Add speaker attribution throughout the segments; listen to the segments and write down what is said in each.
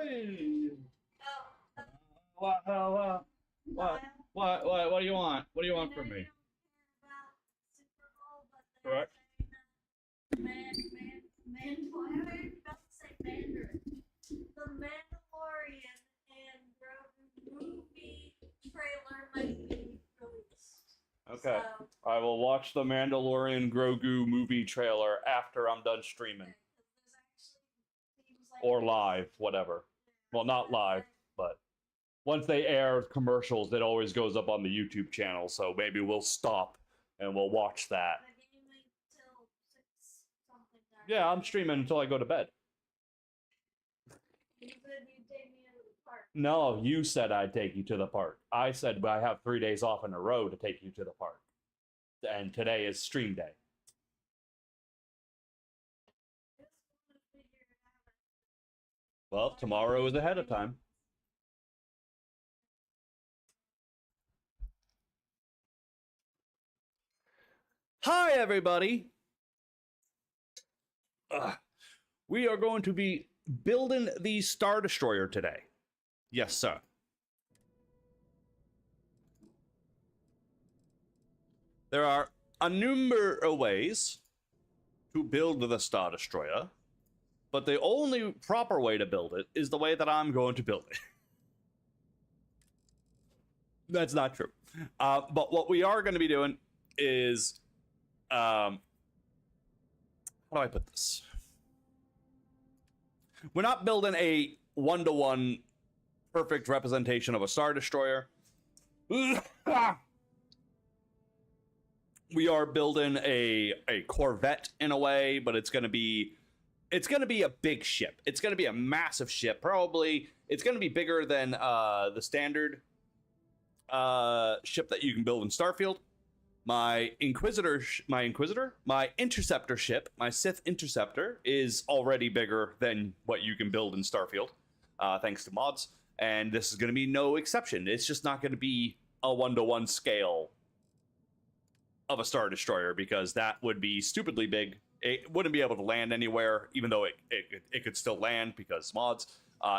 Speaker 1: Hey. What do you want? What do you want from me? Correct.
Speaker 2: The Mandalorian and movie trailer might be released.
Speaker 1: Okay.
Speaker 2: So,
Speaker 1: I will watch the Mandalorian Grogu movie trailer after I'm done streaming. Or live, whatever. Well, not live, but once they air commercials, it always goes up on the YouTube channel, so maybe we'll stop and we'll watch that. Yeah, I'm streaming until I go to bed.
Speaker 2: You said you'd take me to the park.
Speaker 1: No, you said I'd take you to the park. I said I have 3 days off in a row to take you to the park. And today is stream day. Well, tomorrow is ahead of time. Hi, everybody. We are going to be building the Star Destroyer today. Yes, sir. There are a number of ways to build the Star Destroyer, but the only proper way to build it is the way that I'm going to build it. That's not true. But what we are going to be doing is, how do I put this? We're not building a one-to-one perfect representation of a Star Destroyer. We are building a Corvette in a way, but it's going to be a big ship. It's going to be a massive ship. Probably it's going to be bigger than the standard ship that you can build in Starfield. My Interceptor ship, my Sith Interceptor, is already bigger than what you can build in Starfield, thanks to mods. And this is going to be no exception. It's just not going to be a one-to-one scale of a Star Destroyer, because that would be stupidly big. It wouldn't be able to land anywhere, even though it could still land because mods.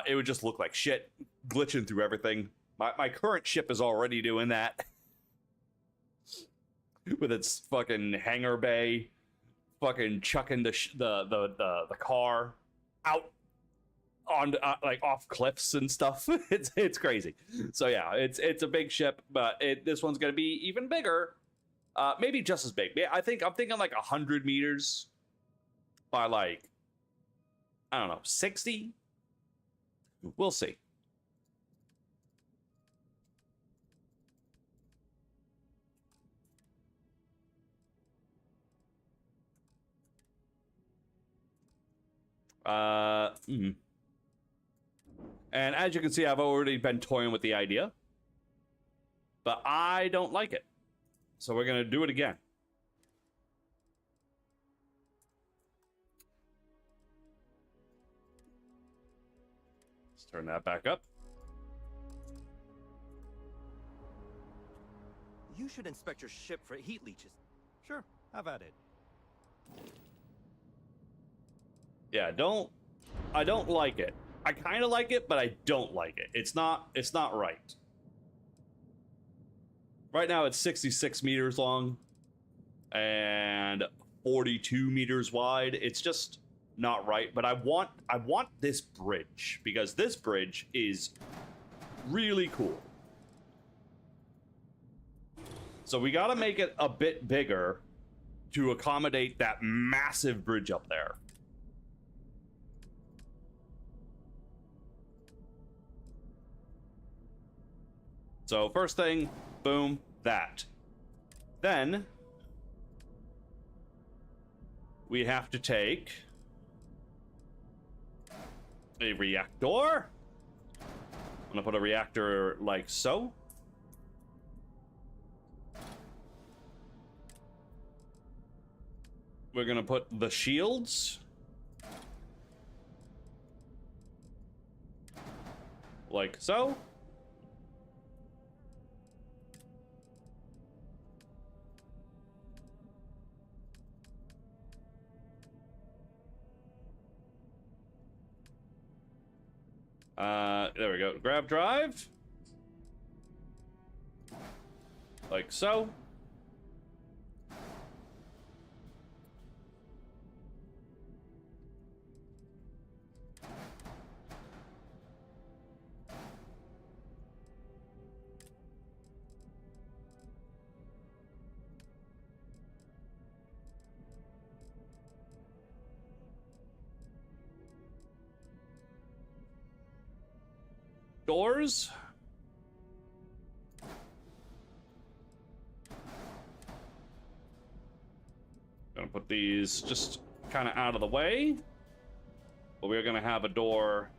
Speaker 1: It would just look like shit, glitching through everything. My current ship is already doing that. With its fucking hangar bay, fucking chucking the car out on like off cliffs and stuff. It's crazy. So yeah, it's a big ship, but this one's gonna be even bigger. Maybe just as big. I'm thinking like 100 meters by like, I don't know, 60. We'll see. And as you can see, I've already been toying with the idea, but I don't like it. So we're going to do it again. Let's turn that back up.
Speaker 3: You should inspect your ship for heat leeches. Sure, have at it.
Speaker 1: Yeah, I don't like it. I kind of like it, but I don't like it. It's not right. Right now it's 66 meters long and 42 meters wide. It's just not right, but I want this bridge, because this bridge is really cool. So we got to make it a bit bigger to accommodate that massive bridge up there. So first thing, boom, that. Then we have to take a reactor. I'm gonna put a reactor like so. We're gonna put the shields like so. There we go. Grab drive. Like so. Doors. Gonna put these just kind of out of the way. But we're gonna have a door.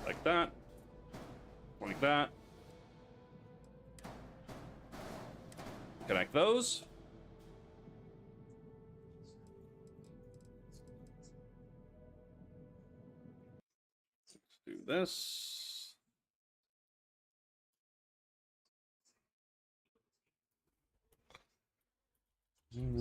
Speaker 1: Like that. Like that. Connect those. Do this. Hmm.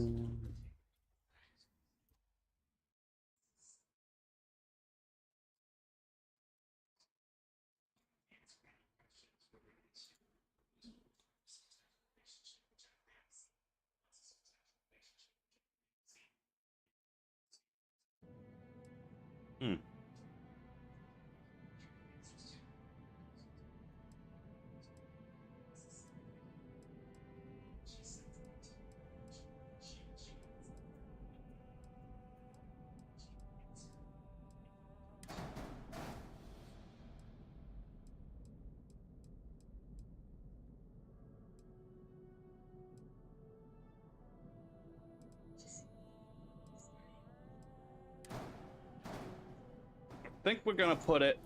Speaker 1: I think we're gonna put it.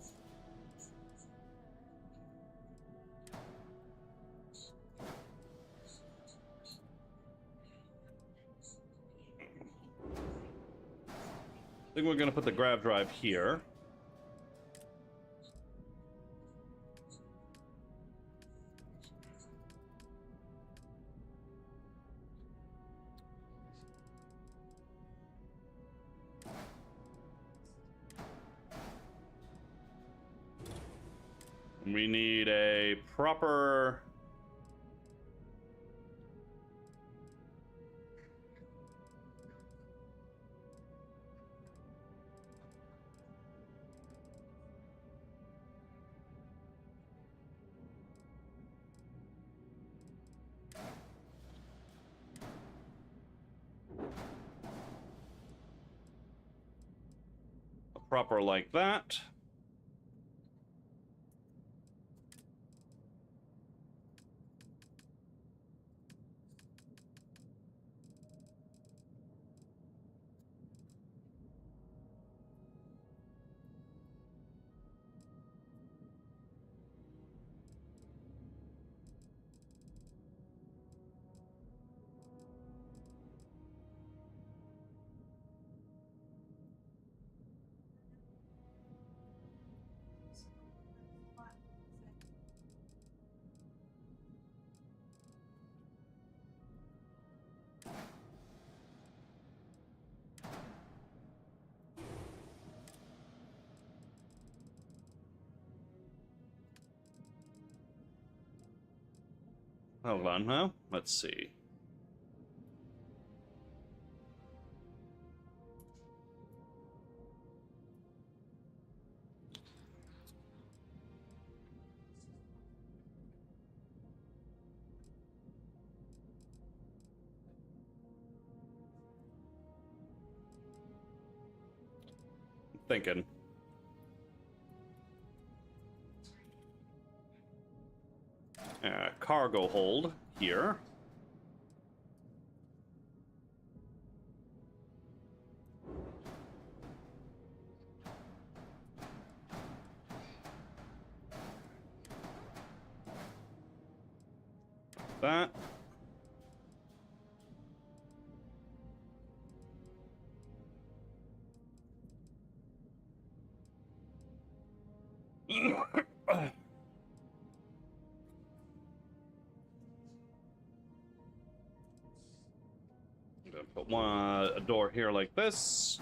Speaker 1: I think we're gonna put the grab drive here. We need a proper like that. Hold on now. Let's see. Thinking. Cargo hold here. That. Put a door here like this.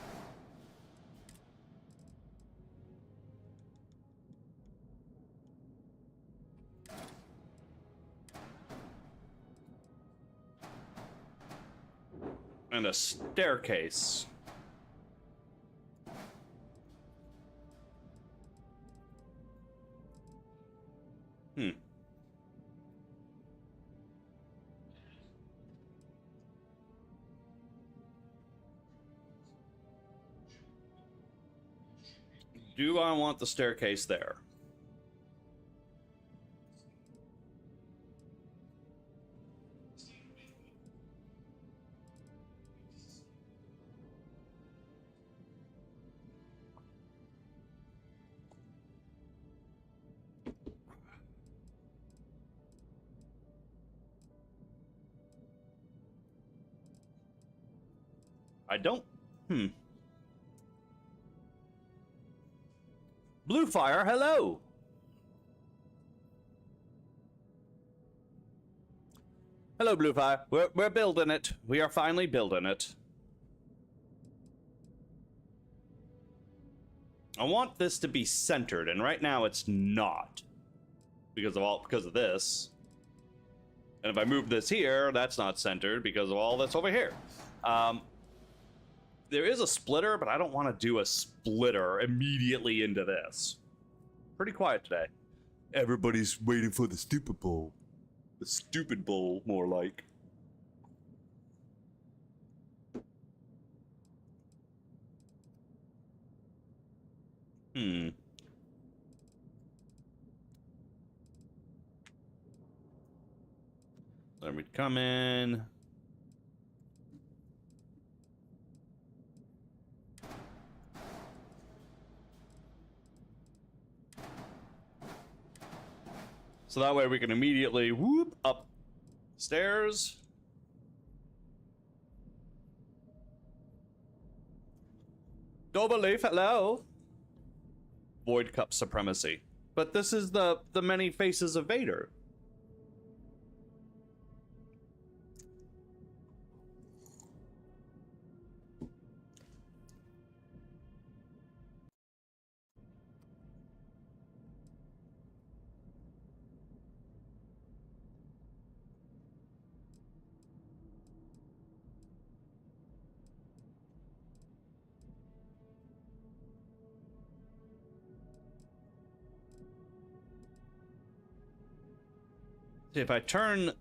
Speaker 1: And a staircase. Do I want the staircase there? I don't. Blue Fire, hello. Hello, Blue Fire. We're building it. We are finally building it. I want this to be centered, and right now it's not because of this. And if I move this here, that's not centered because of all that's over here. There is a splitter, but I don't want to do a splitter immediately into this. Pretty quiet today. Everybody's waiting for the stupid bowl. The stupid bowl, more like. Let me come in. So that way we can immediately whoop up stairs. Double leaf, hello. Void Cup supremacy. But this is the many faces of Vader. If I turn...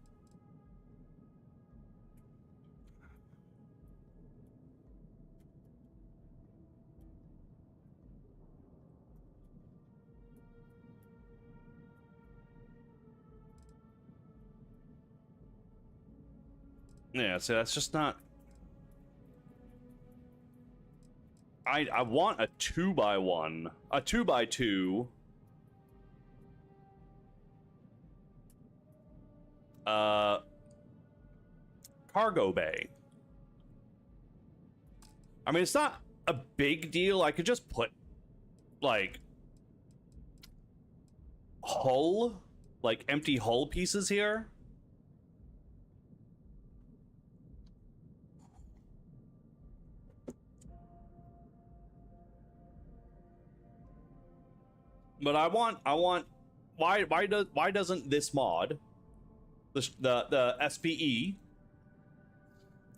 Speaker 1: Yeah, so that's just not... I want a 2x1. A 2x2. Cargo bay. I mean, it's not a big deal. I could just put, like, hull, like, empty hull pieces here. But I want, why doesn't this mod, the SPE,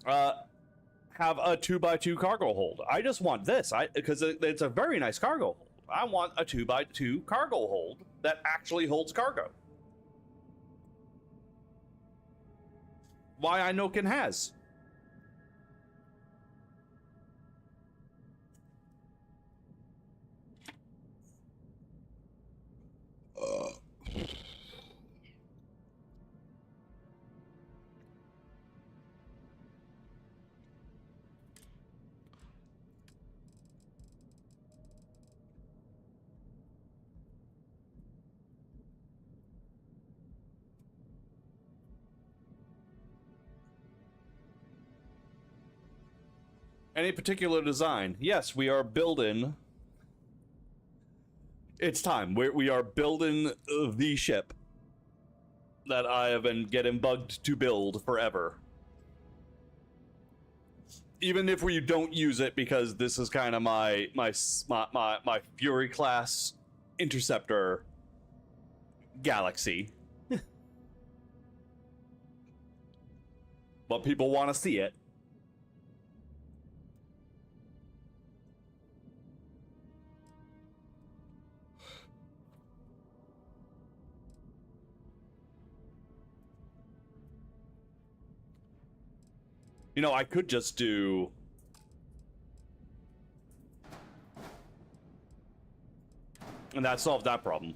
Speaker 1: have a 2x2 cargo hold? I just want this, because it's a very nice cargo hold. I want a 2x2 cargo hold that actually holds cargo. Why Inokin has. Any particular design? Yes, we are building. It's time. We are building the ship that I have been getting bugged to build forever. even if we don't use it, because this is kind of my Fury class interceptor galaxy. But people want to see it. You know, I could just do... And that solved that problem.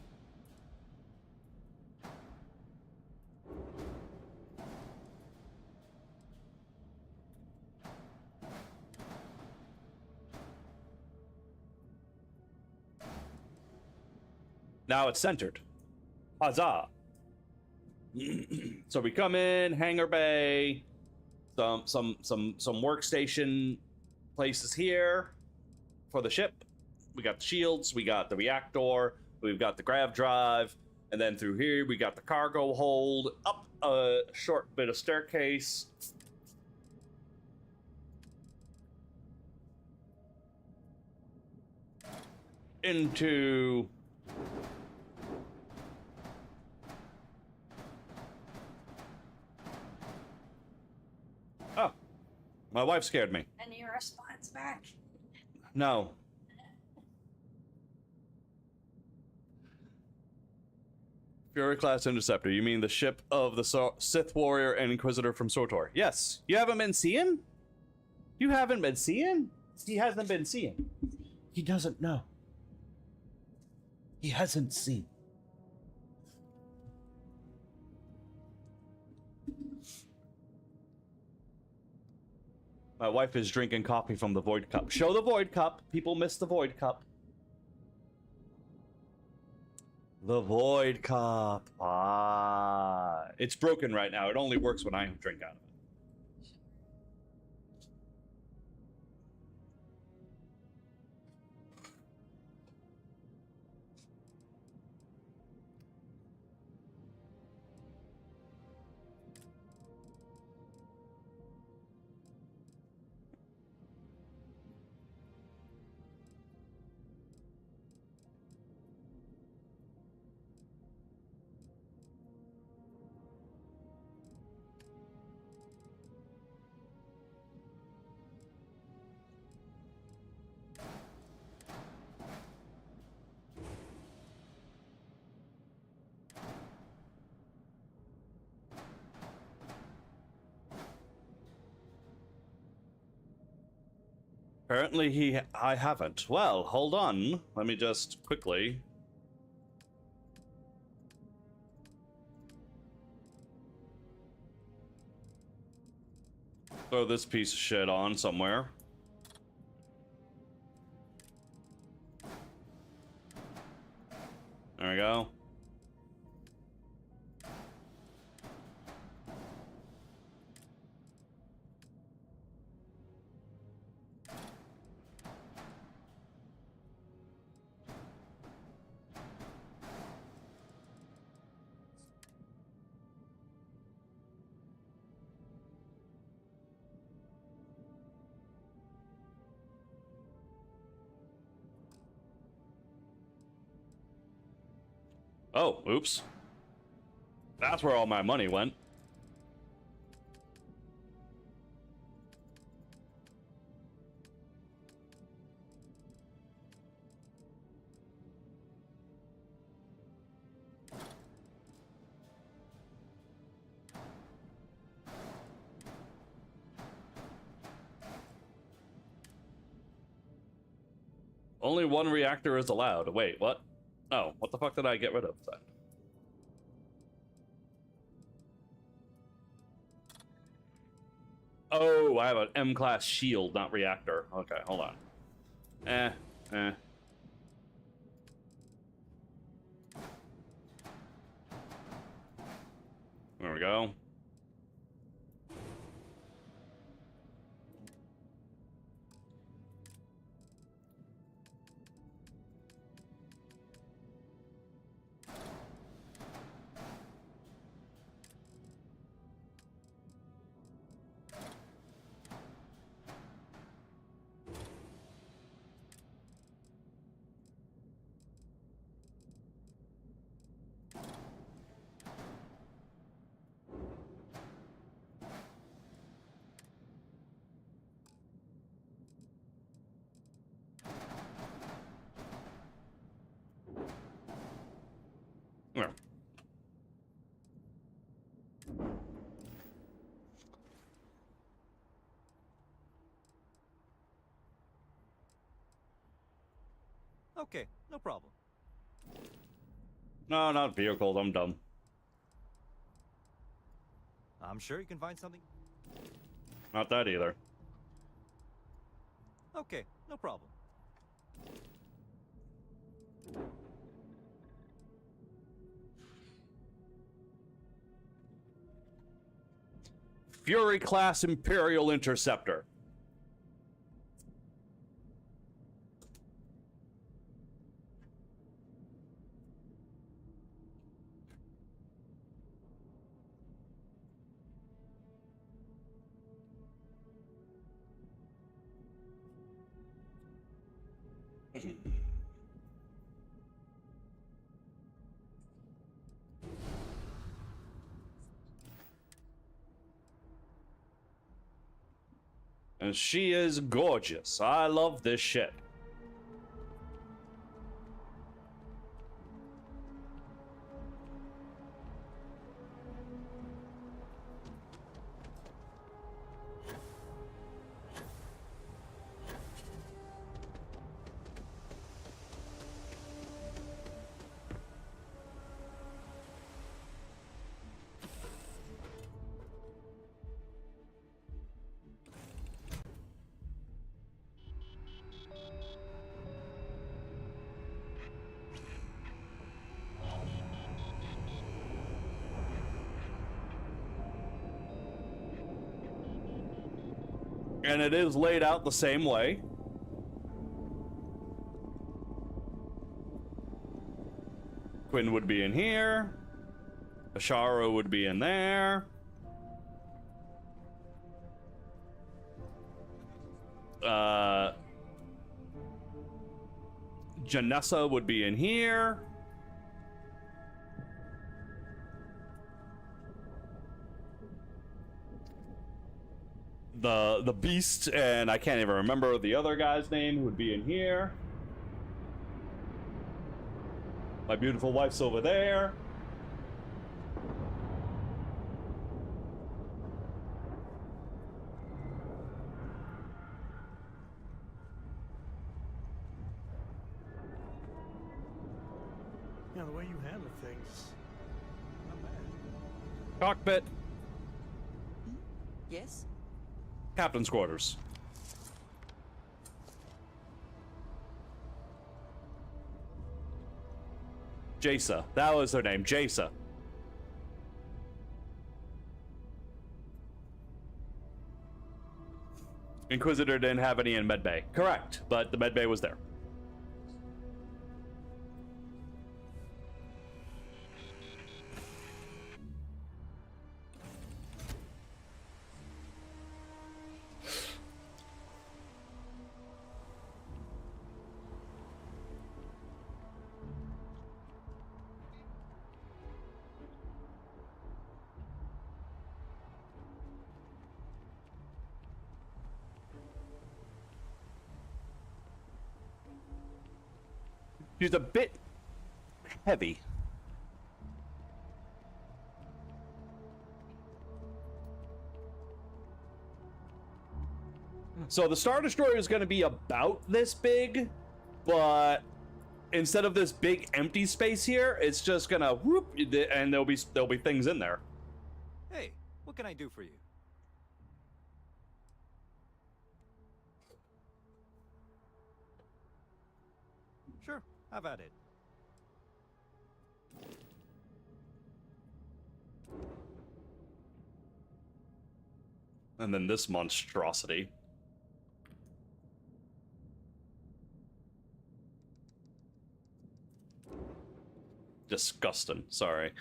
Speaker 1: Now it's centered. Huzzah! So we come in, hangar bay, some workstation places here for the ship. We got the shields, we got the reactor, we've got the grav drive, and then through here we got the cargo hold, up a short bit of staircase. Into... Oh, my wife scared me.
Speaker 2: Any response back?
Speaker 1: No. Fury class interceptor. You mean the ship of the Sith warrior and Inquisitor from SWTOR? Yes. You haven't been seeing? You haven't been seeing? He hasn't been seeing. He doesn't know. He hasn't seen. My wife is drinking coffee from the Void Cup. Show the Void Cup. People miss the Void Cup. The Void Cup. Ah. It's broken right now. It only works when I drink out of it. Apparently I haven't. Well, hold on. Let me just quickly. Throw this piece of shit on somewhere. There we go. Oh, oops. That's where all my money went. Only one reactor is allowed. Wait, what? Oh, what the fuck did I get rid of then? Oh, I have an M-class shield, not reactor. Okay, hold on. There we go. Yeah.
Speaker 3: Okay, no problem.
Speaker 1: No, not vehicles. I'm dumb.
Speaker 3: I'm sure you can find something.
Speaker 1: Not that either.
Speaker 3: Okay, no problem.
Speaker 1: Fury class Imperial Interceptor. And she is gorgeous. I love this shit. And it is laid out the same way. Quinn would be in here. Ashara would be in there. Janessa would be in here. The beast, and I can't even remember the other guy's name, would be in here. My beautiful wife's over there.
Speaker 4: Yeah, the way you handle things, not bad.
Speaker 1: Cockpit.
Speaker 5: Yes?
Speaker 1: Captain's quarters. Jaisa. That was her name, Jaisa. Inquisitor didn't have any in medbay. Correct, but the medbay was there. She's a bit heavy. So the Star Destroyer is going to be about this big, but instead of this big empty space here, it's just going to whoop, and there'll be things in there.
Speaker 3: Hey, what can I do for you? Sure, have at it.
Speaker 1: And then this monstrosity. Disgusting. Sorry.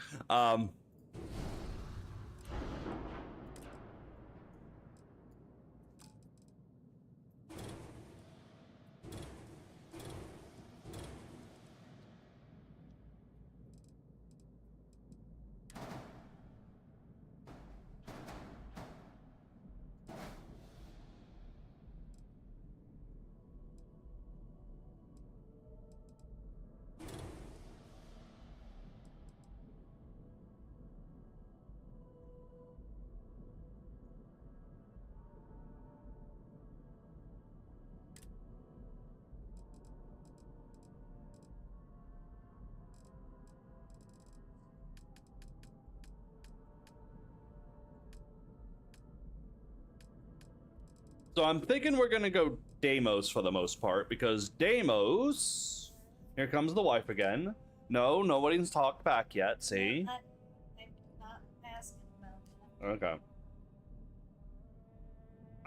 Speaker 1: So I'm thinking we're gonna go Deimos for the most part, because Deimos... Here comes the wife again. No, nobody's talked back yet, see?
Speaker 2: I'm not asking about that.
Speaker 1: Okay.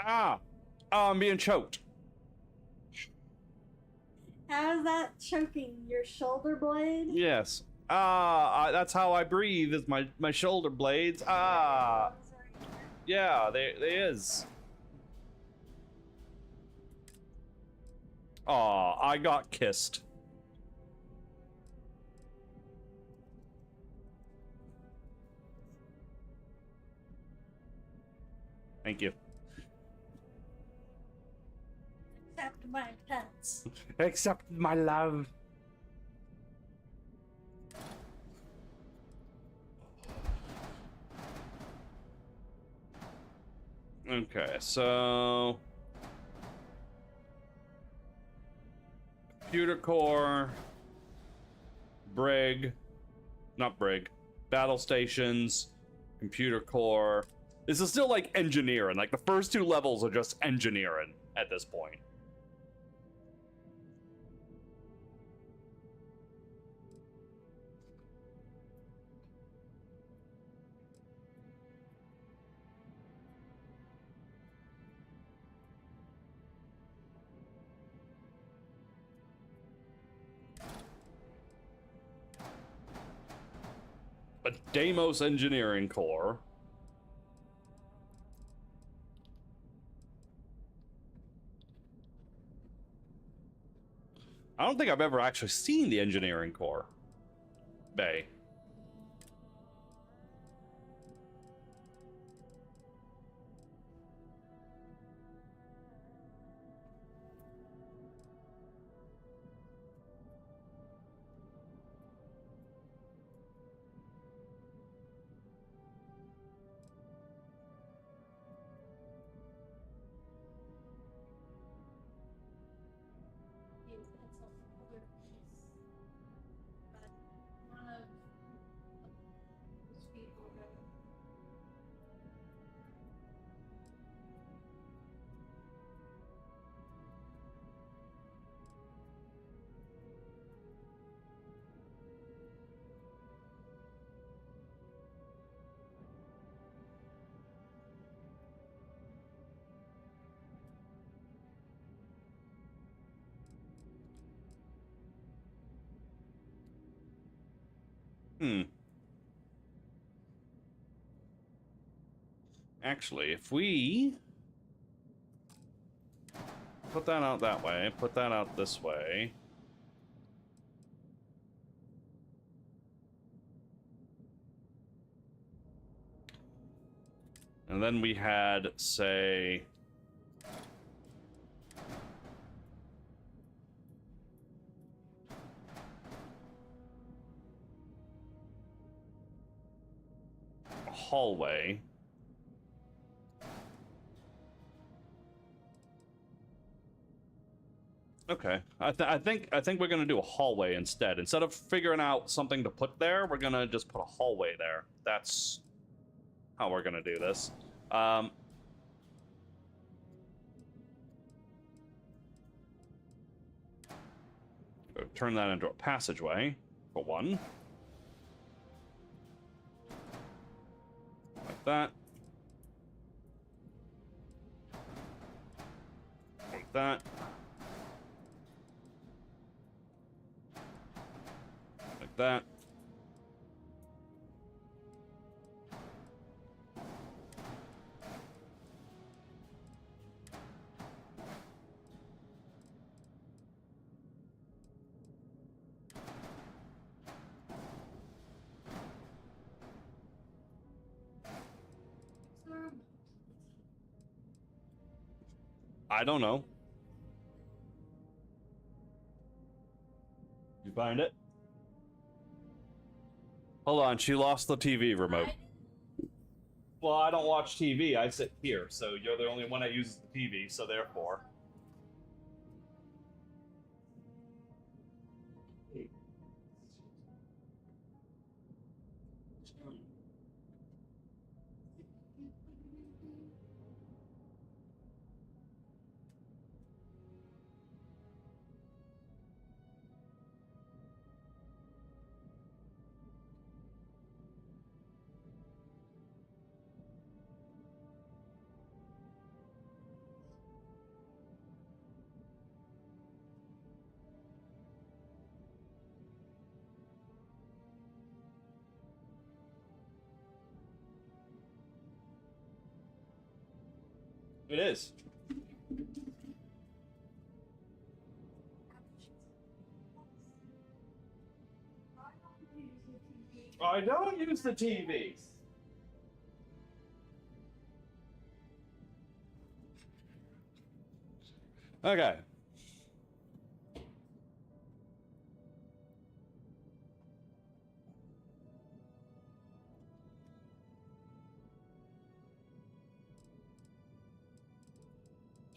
Speaker 1: Ah! Oh, I'm being choked.
Speaker 2: How's that choking? Your shoulder blade?
Speaker 1: Yes. That's how I breathe, is my shoulder blades. Ah! Yeah, they is. Aw, I got kissed. Thank you.
Speaker 2: Except my pets.
Speaker 1: Except my love. Okay, so... Computer core... Brig... Not Brig. Battle stations... Computer core... This is still like engineering. Like the first two levels are just engineering at this point. A Deimos engineering core. I don't think I've ever actually seen the engineering core bay.
Speaker 2: It's a older piece. But one of those people that
Speaker 1: Actually, if we put that out that way, put that out this way. And then we had, say... a hallway. Okay, I think we're gonna do a hallway instead. Instead of figuring out something to put there, we're gonna just put a hallway there. That's how we're gonna do this. Turn that into a passageway, for one. Like that. Like that. Like that. I don't know. You find it? Hold on, she lost the TV remote. Well, I don't watch TV, I sit here, so you're the only one that uses the TV, so therefore. It is. I don't use the TV. Okay.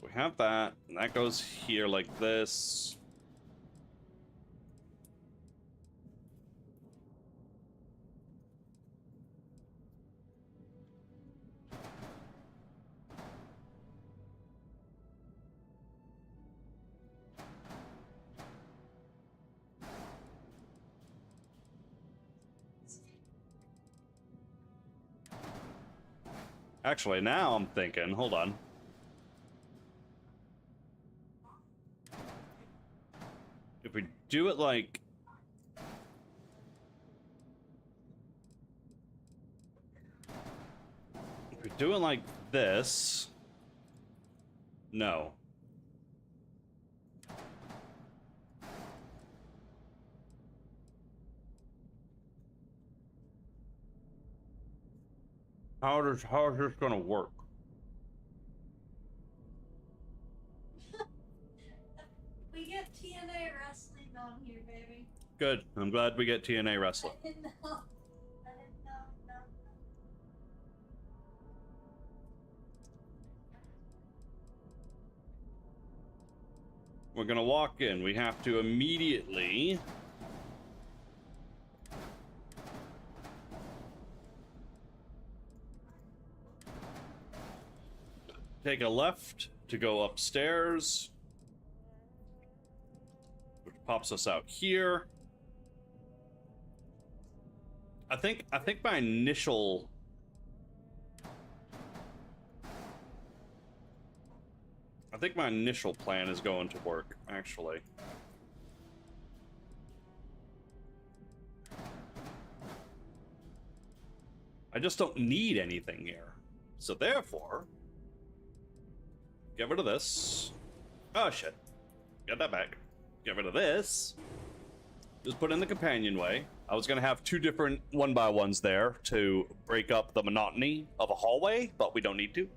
Speaker 1: We have that, and that goes here like this. Actually, now I'm thinking, hold on. If we do it like... If we do it like this... No. How is this gonna work?
Speaker 2: We get TNA wrestling on here, baby.
Speaker 1: Good. I'm glad we get TNA wrestling.
Speaker 2: I didn't know. I didn't know. No.
Speaker 1: We're gonna walk in. We have to immediately... take a left to go upstairs, which pops us out here. I think my initial plan is going to work, actually. I just don't need anything here. So therefore, get rid of this. Oh, shit. Get that back. Get rid of this. Just put in the companionway. I was going to have two different 1x1s there to break up the monotony of a hallway, but we don't need to.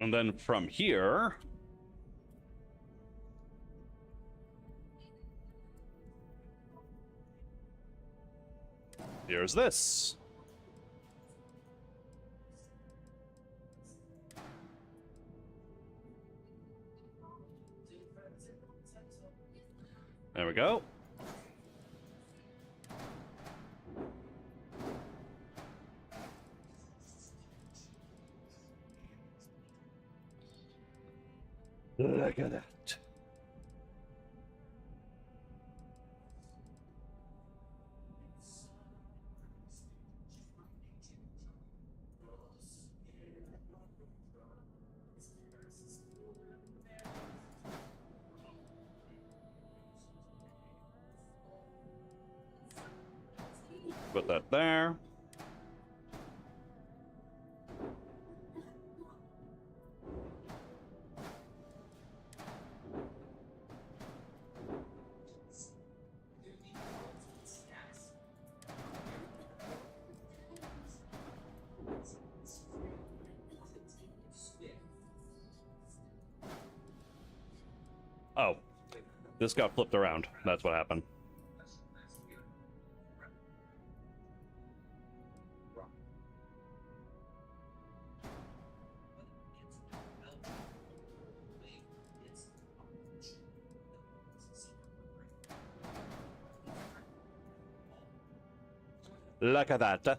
Speaker 1: And then from here, here's this. There we go. Look at that. Put that there. Oh, this got flipped around. That's what happened. Look at that.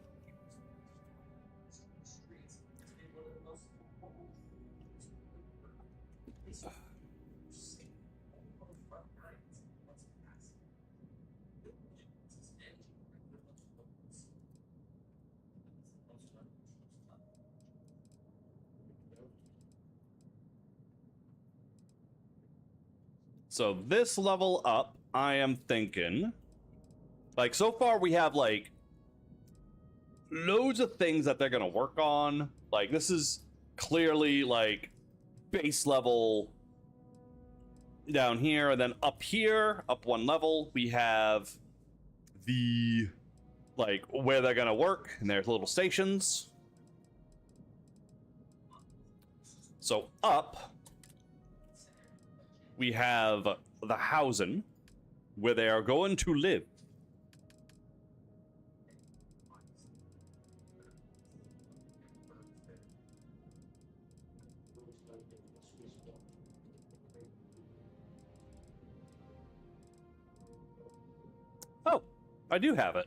Speaker 1: So this level up, I am thinking, like, so far we have like loads of things that they're gonna work on. Like, this is clearly like base level down here, and then up here, up one level, we have the like where they're gonna work, and there's little stations. So up we have the housing where they are going to live. Oh, I do have it.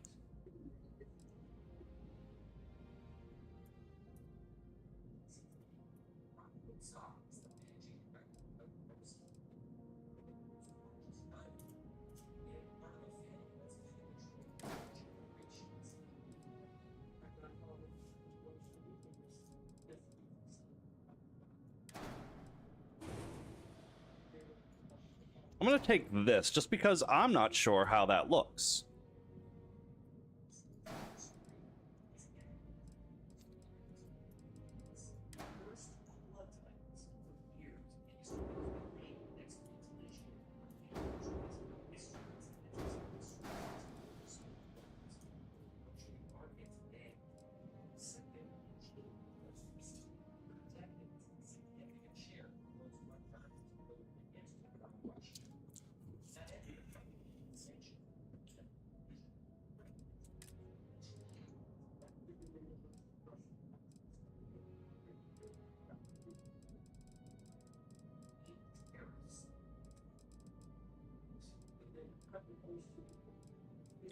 Speaker 1: I'm gonna take this just because I'm not sure how that looks.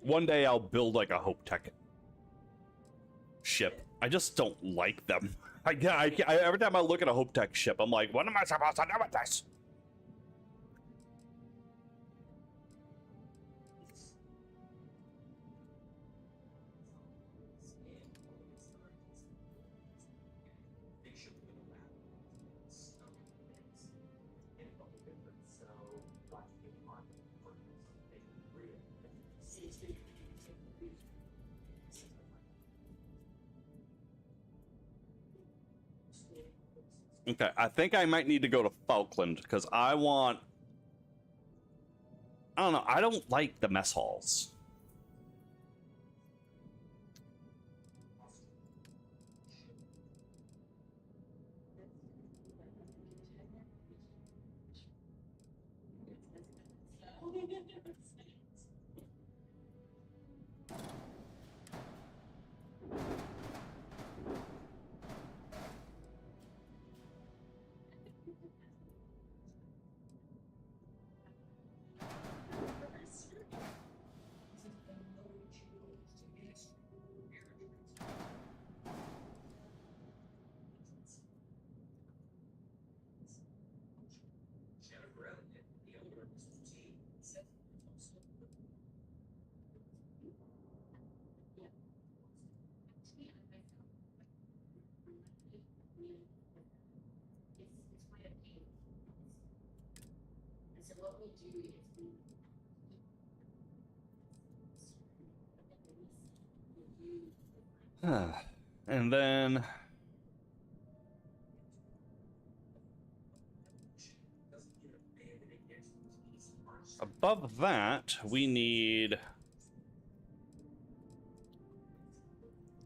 Speaker 1: One day I'll build like a Hope Tech ship. I just don't like them. Every time I look at a Hope Tech ship, I'm like, what am I supposed to do with this? Okay, I think I might need to go to Falkland because I don't know, I don't like the mess halls. And then above that, we need...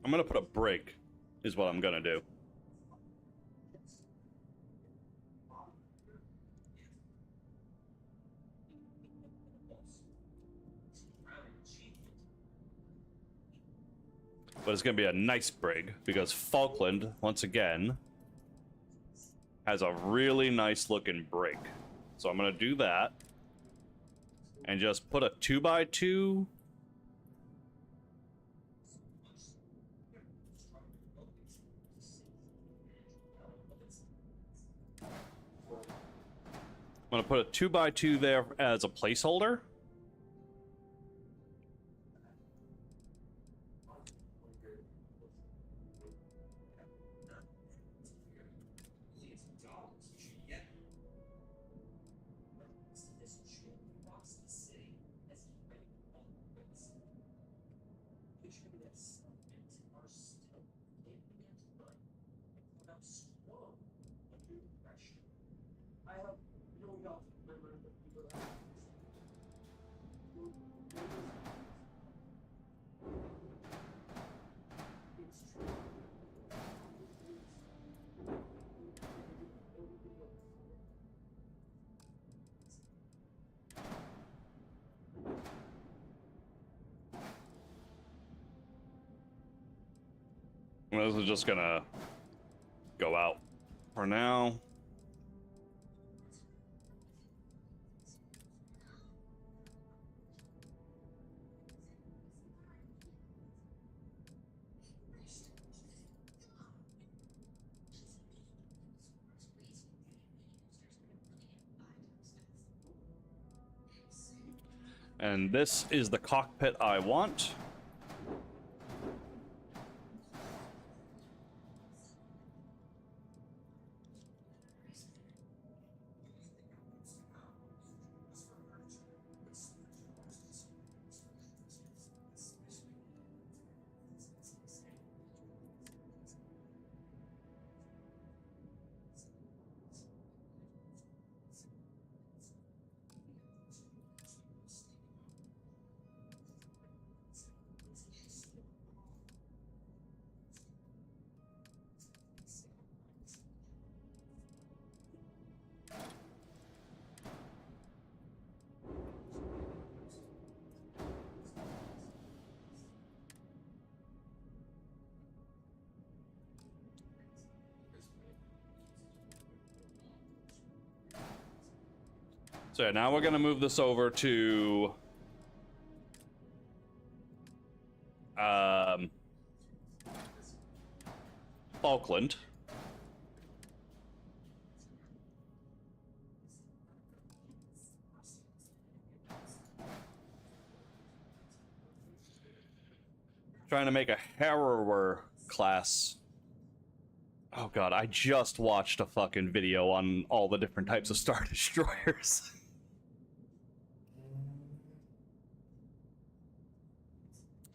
Speaker 1: I'm gonna put a brig, is what I'm gonna do. But it's gonna be a nice brig, because Falkland, once again, has a really nice looking brig. So I'm gonna do that. And just put a 2x2. I'm gonna put a 2x2 there as a placeholder. This is just gonna go out for now. And this is the cockpit I want. So yeah, now we're gonna move this over to Falkland. Trying to make a harrower class. Oh god, I just watched a fucking video on all the different types of Star Destroyers.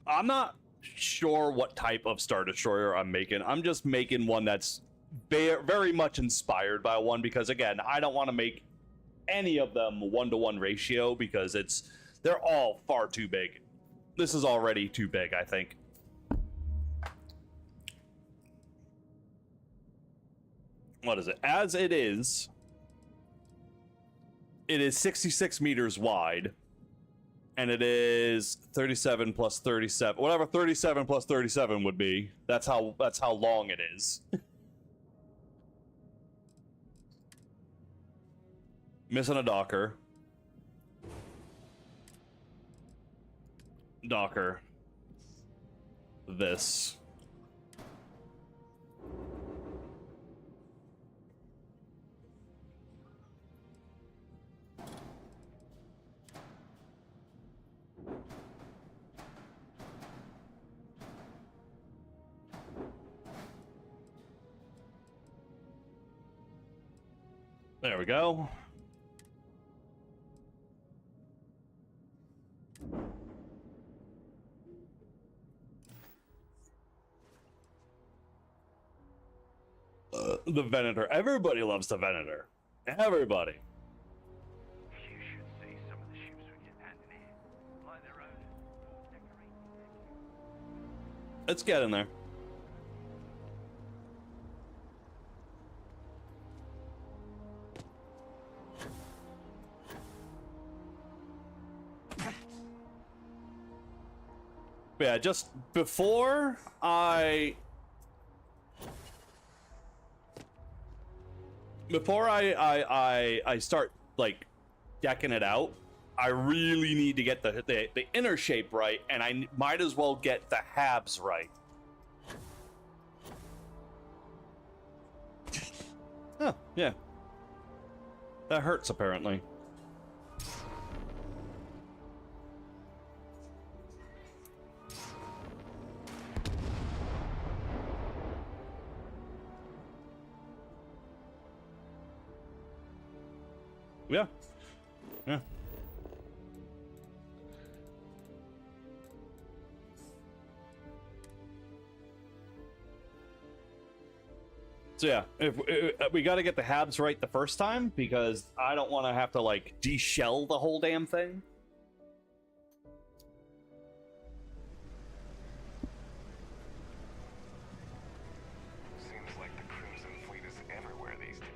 Speaker 1: I'm not sure what type of Star Destroyer I'm making. I'm just making one that's very much inspired by one, because again, I don't want to make any of them 1-to-1 ratio because they're all far too big. This is already too big, I think. What is it? As it is 66 meters wide. And it is 37 plus 37, whatever 37 plus 37 would be. That's how long it is. Missing a docker. Docker. This. There we go. The Venator. Everybody loves the Venator. Everybody.
Speaker 5: You should see some of the ships we get handed here. Like their own.
Speaker 1: Let's get in there. Yeah, just before I start like decking it out, I really need to get the inner shape right, and I might as well get the halves right. Oh, yeah. That hurts apparently. Yeah. Yeah. So yeah, if we got to get the habs right the first time, because I don't want to have to like de-shell the whole damn thing.
Speaker 5: Seems like the Crimson Fleet is everywhere these days.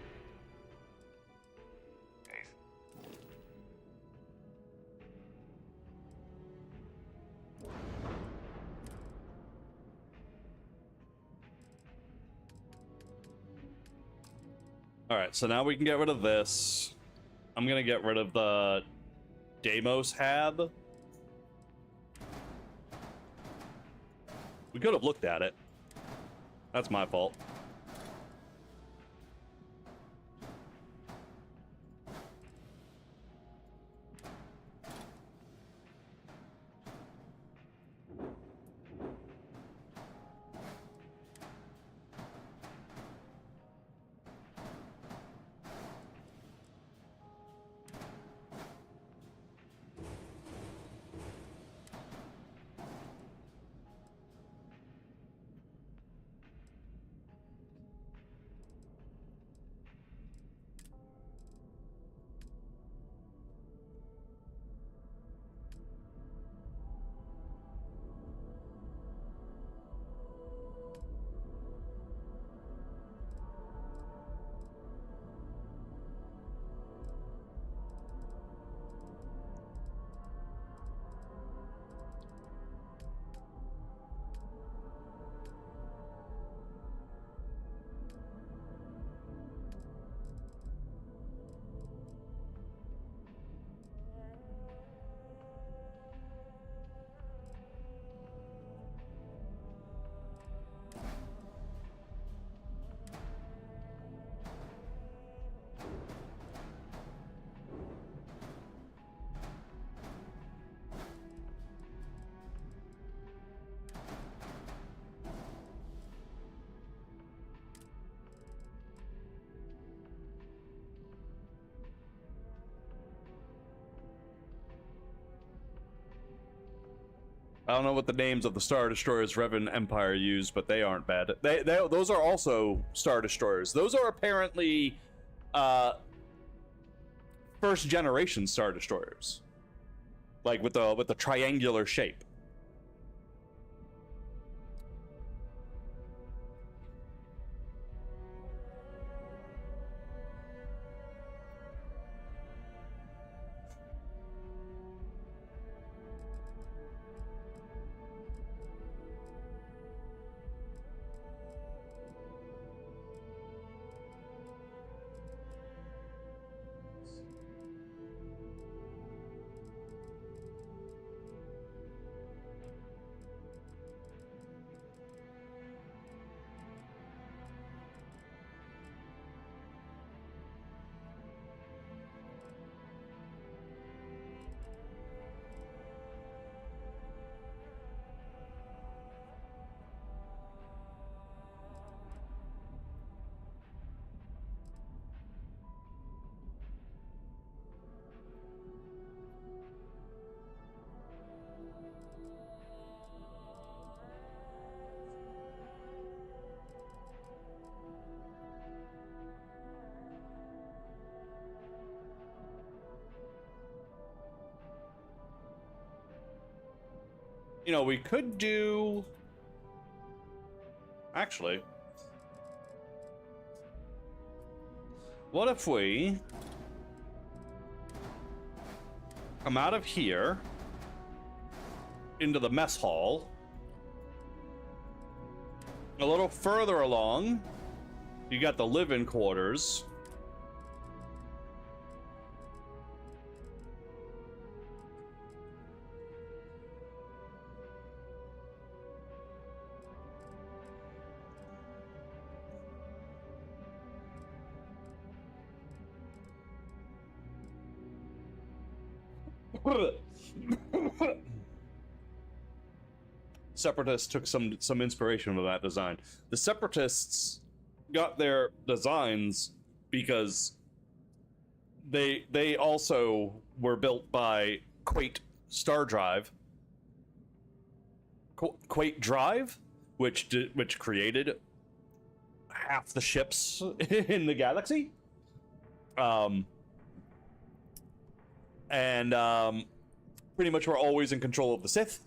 Speaker 1: All right, so now we can get rid of this. I'm gonna get rid of the Deimos hab. We could have looked at it. That's my fault. I don't know what the names of the Star Destroyers Revan Empire use, but they aren't bad. Those are also Star Destroyers. Those are apparently first generation Star Destroyers, like with the triangular shape. You know, we could do... Actually... What if we... come out of here... into the mess hall... a little further along... you got the live-in quarters... Separatists took some inspiration from that design. The Separatists got their designs because they also were built by Quate Star Drive, Quate Drive, which created half the ships in the galaxy. And pretty much we're always in control of the Sith.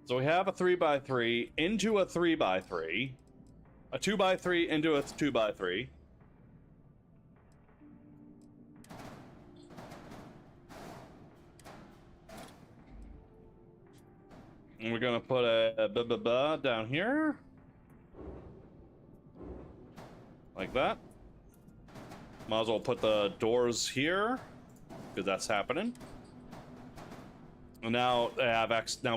Speaker 1: So we have a 3x3 into a 3x3, a 2x3 into a 2x3. And we're gonna put a down here. Like that. Might as well put the doors here, because that's happening. And now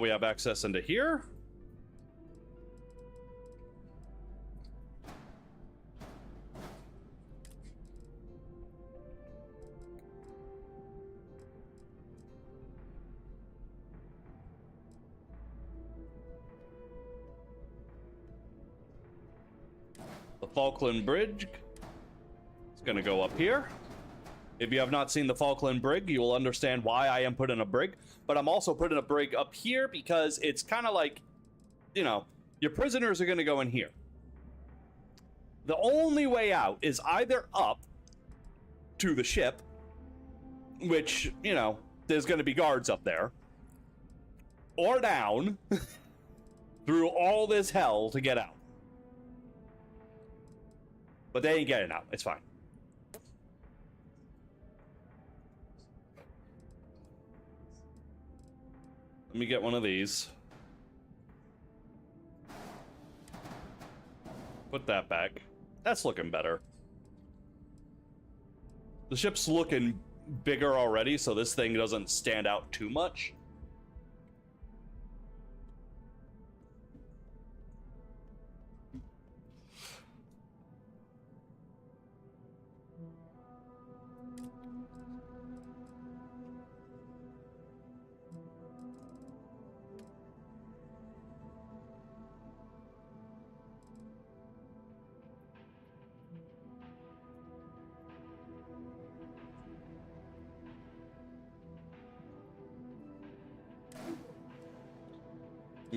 Speaker 1: we have access into here. The Falkland Bridge is going to go up here. If you have not seen the Falkland Brig, you will understand why I am putting a brig. But I'm also putting a brig up here because it's kind of like, you know, your prisoners are going to go in here. The only way out is either up to the ship, which, you know, there's going to be guards up there, or down through all this hell to get out. But they ain't getting out. It's fine. Let me get one of these. Put that back. That's looking better. The ship's looking bigger already, so this thing doesn't stand out too much.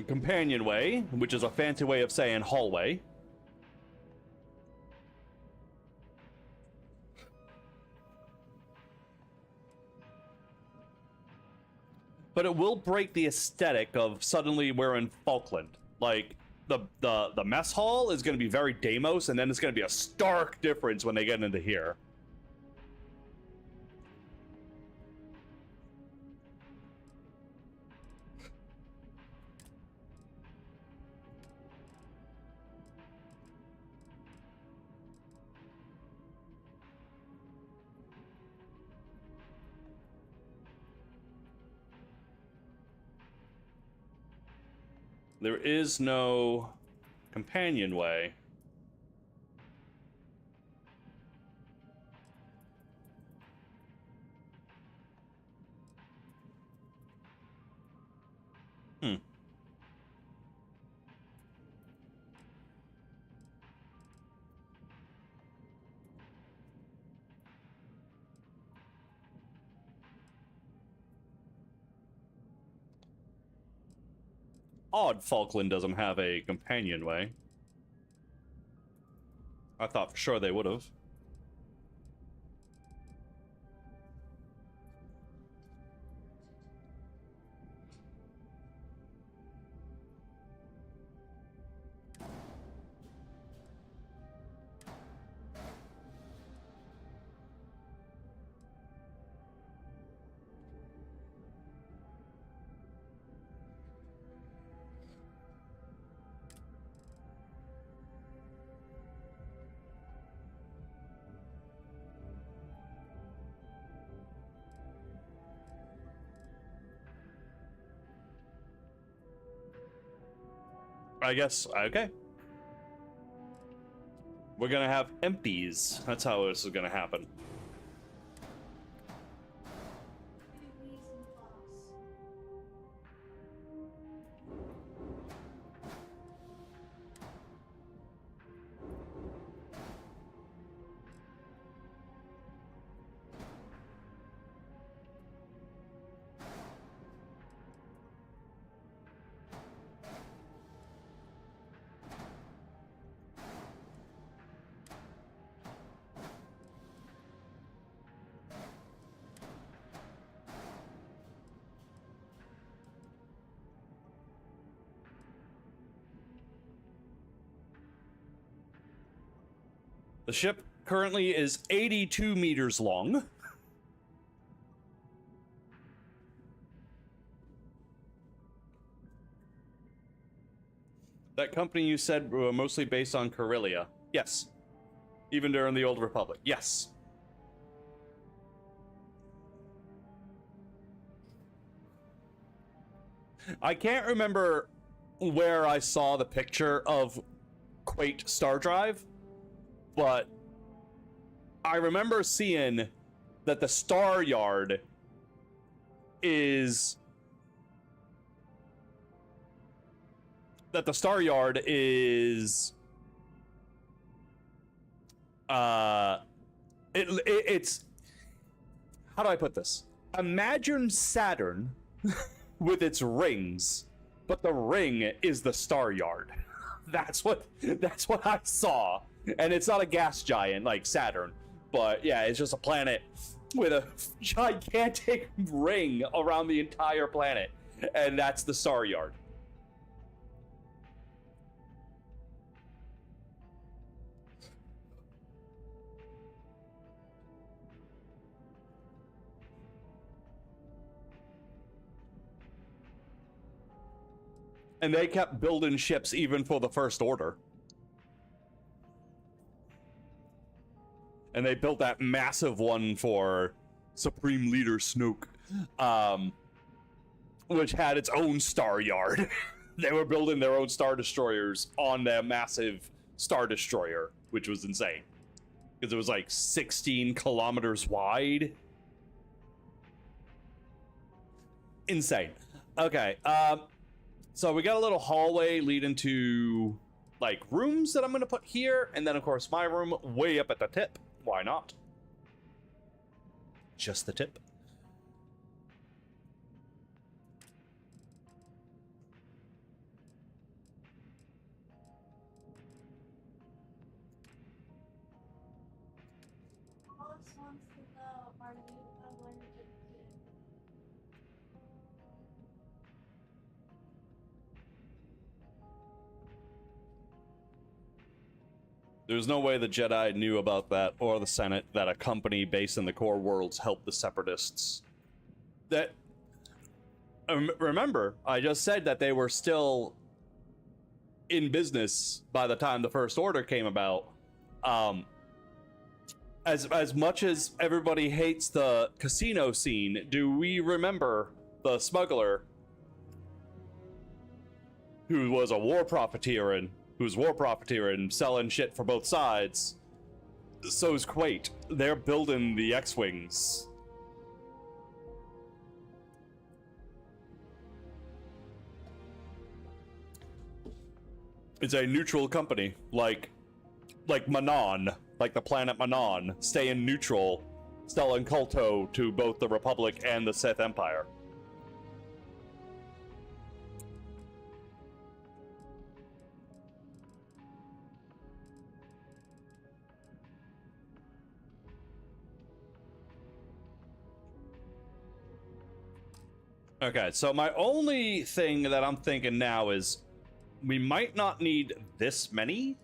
Speaker 1: Companionway, which is a fancy way of saying hallway. But it will break the aesthetic of suddenly we're in Falkland. Like, the mess hall is going to be very Deimos, and then it's going to be a stark difference when they get into here. There is no companionway. Odd Falkland doesn't have a companionway. I thought for sure they would have. I guess, okay. We're gonna have empties. That's how this is gonna happen. The ship currently is 82 meters long. That company you said were mostly based on Corellia. Yes. Even during the Old Republic. Yes. I can't remember where I saw the picture of Quate Star Drive, but I remember seeing that the Star Yard is it's how do I put this? Imagine Saturn with its rings, but the ring is the Star Yard. That's what I saw. And it's not a gas giant like Saturn, but yeah, it's just a planet with a gigantic ring around the entire planet, and that's the Star Yard. And they kept building ships even for the First Order. And they built that massive one for Supreme Leader Snoke, which had its own Star Yard. They were building their own Star Destroyers on their massive Star Destroyer, which was insane. Because it was like 16 kilometers wide. Insane. Okay, so we got a little hallway leading to, like, rooms that I'm going to put here. And then, of course, my room way up at the tip. Why not? Just the tip.
Speaker 2: Alice wants to know, are you allergic to
Speaker 1: There's no way the Jedi knew about that, or the Senate, that a company based in the core worlds helped the Separatists. That... remember, I just said that they were still in business by the time the First Order came about. As much as everybody hates the casino scene, do we remember the smuggler who was a war profiteer and selling shit for both sides? So's Quate. They're building the X-Wings. It's a neutral company, like Manon, like the planet Manon, staying neutral, selling Culto to both the Republic and the Sith Empire. Okay, so my only thing that I'm thinking now is we might not need this many.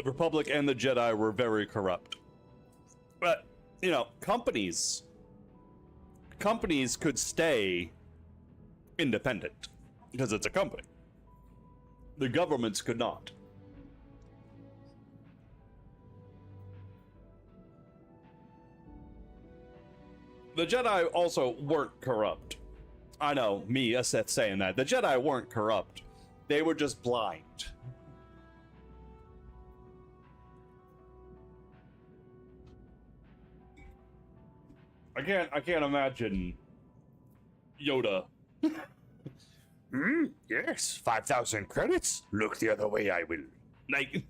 Speaker 1: The Republic and the Jedi were very corrupt. But, you know, companies could stay independent because it's a company. The governments could not. The Jedi also weren't corrupt. I know, me, a Sith, saying that. The Jedi weren't corrupt. They were just blind. I can't imagine Yoda.
Speaker 6: Yes, 5,000 credits. Look the other way, I will.
Speaker 1: Like,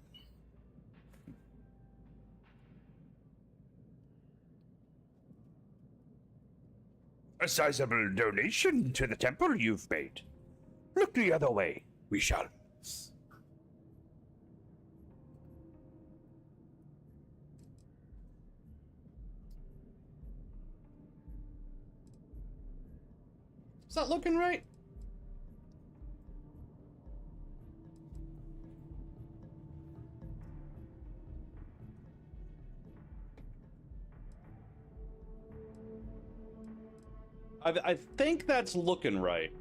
Speaker 6: A sizable donation to the temple you've made. Look the other way, we shall.
Speaker 1: is that looking right? I think that's looking right.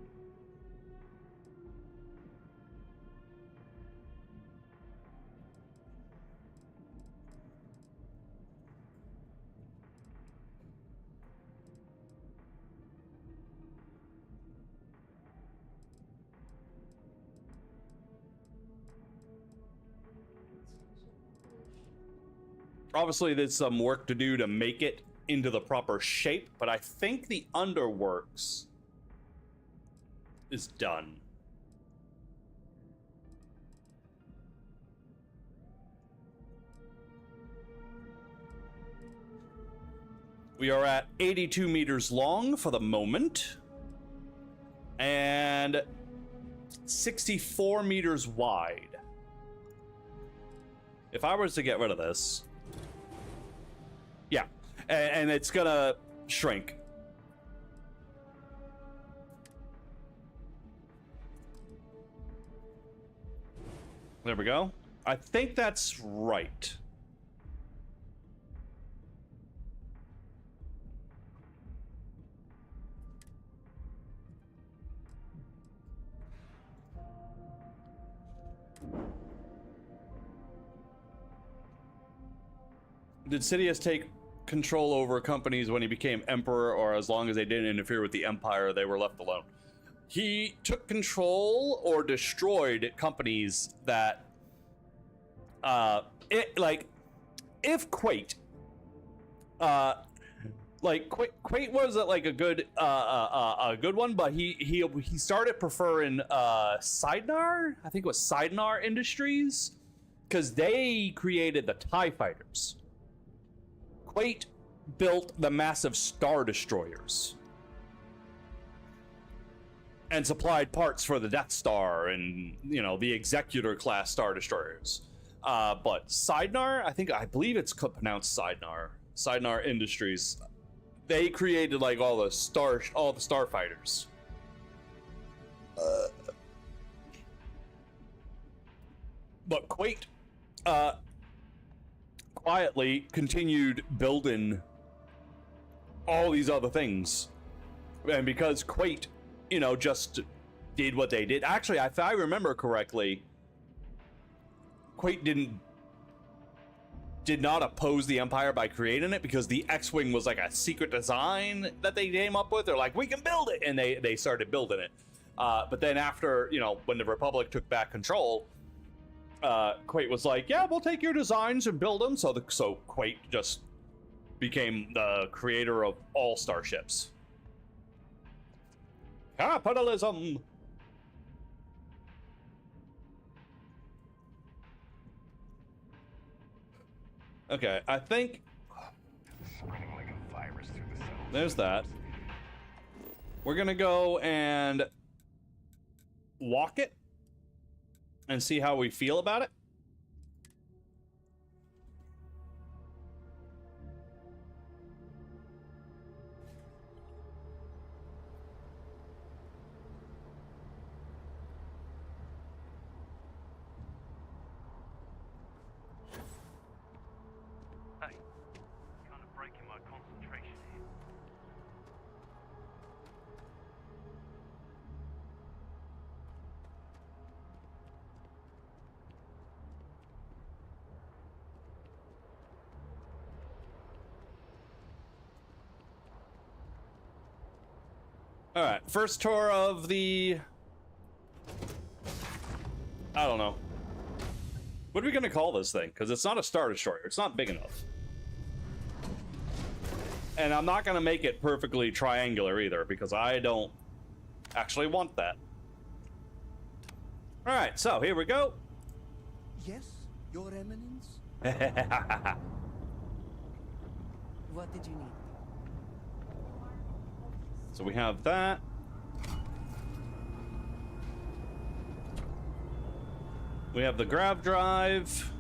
Speaker 1: Obviously, there's some work to do to make it into the proper shape, but I think the underworks is done. We are at 82 meters long for the moment, and 64 meters wide. If I was to get rid of this, yeah, and it's gonna shrink. There we go. I think that's right. Did Sidious take control over companies when he became emperor, or as long as they didn't interfere with the empire, they were left alone? He took control or destroyed companies that, if Quate, Quate was like a good one, but he started preferring Sidnar. I think it was Sidnar Industries, because they created the TIE fighters. Quate built the massive Star Destroyers and supplied parts for the Death Star and, you know, the Executor class Star Destroyers. But Sidnar, I believe it's pronounced Sidnar Industries. They created like all the starfighters. But Quate, quietly continued building all these other things, and because Quate, you know, just did what they did. Actually, if I remember correctly, Quate did not oppose the Empire by creating it, because the X-Wing was like a secret design that they came up with. They're like, we can build it, and they started building it. But then after, you know, when the Republic took back control, Quate was like, yeah, we'll take your designs and build them. So Quate just became the creator of all starships. Capitalism! Okay, I think
Speaker 5: Spreading like a virus through the cells.
Speaker 1: there's that. We're gonna go and walk it and see how we feel about it. All right, first tour of the... I don't know. What are we gonna call this thing? Because it's not a Star Destroyer. It's not big enough. And I'm not gonna make it perfectly triangular either, because I don't actually want that. All right, so here we go.
Speaker 7: Yes, Your Eminence? What did you need?
Speaker 1: So we have that. We have the grav drive.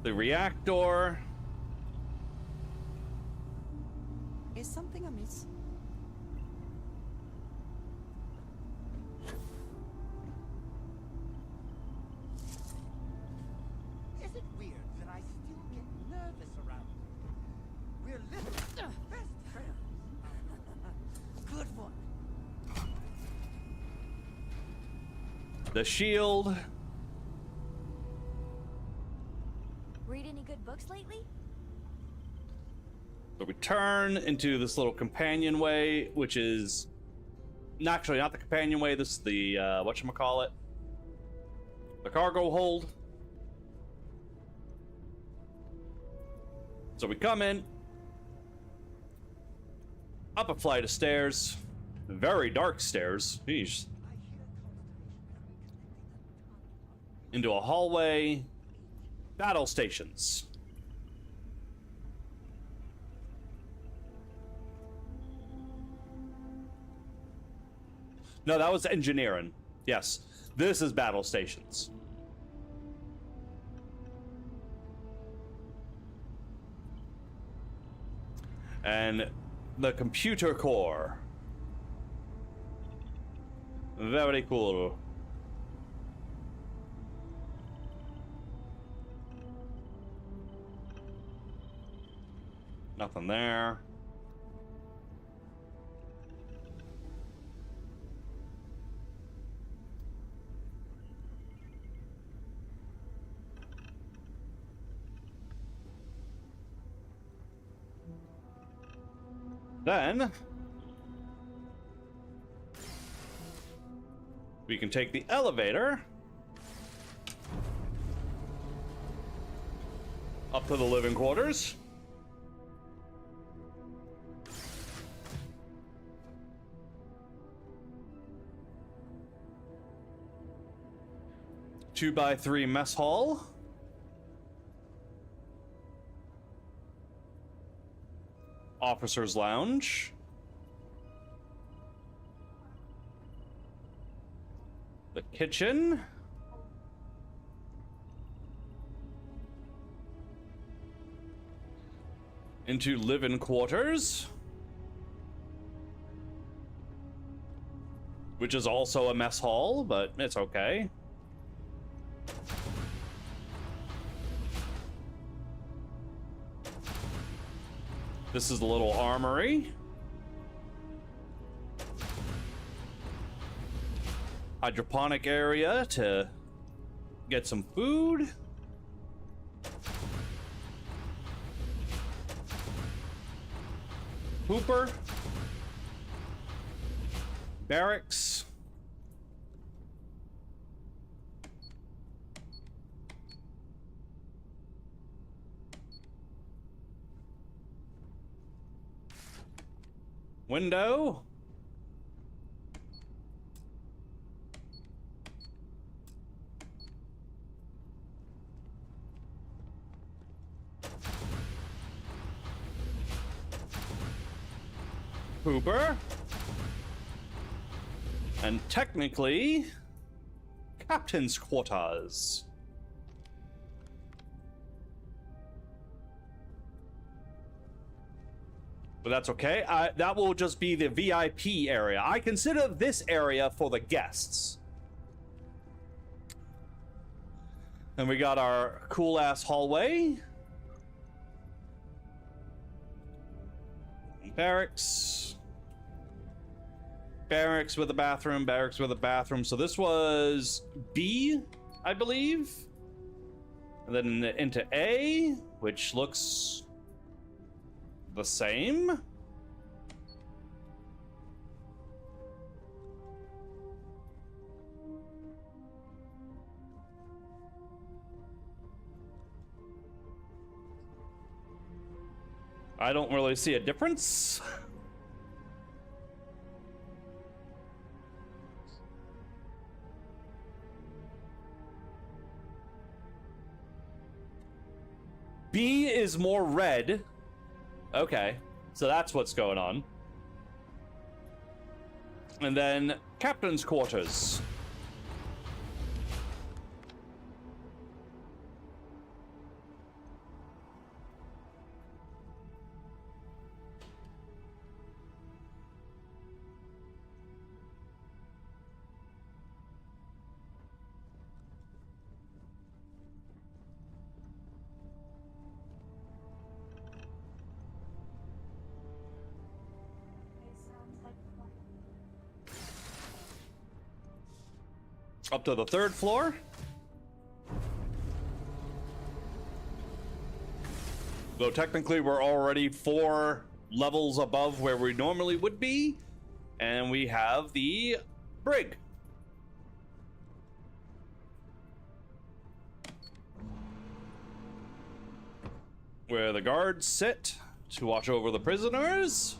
Speaker 1: The reactor.
Speaker 7: Is something amiss?
Speaker 8: Is it weird that I still get nervous around you? We're literally best friends.
Speaker 7: Good one.
Speaker 1: The shield.
Speaker 9: Read any good books lately?
Speaker 1: So we turn into this little companionway, which is actually not the companionway. This is the whatchamacallit? The cargo hold. So we come in, up a flight of stairs, very dark stairs. Jeez. Into a hallway, battle stations. No, that was engineering. Yes, this is battle stations. And the computer core. Very cool. Nothing there. Then we can take the elevator up to the living quarters. Two by three mess hall. Officers lounge. The kitchen. Into living quarters, which is also a mess hall, but it's okay. This is the little armory. Hydroponic area to get some food. Hooper. Barracks. Window. Hooper. And technically, Captain's quarters. But that's okay. That will just be the VIP area. I consider this area for the guests. And we got our cool-ass hallway. Barracks. Barracks with a bathroom, barracks with a bathroom. So this was B, I believe. And then into A, which looks the same. I don't really see a difference. B is more red. Okay, so that's what's going on. And then captain's quarters. Up to the 3rd floor. Though technically we're already 4 levels above where we normally would be. And we have the brig. Where the guards sit to watch over the prisoners.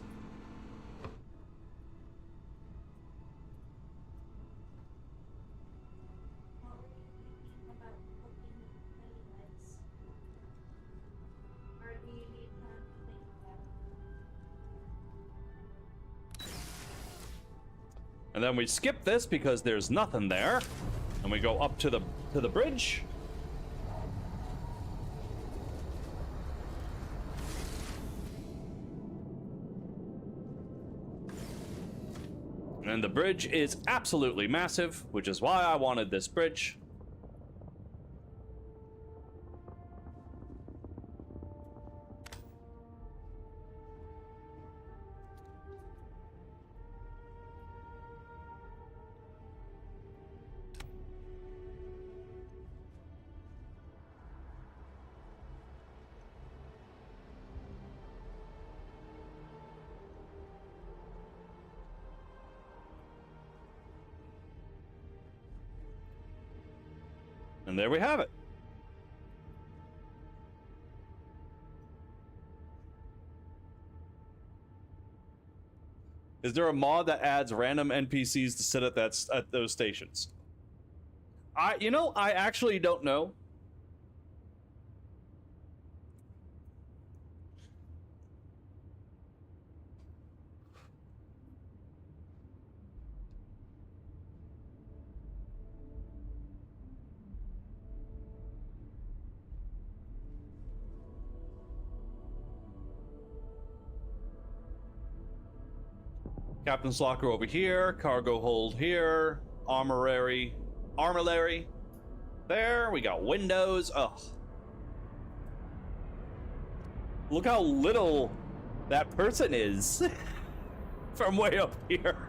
Speaker 1: And then we skip this because there's nothing there. And we go up to the bridge. And the bridge is absolutely massive, which is why I wanted this bridge. And there we have it. Is there a mod that adds random NPCs to sit at those stations? I actually don't know. Captain's locker over here, cargo hold here, armory there. We got windows. Ugh. Look how little that person is from way up here.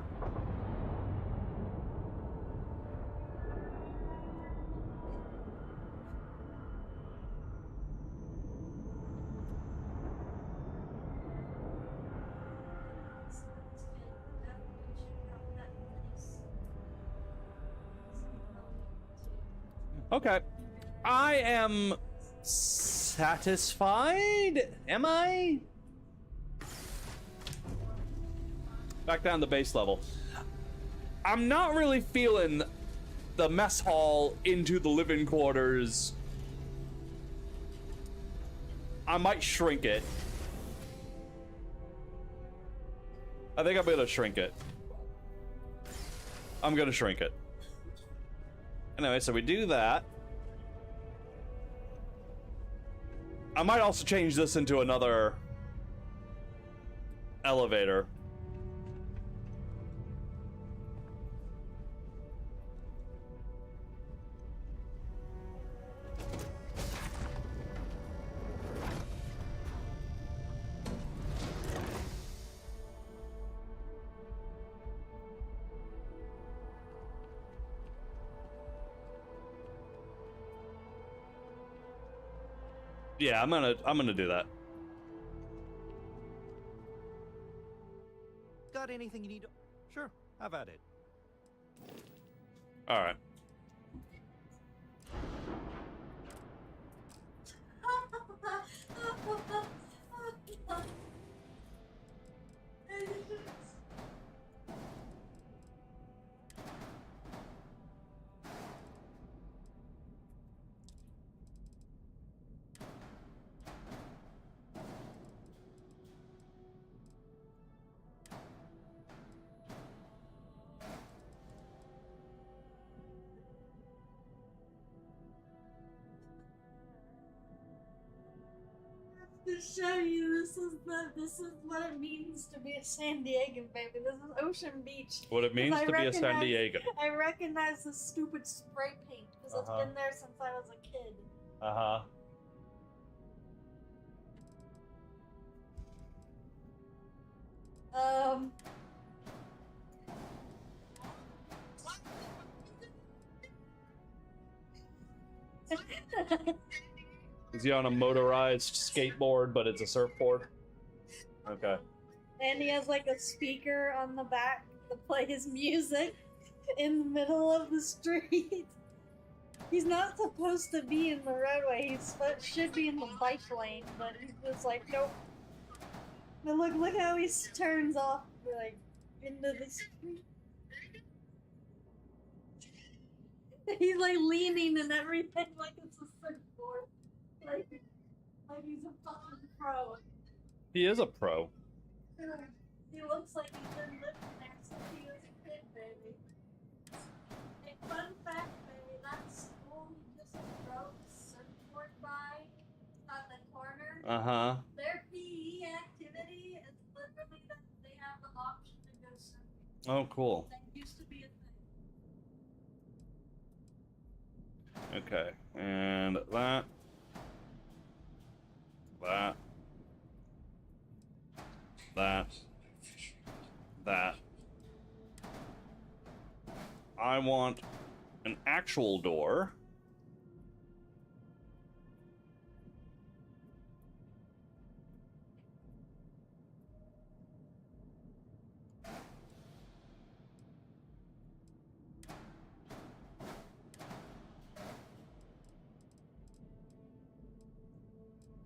Speaker 1: Okay. I am satisfied. Am I? Back down to base level. I'm not really feeling the mess hall into the living quarters. I might shrink it. I think I'm gonna shrink it. I'm gonna shrink it. Anyway, so we do that. I might also change this into another elevator. Yeah, I'm gonna do that.
Speaker 3: Got anything you need? Sure, have at it.
Speaker 1: All right.
Speaker 2: To show you, this is what it means to be a San Diegan, baby. This is Ocean Beach.
Speaker 1: What it means
Speaker 2: I
Speaker 1: to be a San
Speaker 2: recognize-
Speaker 1: Diego.
Speaker 2: I recognize this stupid spray paint because it's been there since I was a kid.
Speaker 1: Uh-huh. Is he on a motorized skateboard, but it's a surfboard? Okay.
Speaker 2: And he has like a speaker on the back to play his music in the middle of the street. He's not supposed to be in the roadway. Should be in the bike lane, but he's just like, nope. But look how he turns off like into the street. He's like leaning and everything like it's a surfboard. Like he's a fucking pro.
Speaker 1: He is a pro.
Speaker 2: He looks like he's been living there since he was a kid, baby. A fun fact, baby, that school he just drove his surfboard by on the corner,
Speaker 1: Uh-huh.
Speaker 2: their PE activity is literally that they have the option to go surfing.
Speaker 1: Oh, cool.
Speaker 2: That used to be a thing.
Speaker 1: Okay, and that. I want an actual door.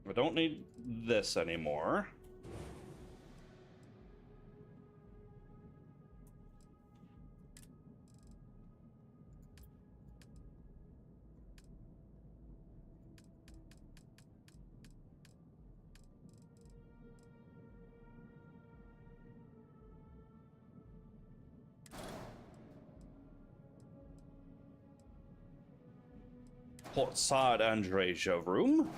Speaker 1: I don't need this anymore. Port side Andreja room.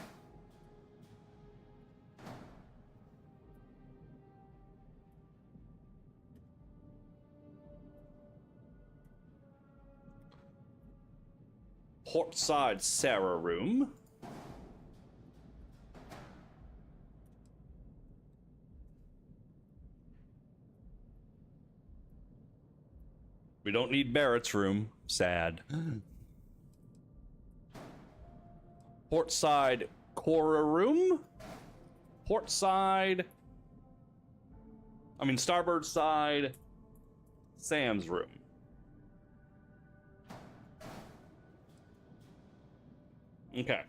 Speaker 1: Port side Sarah room. We don't need Barrett's room. Sad. Port side Cora room. Port side. Starboard side Sam's room. Okay.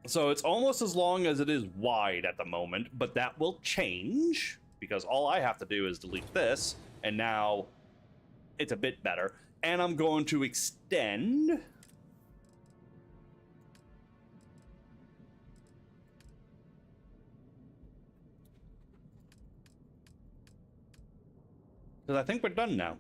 Speaker 1: So it's almost as long as it is wide at the moment, but that will change because all I have to do is delete this, and now it's a bit better. And I'm going to extend. Because I think we're done now.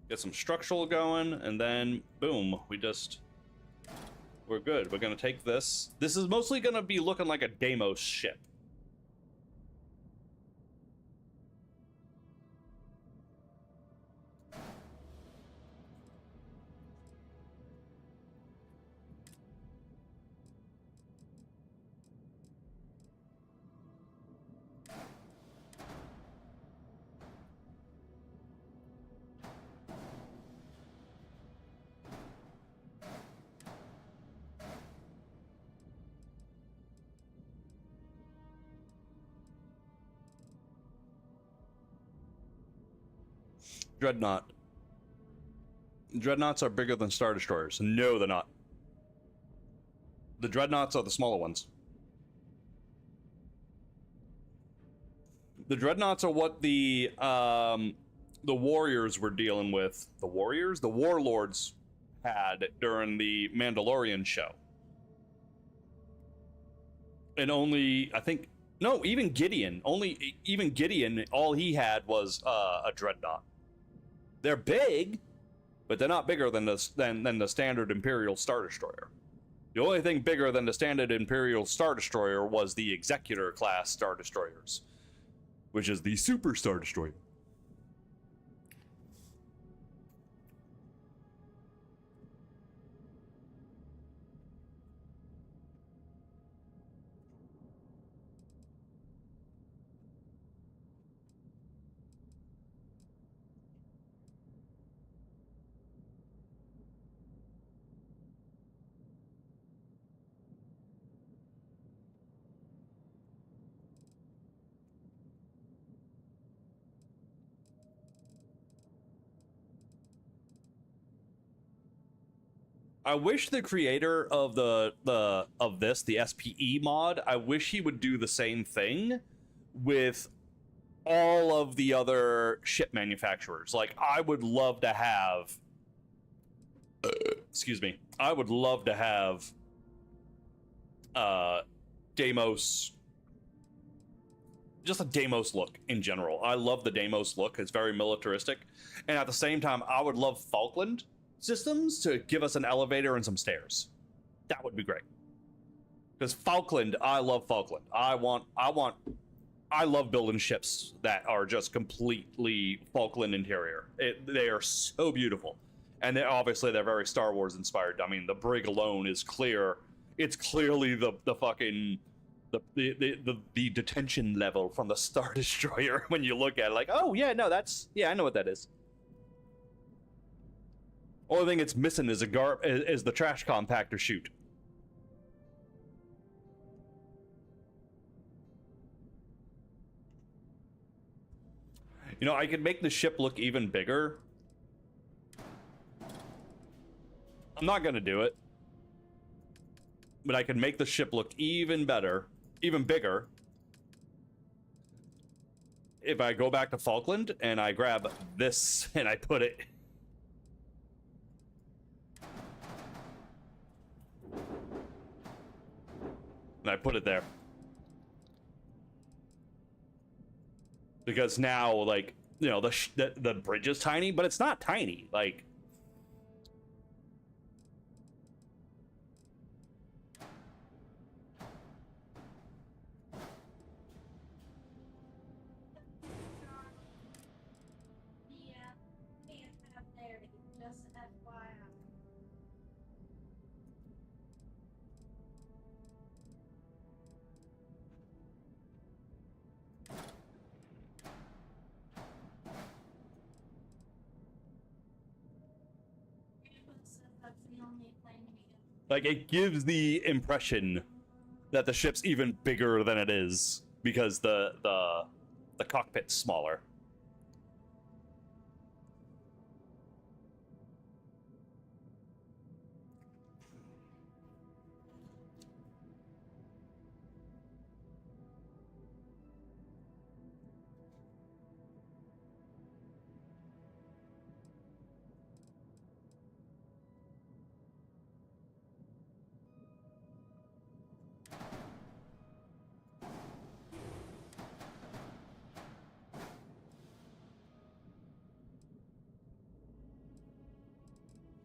Speaker 1: Get some structural going, and then boom, we're good. We're gonna take this. This is mostly gonna be looking like a Deimos ship. Dreadnought. Dreadnoughts are bigger than Star Destroyers. No, they're not. The Dreadnoughts are the smaller ones. The Dreadnoughts are what the warriors were dealing with. The warriors? The warlords had during the Mandalorian show. And only, I think, no, even Gideon, all he had was a Dreadnought. They're big, but they're not bigger than the standard Imperial Star Destroyer. The only thing bigger than the standard Imperial Star Destroyer was the Executor class Star Destroyers, which is the Super Star Destroyer. I wish the creator of the SPE mod, I wish he would do the same thing with all of the other ship manufacturers. Like, I would love to have excuse me. I would love to have Deimos, just a Deimos look in general. I love the Deimos look. It's very militaristic. And at the same time, I would love Falkland systems to give us an elevator and some stairs. That would be great. Because Falkland, I love Falkland. I love building ships that are just completely Falkland interior. They are so beautiful. And they're very Star Wars inspired. I mean, the brig alone is clear. It's clearly the fucking the detention level from the Star Destroyer when you look at it. Like, oh yeah, no, I know what that is. Only thing it's missing is is the trash compactor chute. You know, I could make the ship look even bigger. I'm not gonna do it. But I could make the ship look even better, even bigger. If I go back to Falkland and I grab this and I put it... and I put it there. Because now, like, you know, the bridge is tiny, but it's not tiny. Like, it gives the impression that the ship's even bigger than it is because the cockpit's smaller.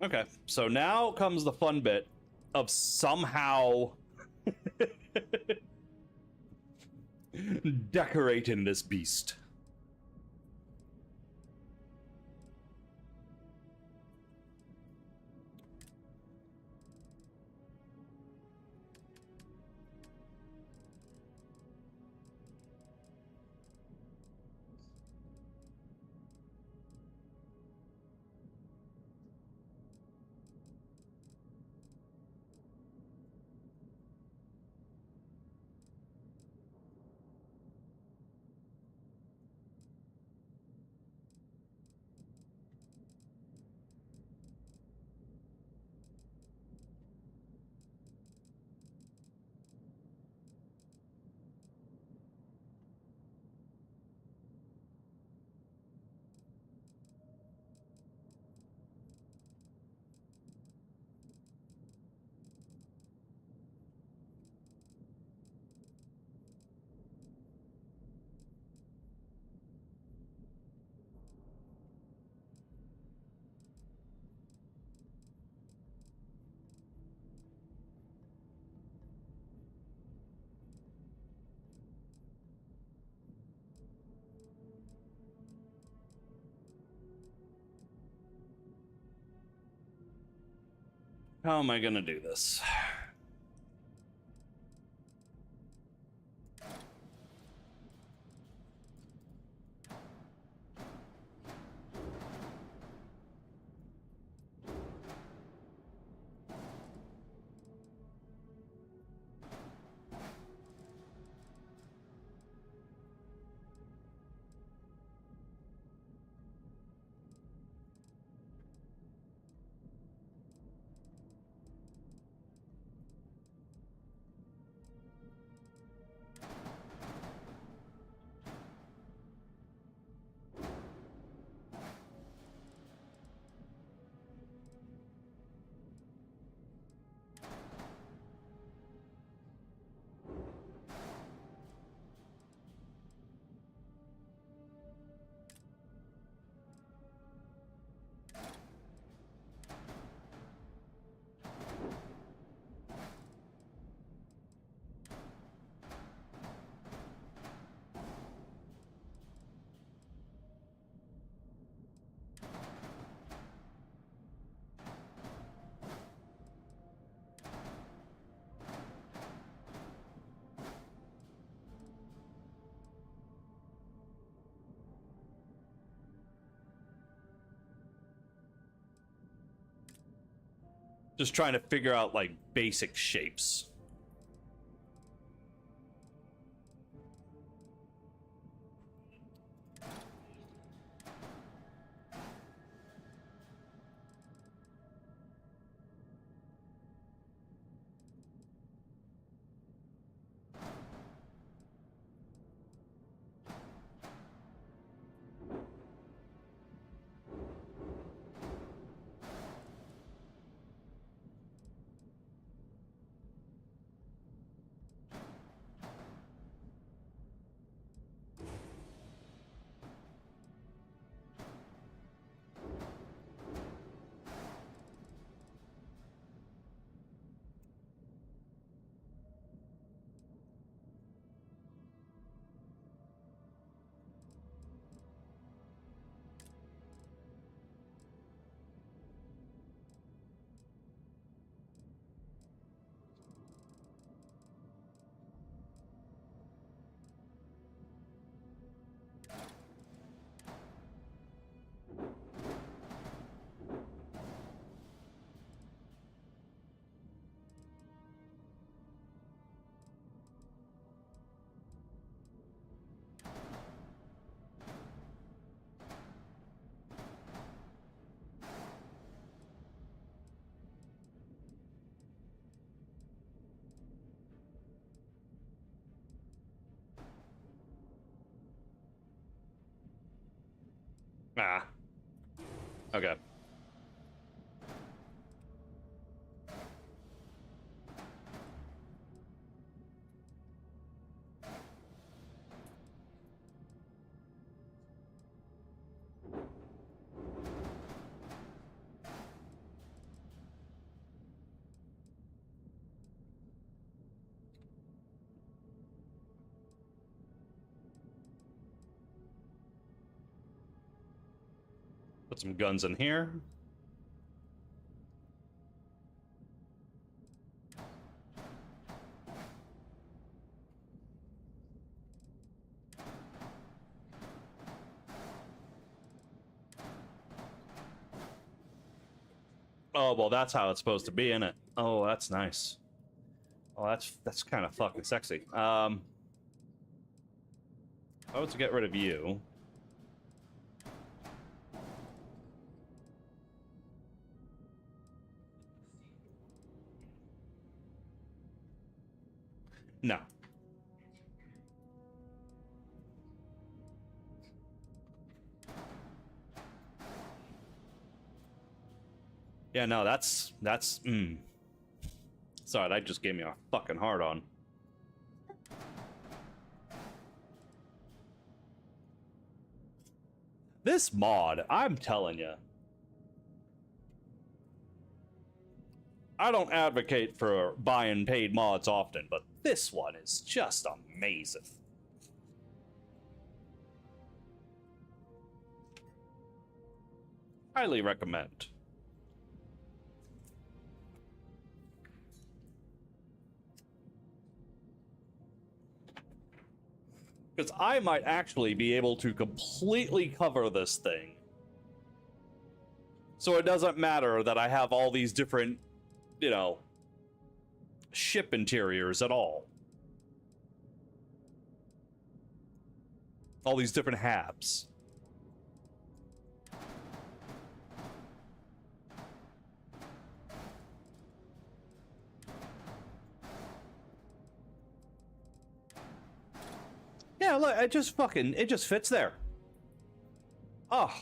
Speaker 1: Okay, so now comes the fun bit of somehow decorating this beast. How am I gonna do this? Just trying to figure out, like, basic shapes. Ah. Okay. Put some guns in here. Oh, well, that's how it's supposed to be, isn't it? Oh, that's nice. Oh, that's kind of fucking sexy. I want to get rid of you. No. Yeah, no, that's Sorry, that just gave me a fucking hard on. This mod, I'm telling you, I don't advocate for buying paid mods often, but this one is just amazing. Highly recommend. Because I might actually be able to completely cover this thing. So it doesn't matter that I have all these different, you know, ship interiors at all. All these different halves. Yeah, look, it just fits there. Oh.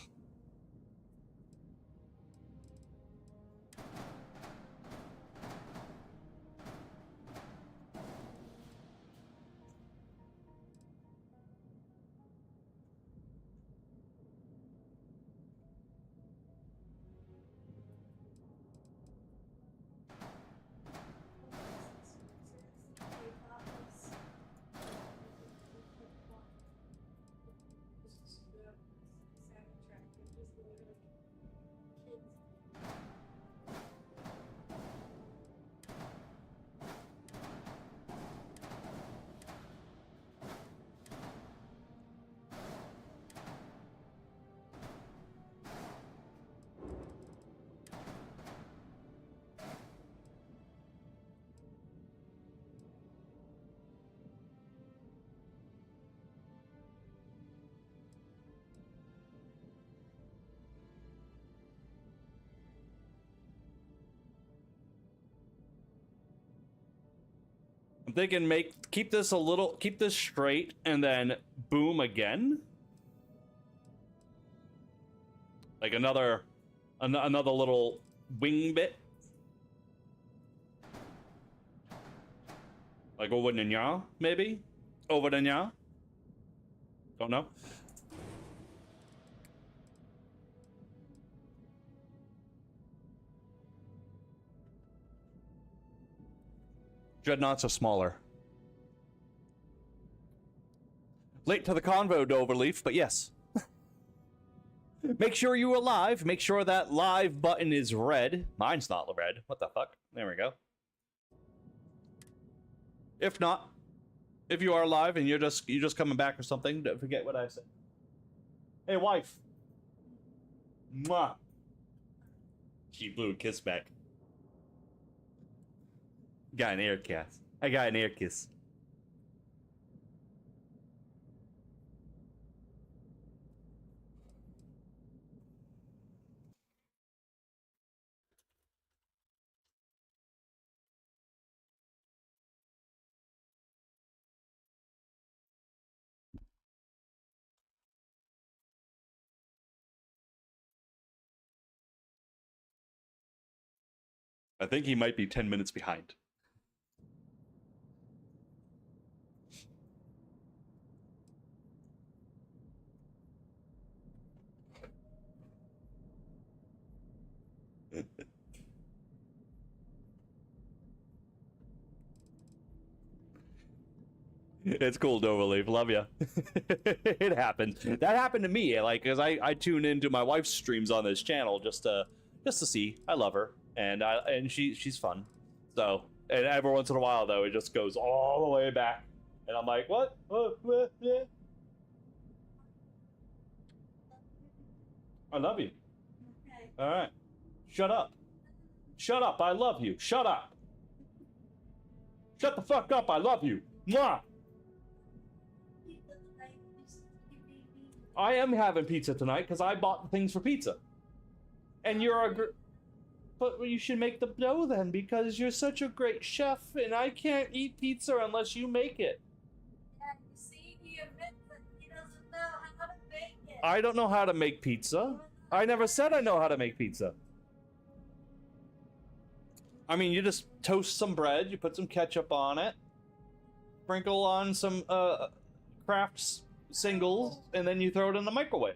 Speaker 1: I'm thinking keep this straight and then boom again. Like another little wing bit. Like over the nya, maybe? Over the nya? Don't know. Dreadnoughts are smaller. Late to the convo, Doverleaf, but yes. Make sure you're alive. Make sure that live button is red. Mine's not red. What the fuck? There we go. If not, if you are live and you're just coming back or something, don't forget what I said. Hey, wife. Mwah. She blew a kiss back. Got an air kiss. I got an air kiss. I think he might be 10 minutes behind. It's cool, Doverleaf. Love ya. It happens. That happened to me, like, because I tune into my wife's streams on this channel just to see. I love her, and she's fun. So, and every once in a while though, it just goes all the way back, and I'm like, what? Yeah. I love you.
Speaker 2: Okay.
Speaker 1: All right. Shut up. Shut up. I love you. Shut up. Shut the fuck up. I love you. Mwah. I am having pizza tonight because I bought the things for pizza. And you're a but you should make the dough then, because you're such a great chef and I can't eat pizza unless you make it.
Speaker 2: Yeah, you see, he admits that he doesn't know how to make it.
Speaker 1: I don't know how to make pizza. I never said I know how to make pizza. I mean, you just toast some bread, you put some ketchup on it, sprinkle on some Kraft singles, and then you throw it in the microwave.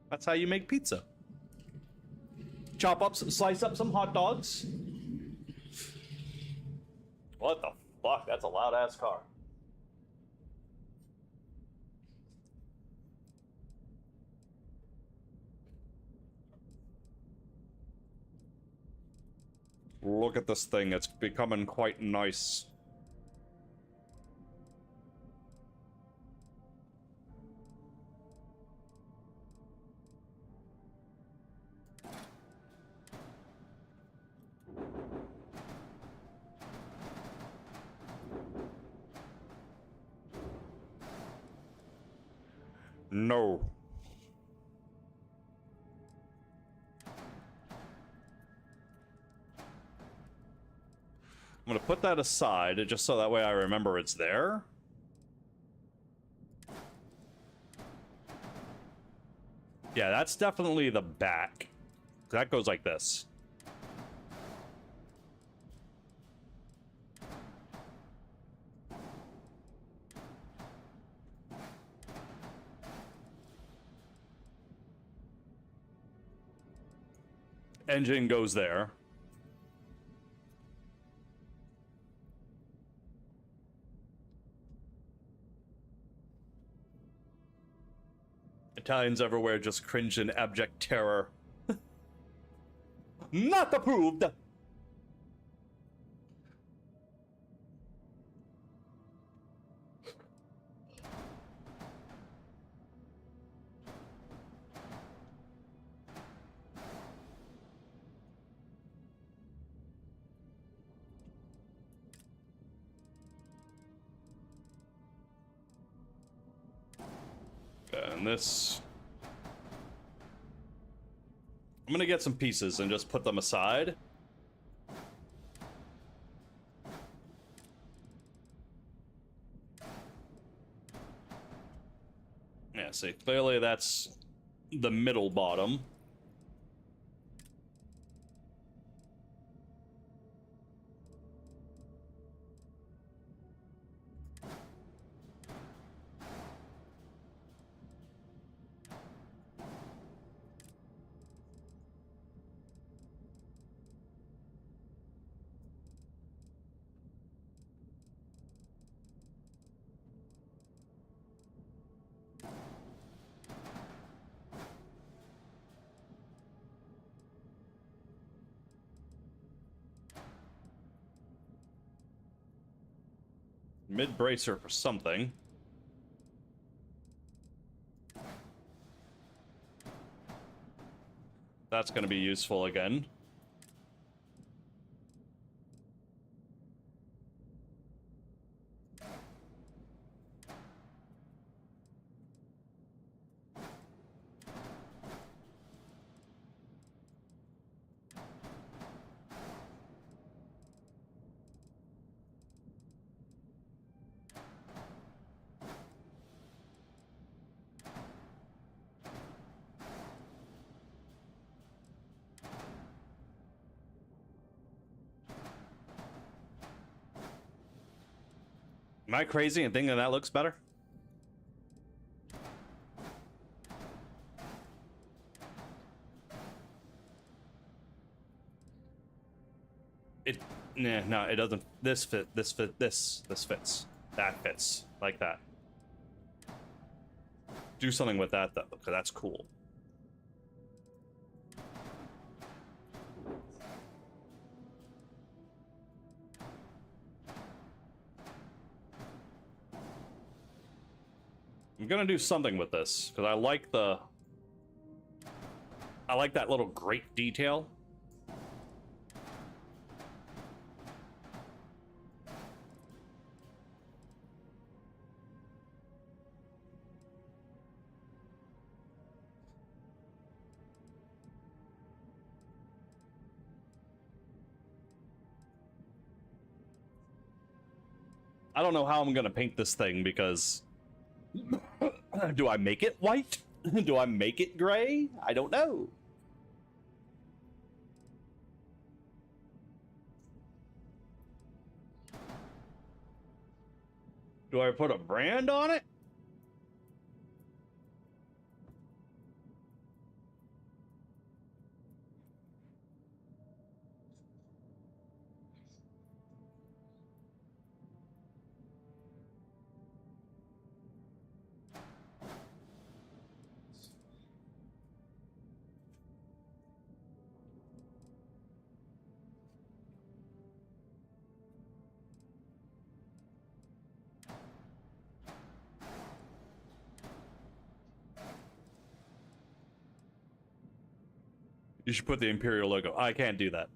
Speaker 1: That's how you make pizza. Slice up some hot dogs. What the fuck? That's a loud ass car. Look at this thing, it's becoming quite nice. No. I'm gonna put that aside just so that way I remember it's there. Yeah, that's definitely the back. That goes like this. Engine goes there. Italians everywhere just cringe in abject terror. Not approved! And this... I'm gonna get some pieces and just put them aside. Yeah, see, clearly that's the middle bottom. Mid bracer for something. That's going to be useful again. Am I crazy and thinking that looks better? Nah, no, it doesn't. This fits. That fits. Like that. Do something with that, though, because that's cool. I'm gonna do something with this, because I like that little grate detail. I don't know how I'm gonna paint this thing, because do I make it white? Do I make it gray? I don't know. Do I put a brand on it? You should put the Imperial logo. I can't do that.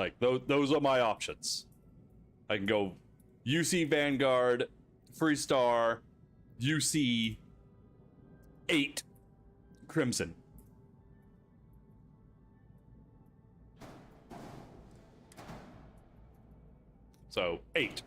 Speaker 1: Like, those are my options. I can go UC Vanguard, Freestar, UC 8 Crimson. So, 8.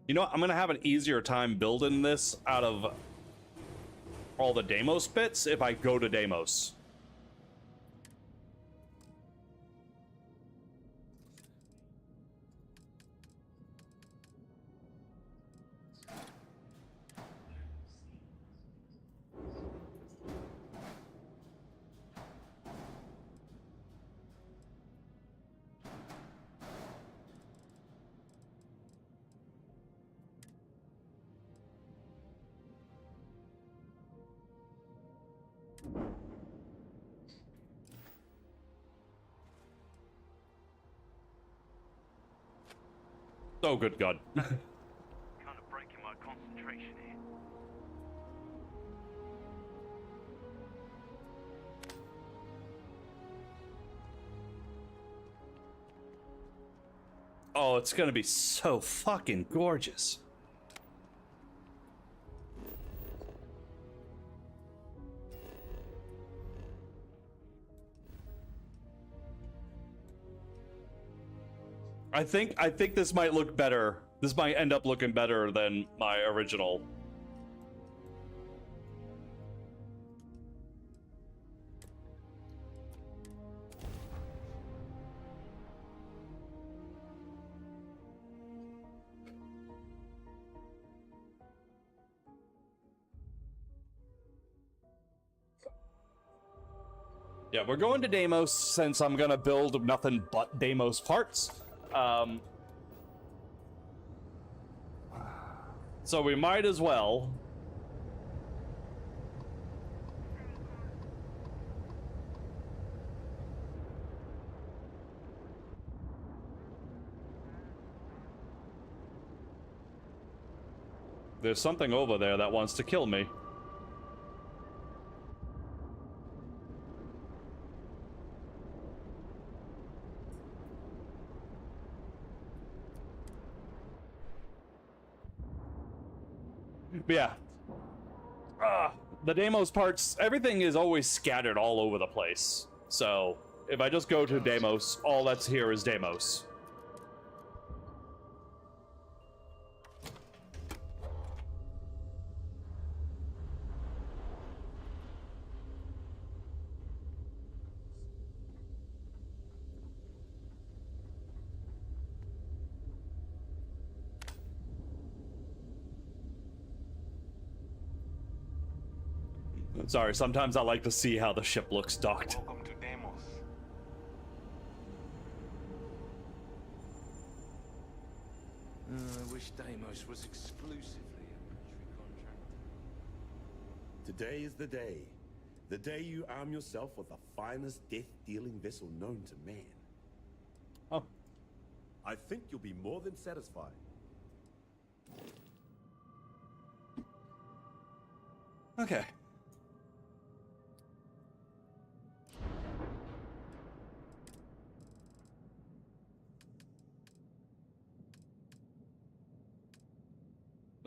Speaker 1: You know what? I'm gonna have an easier time building this out of all the Deimos bits if I go to Deimos. Oh, good God.
Speaker 5: Kind of breaking my concentration here.
Speaker 1: Oh, it's gonna be so fucking gorgeous. I think this might look better. This might end up looking better than my original. Yeah, we're going to Deimos since I'm gonna build nothing but Deimos parts. So we might as well. There's something over there that wants to kill me. But yeah. The Deimos parts, everything is always scattered all over the place. So, if I just go to Deimos, all that's here is Deimos. Sorry, sometimes I like to see how the ship looks docked.
Speaker 5: Welcome to Deimos.
Speaker 3: I wish Deimos was exclusively a military contract.
Speaker 10: Today is the day. The day you arm yourself with the finest death-dealing vessel known to man.
Speaker 1: Oh.
Speaker 10: I think you'll be more than satisfied.
Speaker 1: Okay.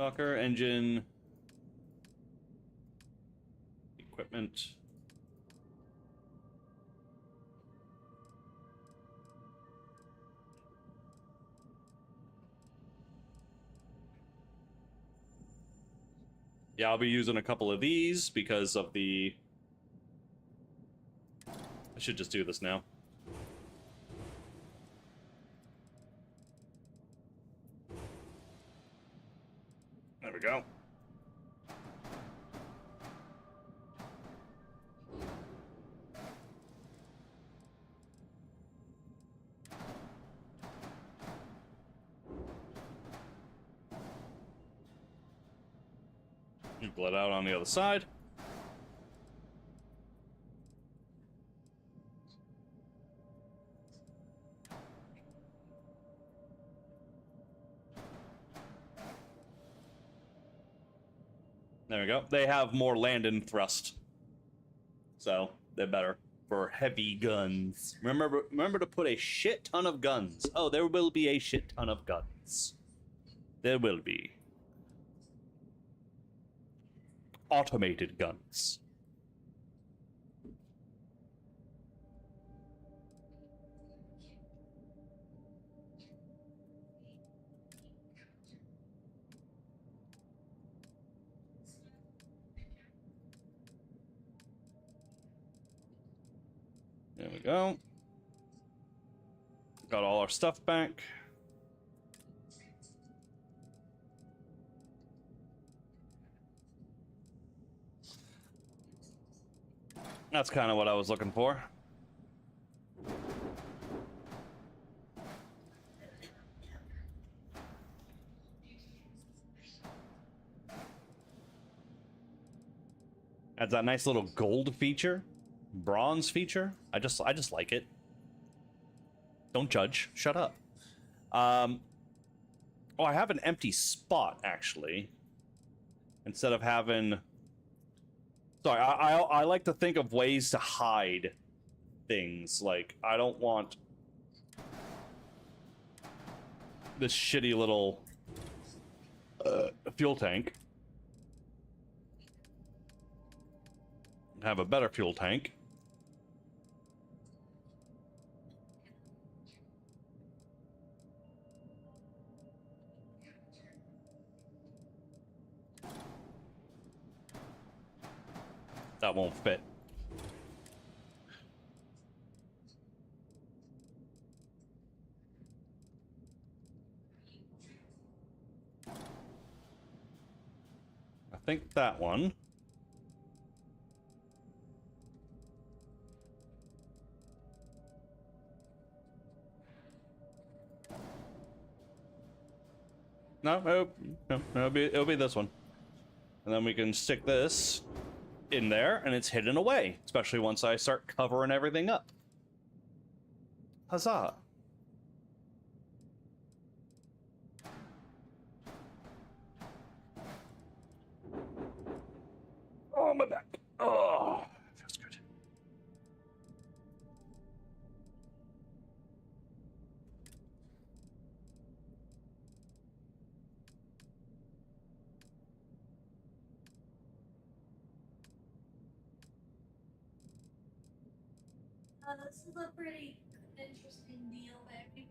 Speaker 1: Docker, engine, equipment. Yeah, I'll be using a couple of these because of the... I should just do this now. There we go. Blood out on the other side. There we go. They have more land and thrust, so they're better for heavy guns. Remember to put a shit ton of guns. Oh, there will be a shit ton of guns. There will be. Automated guns. There we go. Got all our stuff back. That's kind of what I was looking for. Adds that nice little gold feature, bronze feature. I just like it. Don't judge. Shut up. Oh, I have an empty spot actually. Instead of having. Sorry, I like to think of ways to hide things. Like, I don't want this shitty little fuel tank. Have a better fuel tank. That won't fit. I think that one. No, it'll be this one. And then we can stick this in there, and it's hidden away, especially once I start covering everything up. Huzzah. Oh, my back. Oh, feels good.
Speaker 2: This is a pretty interesting deal, baby.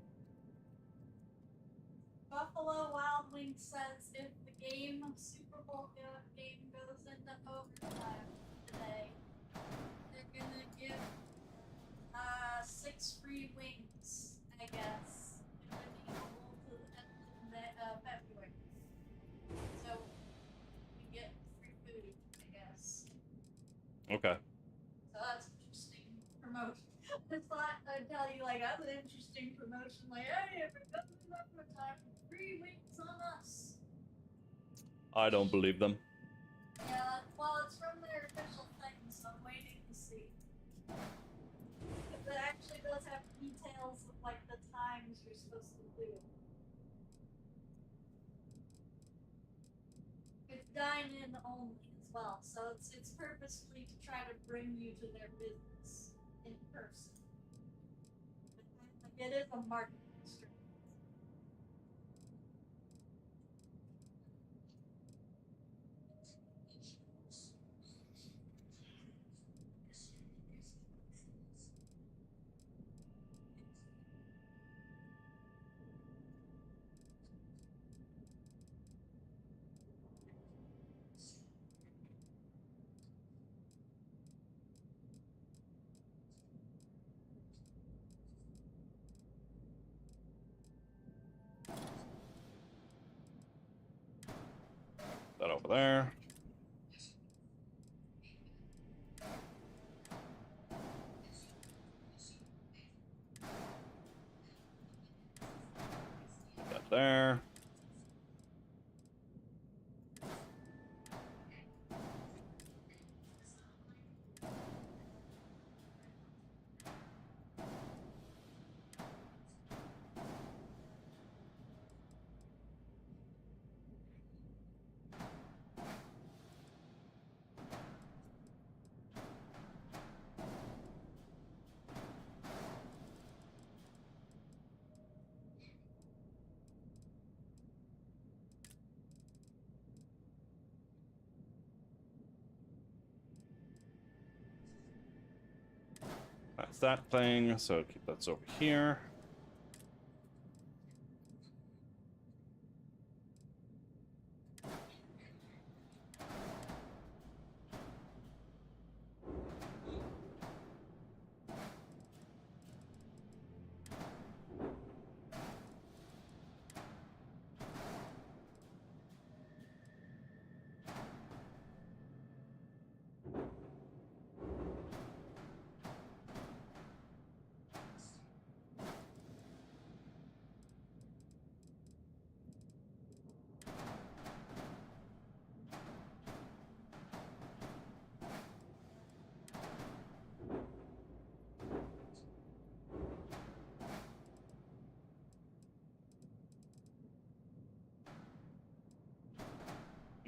Speaker 2: Buffalo Wild Wings says if the Super Bowl game goes into overtime today, they're gonna give 6 free wings, I guess, if they're being able to the end of February. So we get free food, I guess.
Speaker 1: Okay.
Speaker 2: So that's interesting promotion. I thought I'd tell you, like, that's an interesting promotion. Like, hey, if it comes in overtime, 3 weeks on us.
Speaker 1: I don't believe them.
Speaker 2: Yeah, well, it's from their official thing, so I'm waiting to see. It actually does have details of, like, the times you're supposed to do it. It's dine-in only as well, so it's purposefully to try to bring you to their business in person. Like, it is a marketing strategy.
Speaker 1: there. Put that there. That's that thing, so keep that's over here.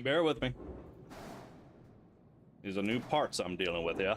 Speaker 1: Bear with me. These are new parts I'm dealing with, yeah?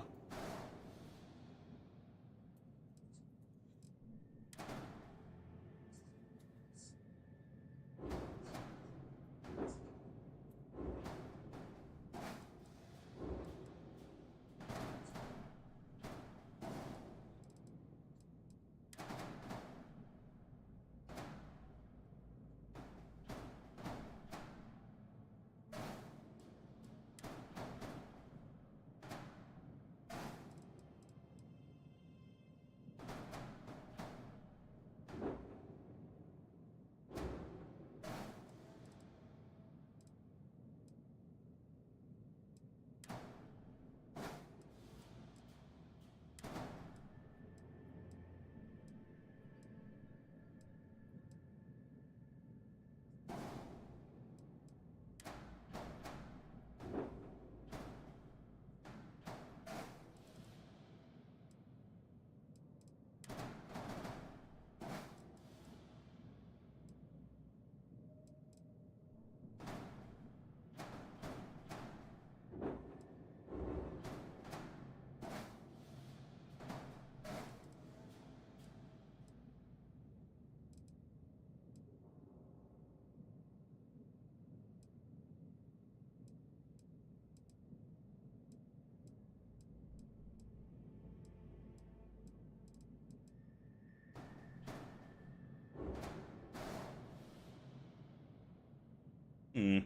Speaker 1: Hmm.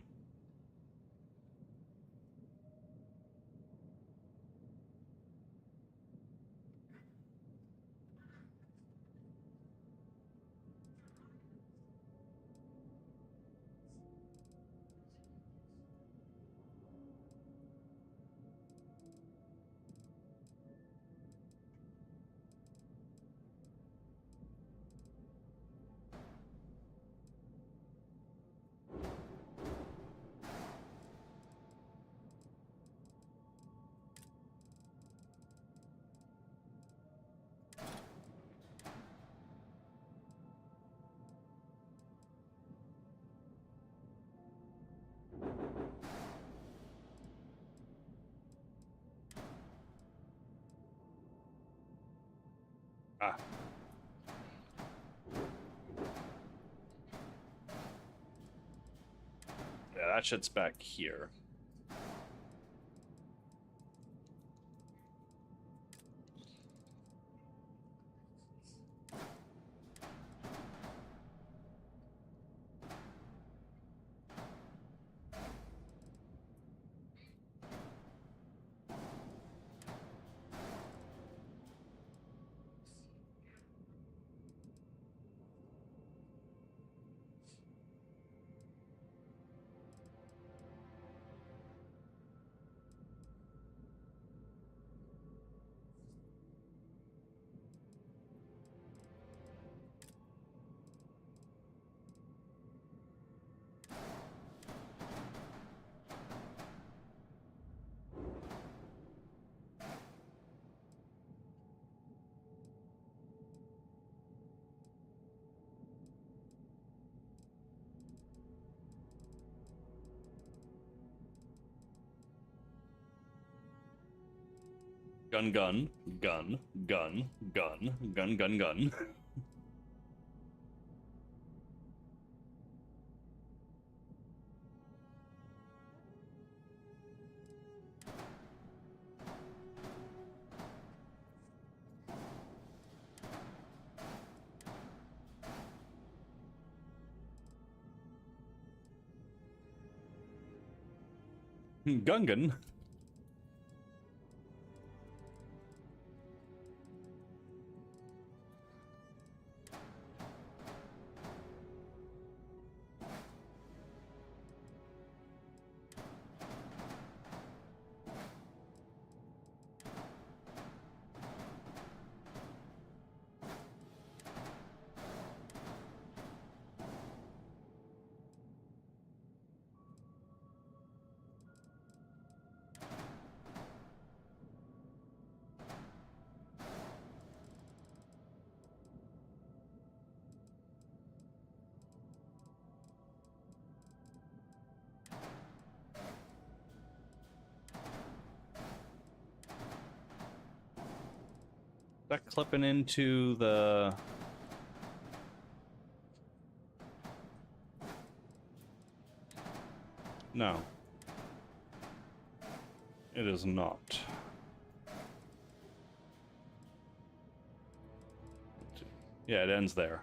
Speaker 1: Ah. Yeah, that shit's back here. Gun, gun, gun, gun, gun, gun, gun, gun. Gungan. That clipping into the... No. It is not. Yeah, it ends there.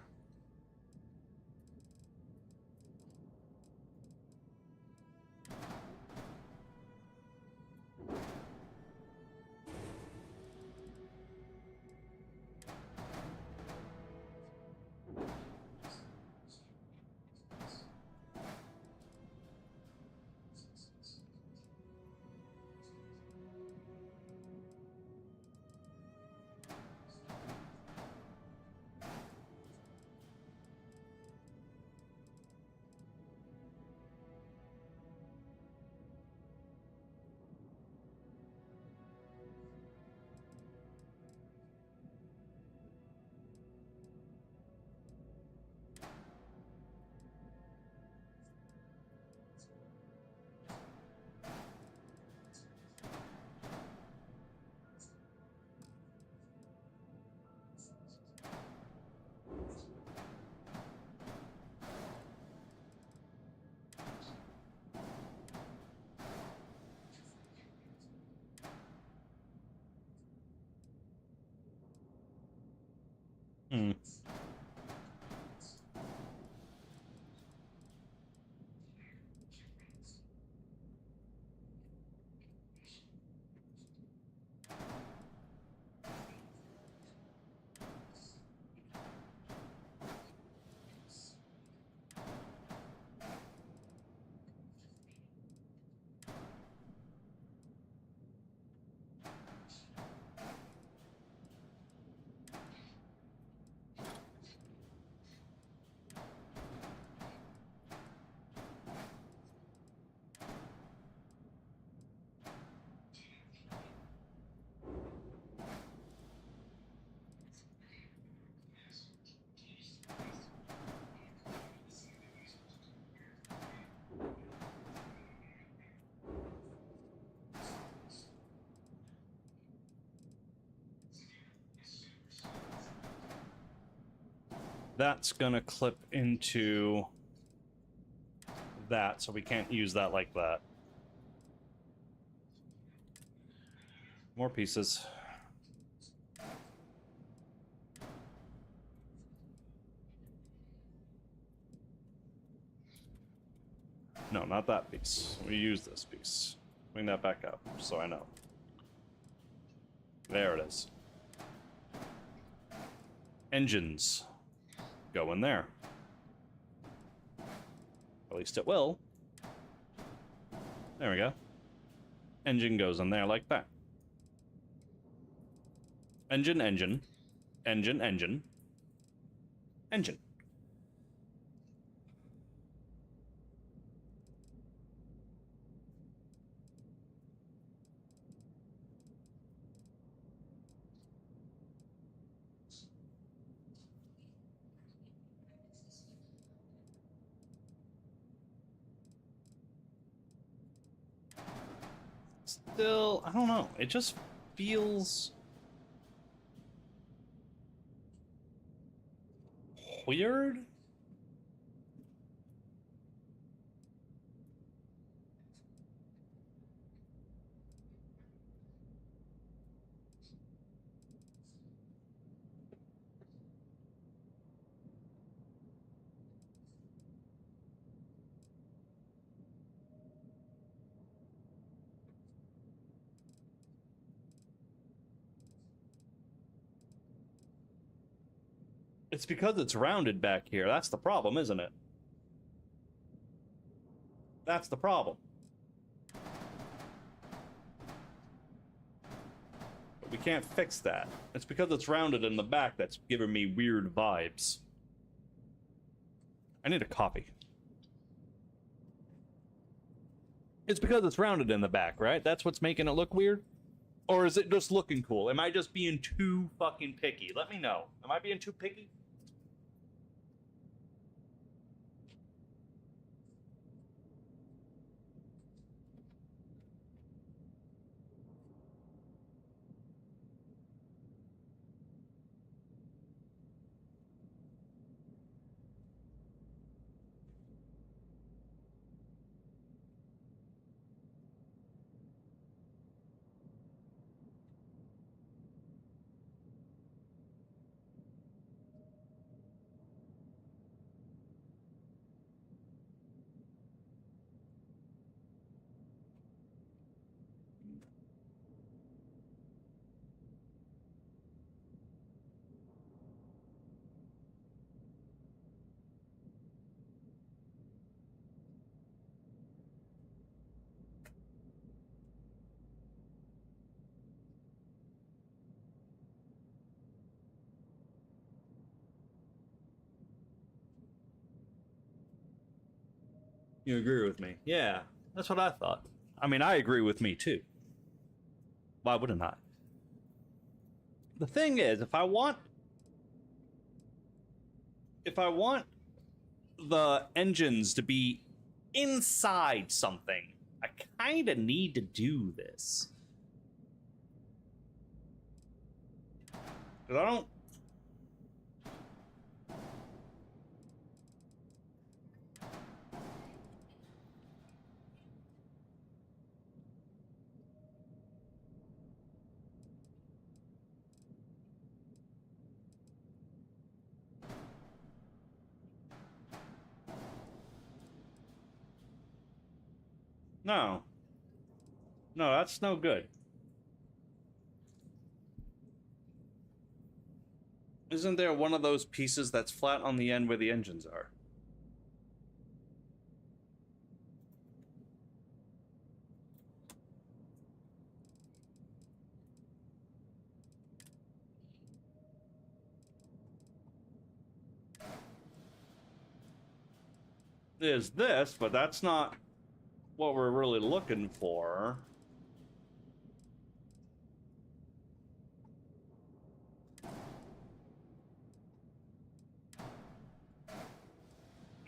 Speaker 1: Hmm. That's gonna clip into that, so we can't use that like that. More pieces. No, not that piece. We use this piece. Bring that back up, so I know. There it is. Engines. Go in there. At least it will. There we go. Engine goes in there like that. Engine, engine. Engine, engine. Engine. Still, I don't know. It just feels weird. It's because it's rounded back here. That's the problem, isn't it? That's the problem. But we can't fix that. It's because it's rounded in the back that's giving me weird vibes. I need a copy. It's because it's rounded in the back, right? That's what's making it look weird? Or is it just looking cool? Am I just being too fucking picky? Let me know. Am I being too picky? You agree with me? Yeah, that's what I thought. I mean, I agree with me too. Why wouldn't I? The thing is, if I want the engines to be inside something, I kind of need to do this. 'Cause I don't. No. No, that's no good. Isn't there one of those pieces that's flat on the end where the engines are? There's this, but that's not what we're really looking for.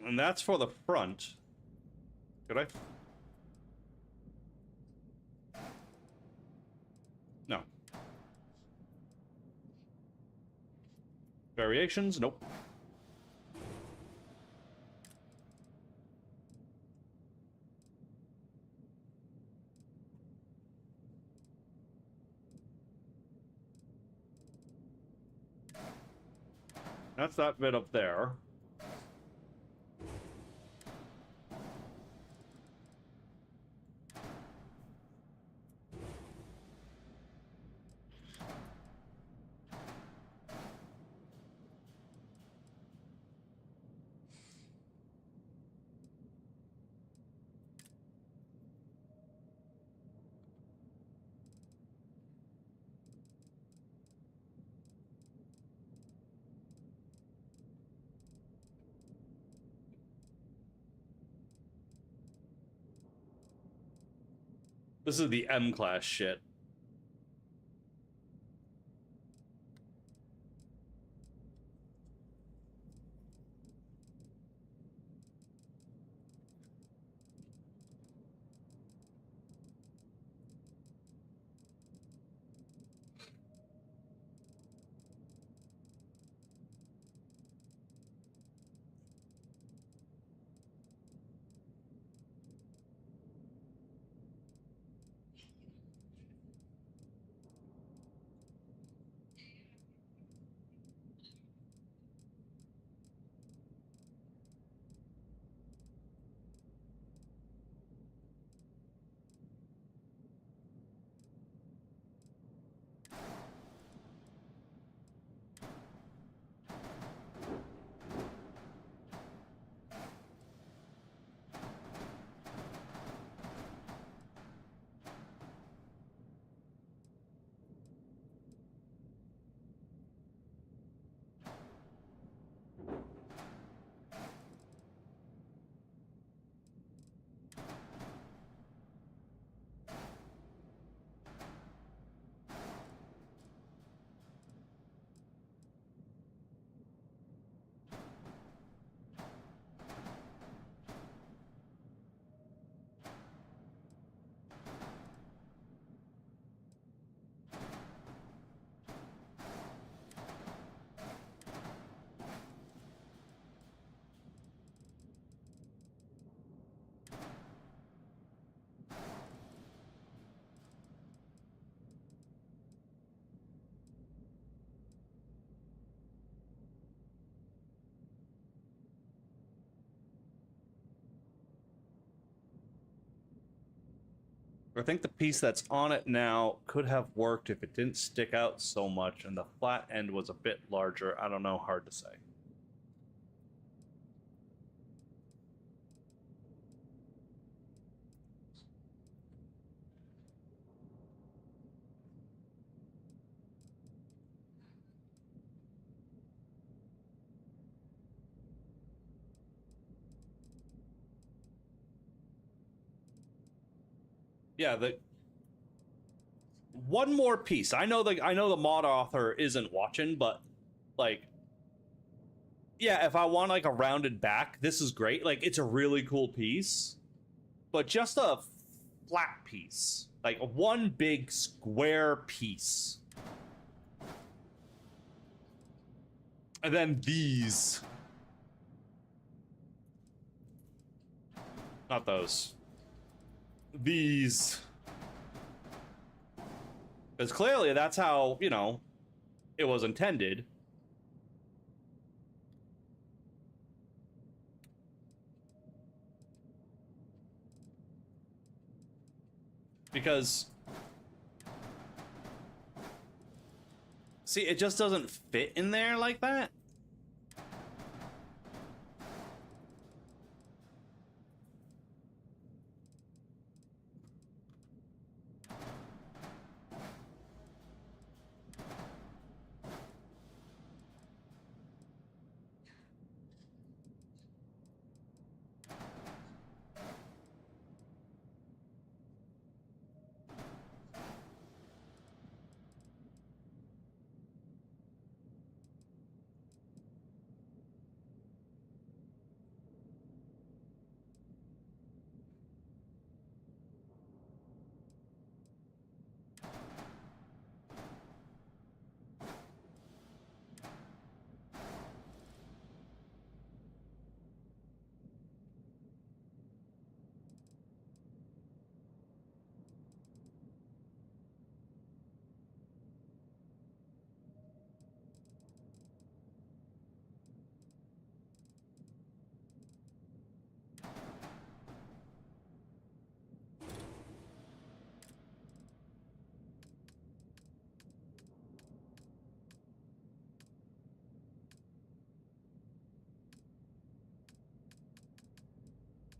Speaker 1: And that's for the front. Could I? No. Variations? Nope. That's that bit up there. This is the M-class shit. I think the piece that's on it now could have worked if it didn't stick out so much and the flat end was a bit larger. I don't know, hard to say. Yeah, the one more piece. I know the mod author isn't watching, but like, yeah, if I want like a rounded back, this is great. Like, it's a really cool piece, but just a flat piece, like one big square piece, and then these, not those. These, because clearly that's how, you know, it was intended. Because, see, it just doesn't fit in there like that.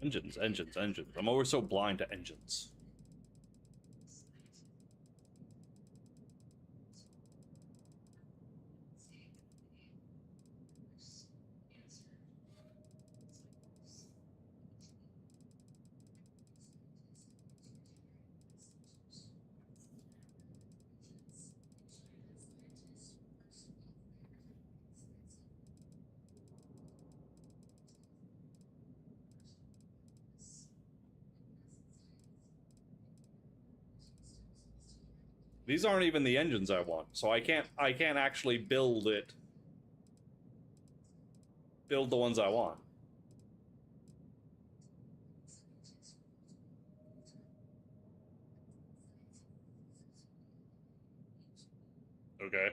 Speaker 1: Engines, engines, engines. I'm always so blind to engines. These aren't even the engines I want, so I can't actually build the ones I want. Okay.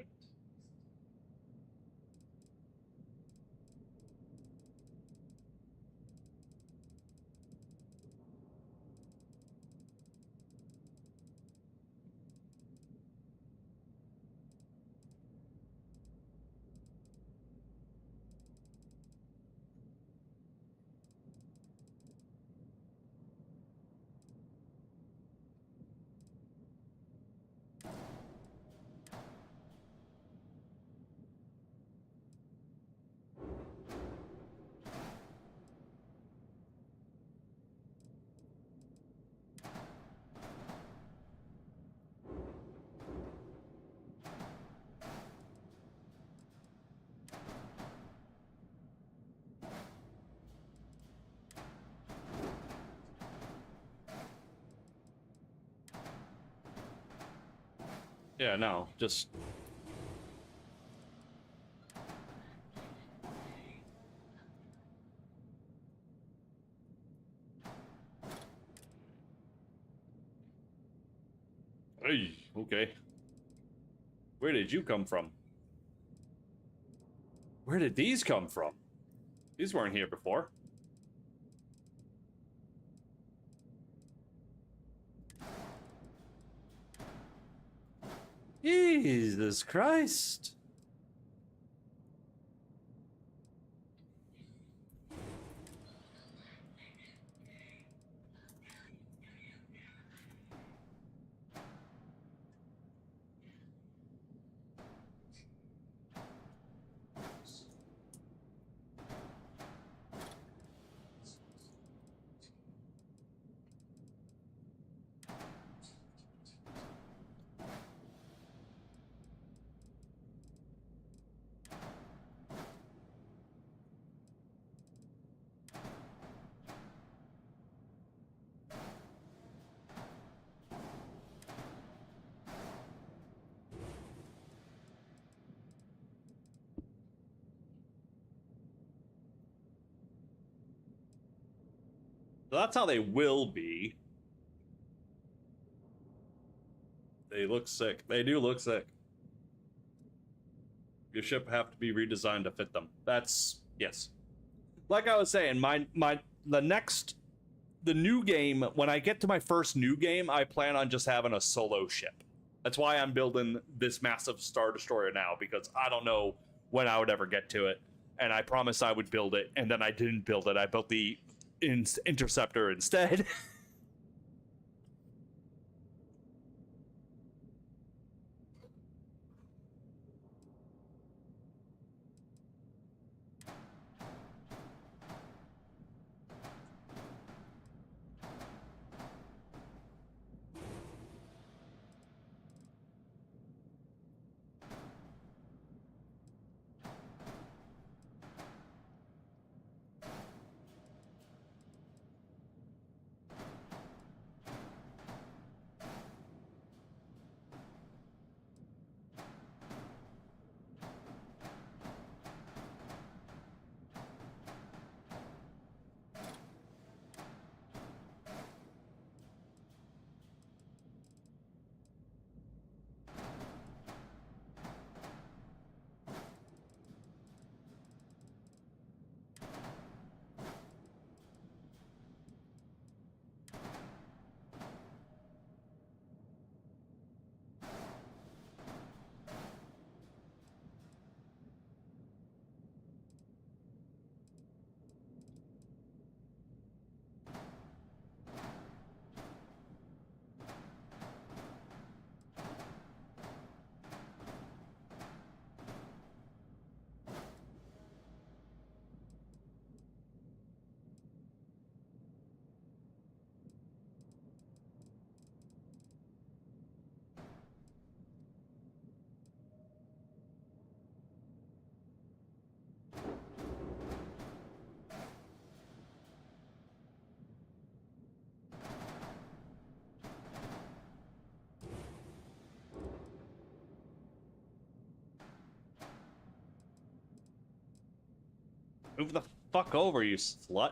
Speaker 1: Yeah, no, just... Hey, okay. Where did you come from? Where did these come from? These weren't here before. Jesus Christ. So that's how they will be. They look sick. They do look sick. Your ship have to be redesigned to fit them. That's yes. Like I was saying, the new game, when I get to my first new game, I plan on just having a solo ship. That's why I'm building this massive Star Destroyer now, because I don't know when I would ever get to it. And I promised I would build it, and then I didn't build it. I built the Interceptor instead. Move the fuck over, you slut.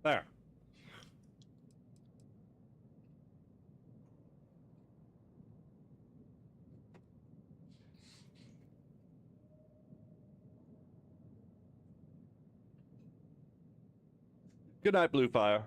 Speaker 1: There. Good night, Bluefire.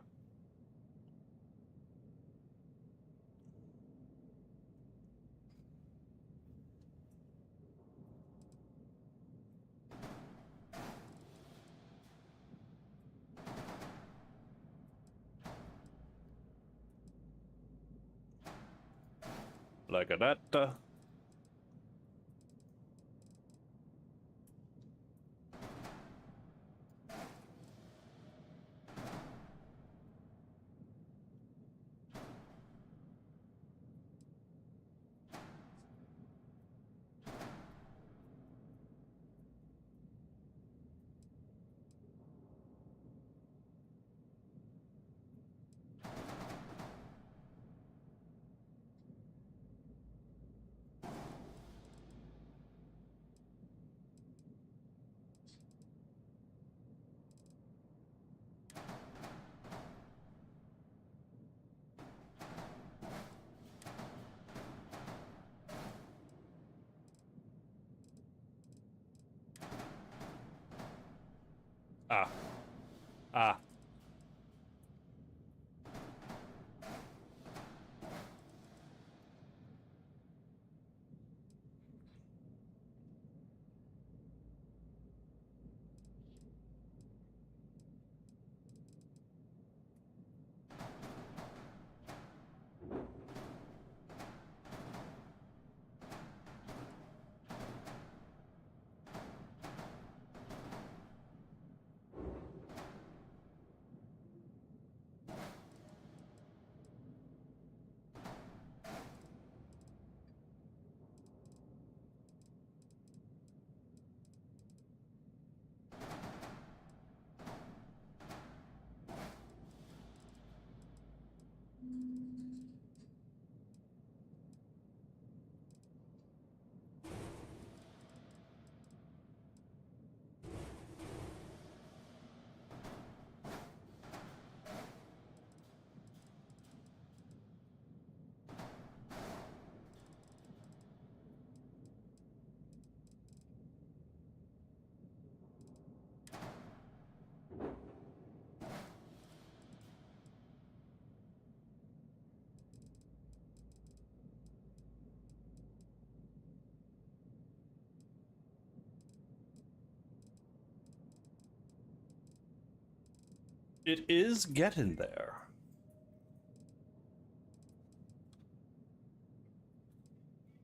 Speaker 1: like that. Ah. Ah. It is getting there.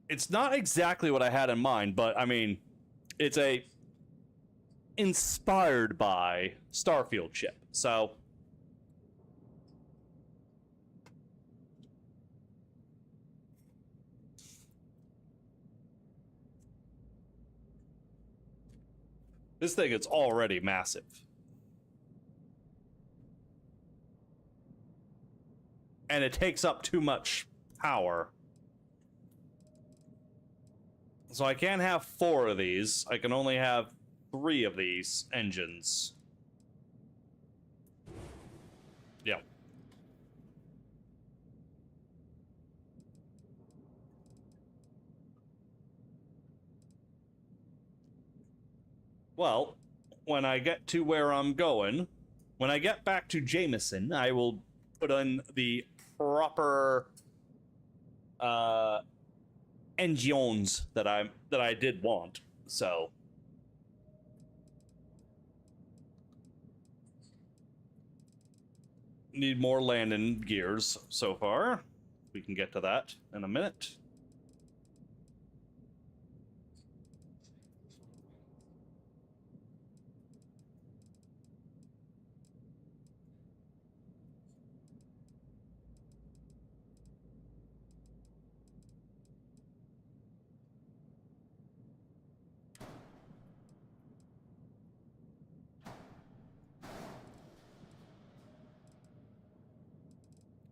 Speaker 1: It's not exactly what I had in mind, but I mean, it's a inspired by Starfield ship. So this thing is already massive. And it takes up too much power. So I can't have 4 of these. I can only have 3 of these engines. Yeah. Well, when I get to where I'm going, when I get back to Jameson, I will put on the proper engines that I did want. So need more landing gears so far. We can get to that in a minute.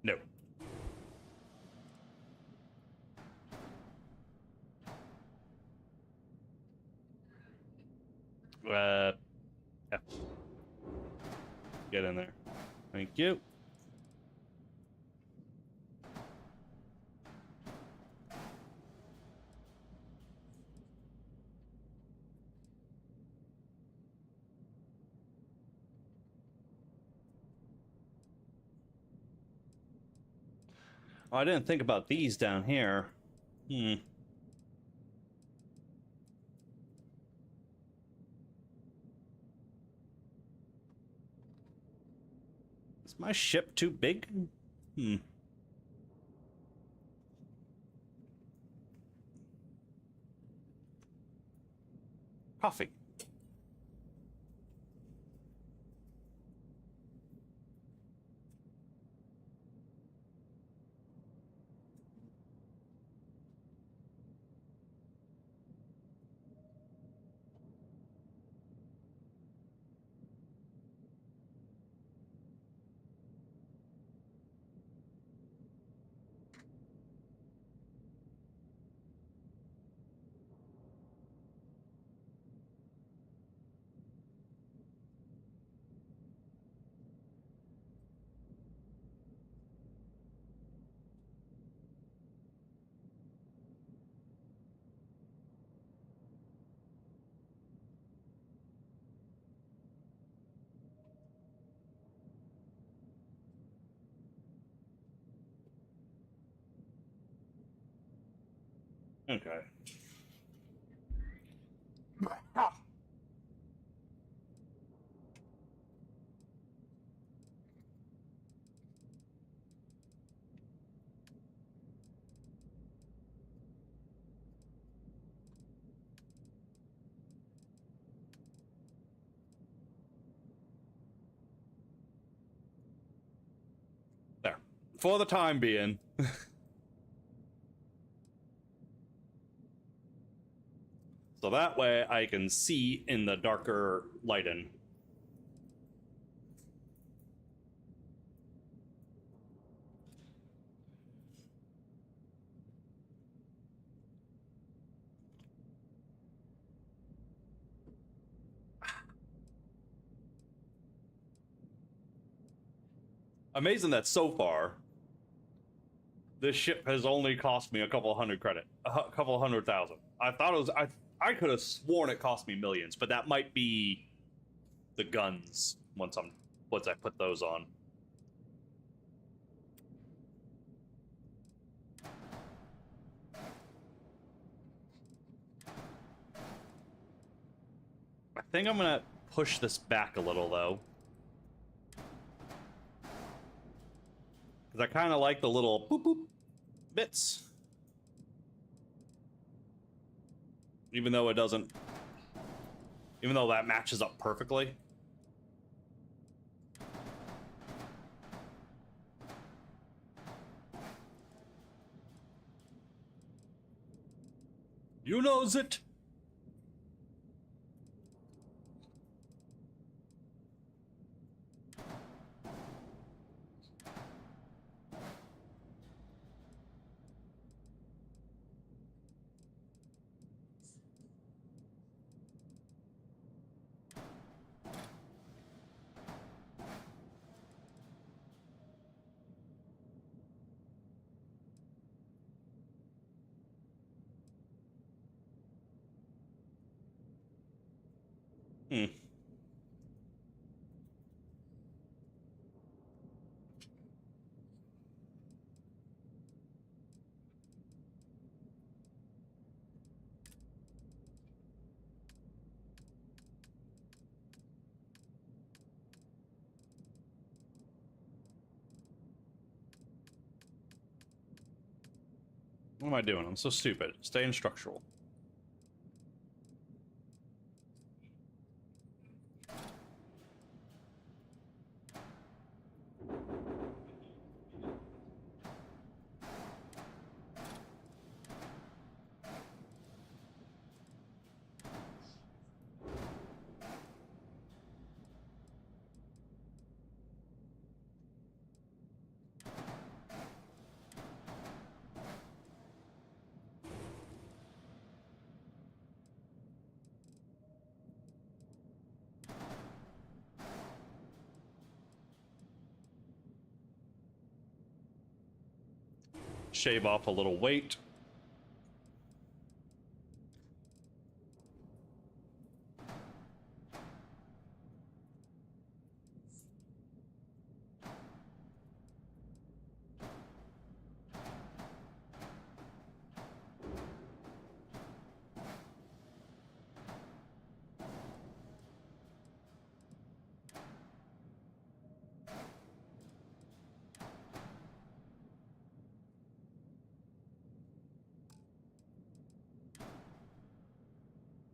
Speaker 1: No. Yeah. Get in there. Thank you. Oh, I didn't think about these down here. Is my ship too big? Coffee. Okay. There. For the time being. So that way I can see in the darker lighting. Amazing that so far, this ship has only cost me a couple hundred credit, a couple 100,000. I thought it was, I could have sworn it cost me millions, but that might be the guns once I put those on. I think I'm gonna push this back a little though. Because I kind of like the little boop boop bits. Even though it doesn't, even though that matches up perfectly. You knows it. Hmm. What am I doing? I'm so stupid. Stay in structural. Shave off a little weight.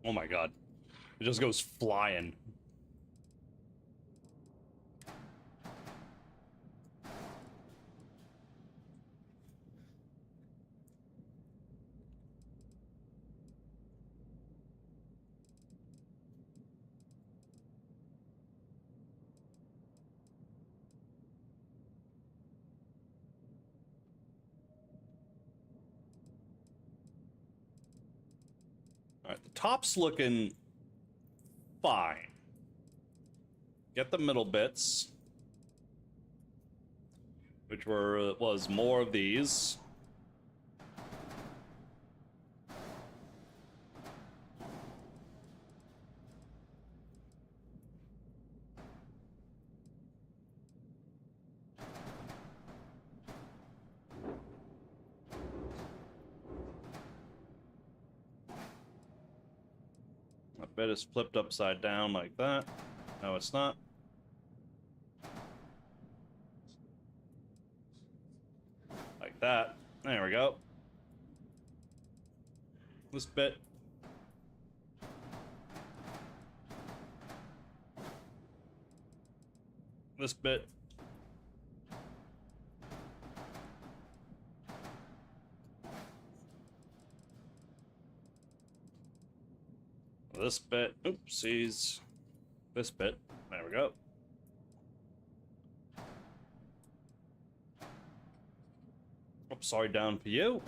Speaker 1: Oh my god. It just goes flying. Alright, the top's looking fine. Get the middle bits, which was more of these. That bit is flipped upside down like that. No, it's not. Like that. There we go. This bit. This bit. This bit. Oopsies. This bit. There we go. Upside down for you.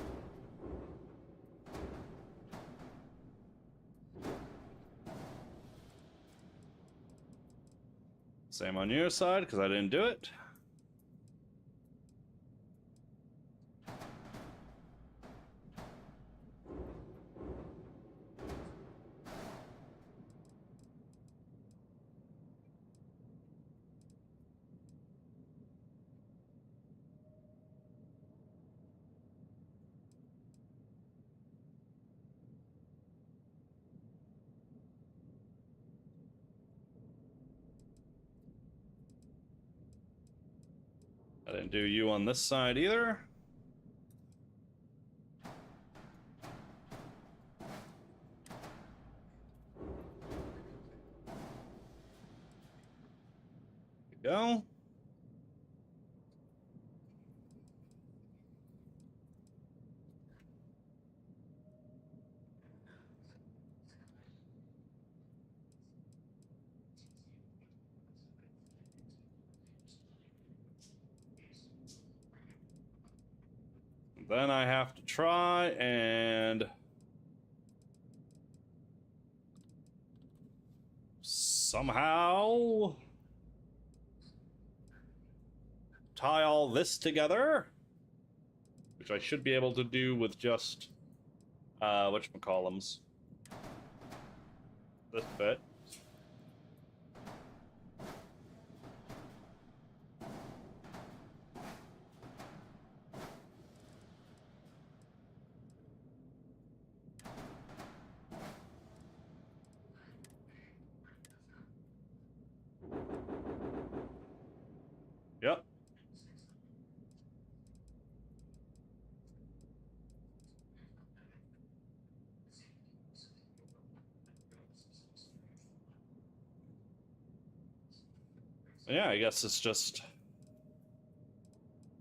Speaker 1: Same on your side, because I didn't do it. I didn't do you on this side either. There we go. Then I have to try and somehow tie all this together, which I should be able to do with just whatchamacallums. This bit. Yep. Yeah, I guess it's just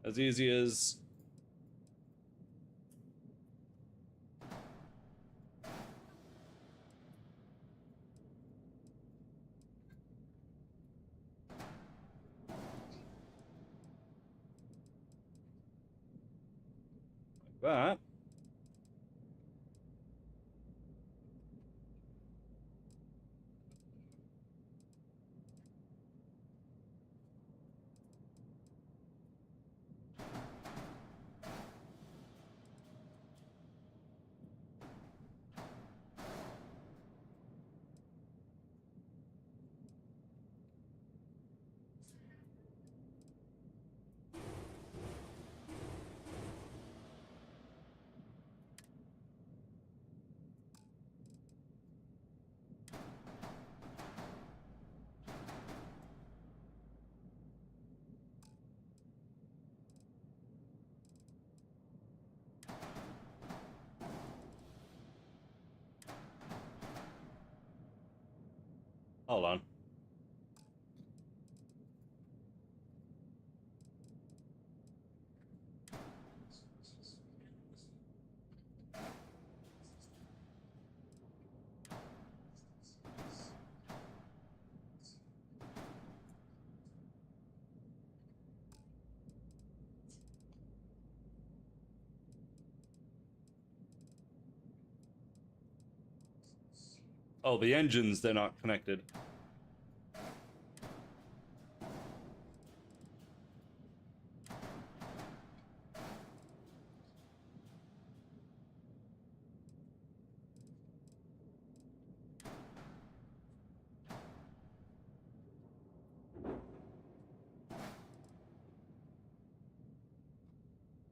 Speaker 1: as easy as that. Hold on. Oh, the engines, they're not connected.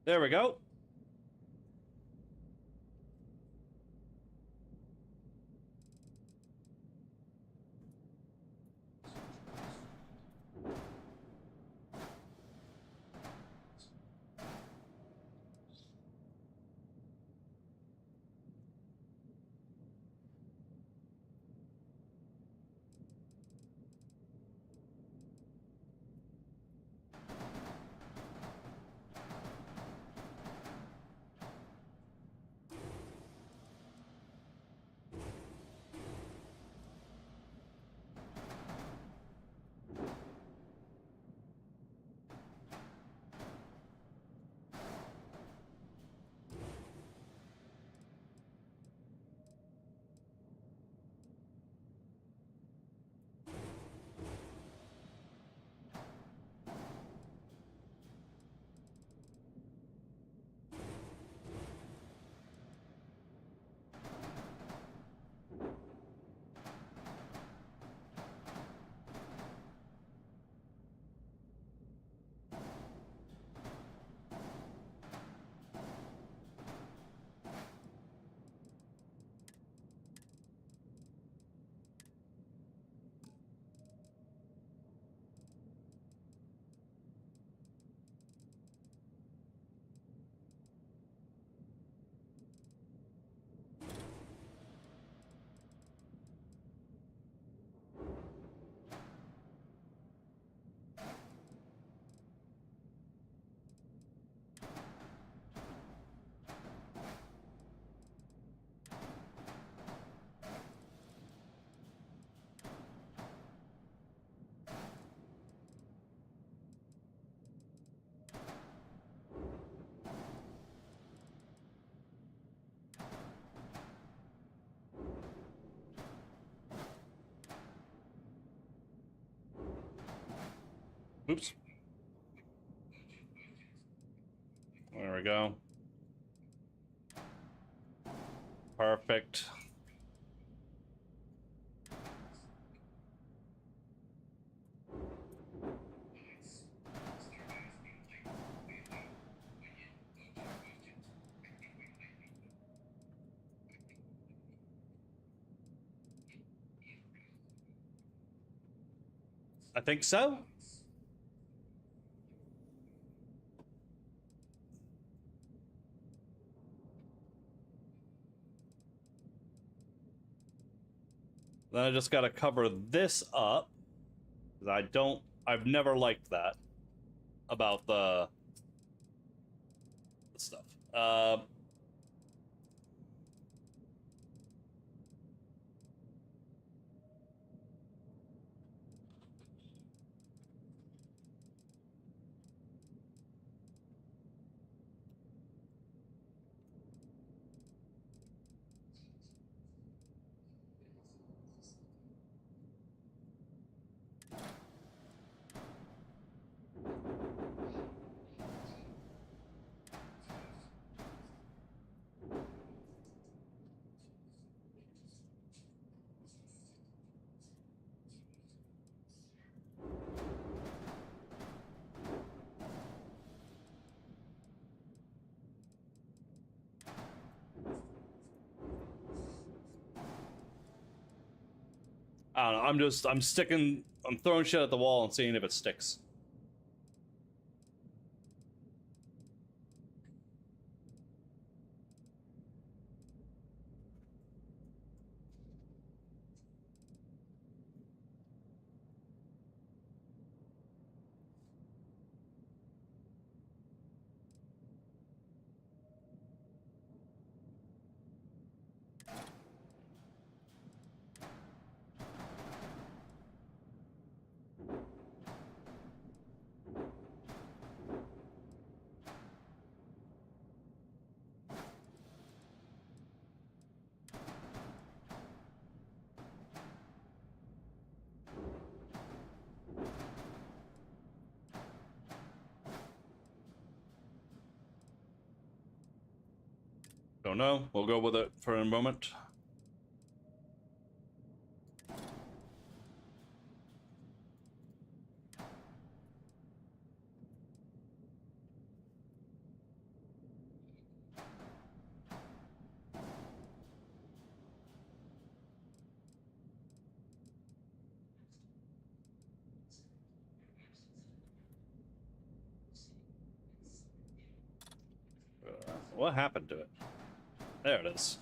Speaker 1: There we go. Oops. There we go. Perfect. I think so. Then I just gotta cover this up. 'Cause I've never liked that about the stuff. I don't know. I'm throwing shit at the wall and seeing if it sticks. Don't know. We'll go with it for a moment. What happened to it? There it is.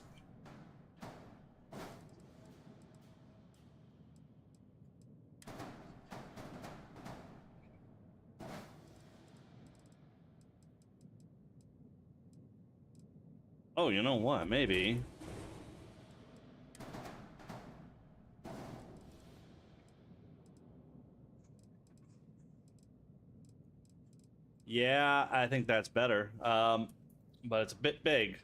Speaker 1: Oh, you know what? Maybe. Yeah, I think that's better. But it's a bit big.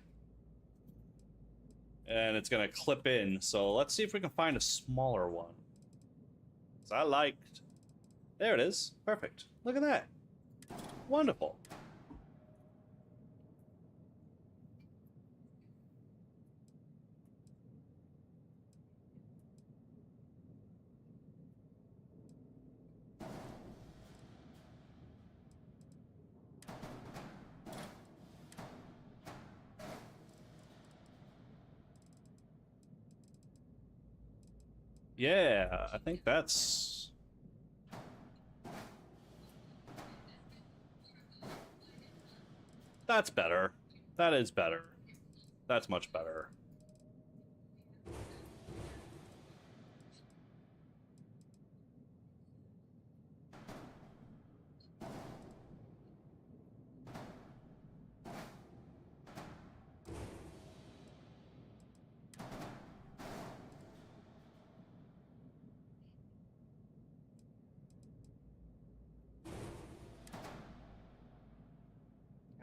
Speaker 1: And it's gonna clip in, so let's see if we can find a smaller one. 'Cause I liked... There it is. Perfect. Look at that. Wonderful. Yeah, I think that's... That's better. That is better. That's much better.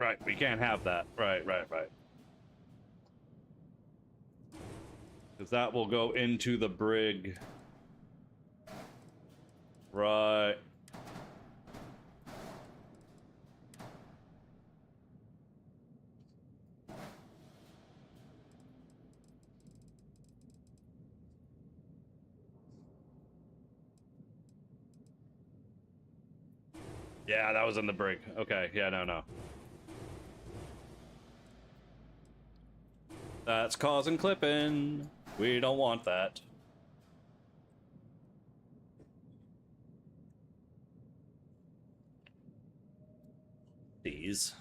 Speaker 1: Right, we can't have that. Right. Because that will go into the brig. Right. Yeah, that was in the brig. Okay, yeah, no. That's causing clipping. We don't want that. These.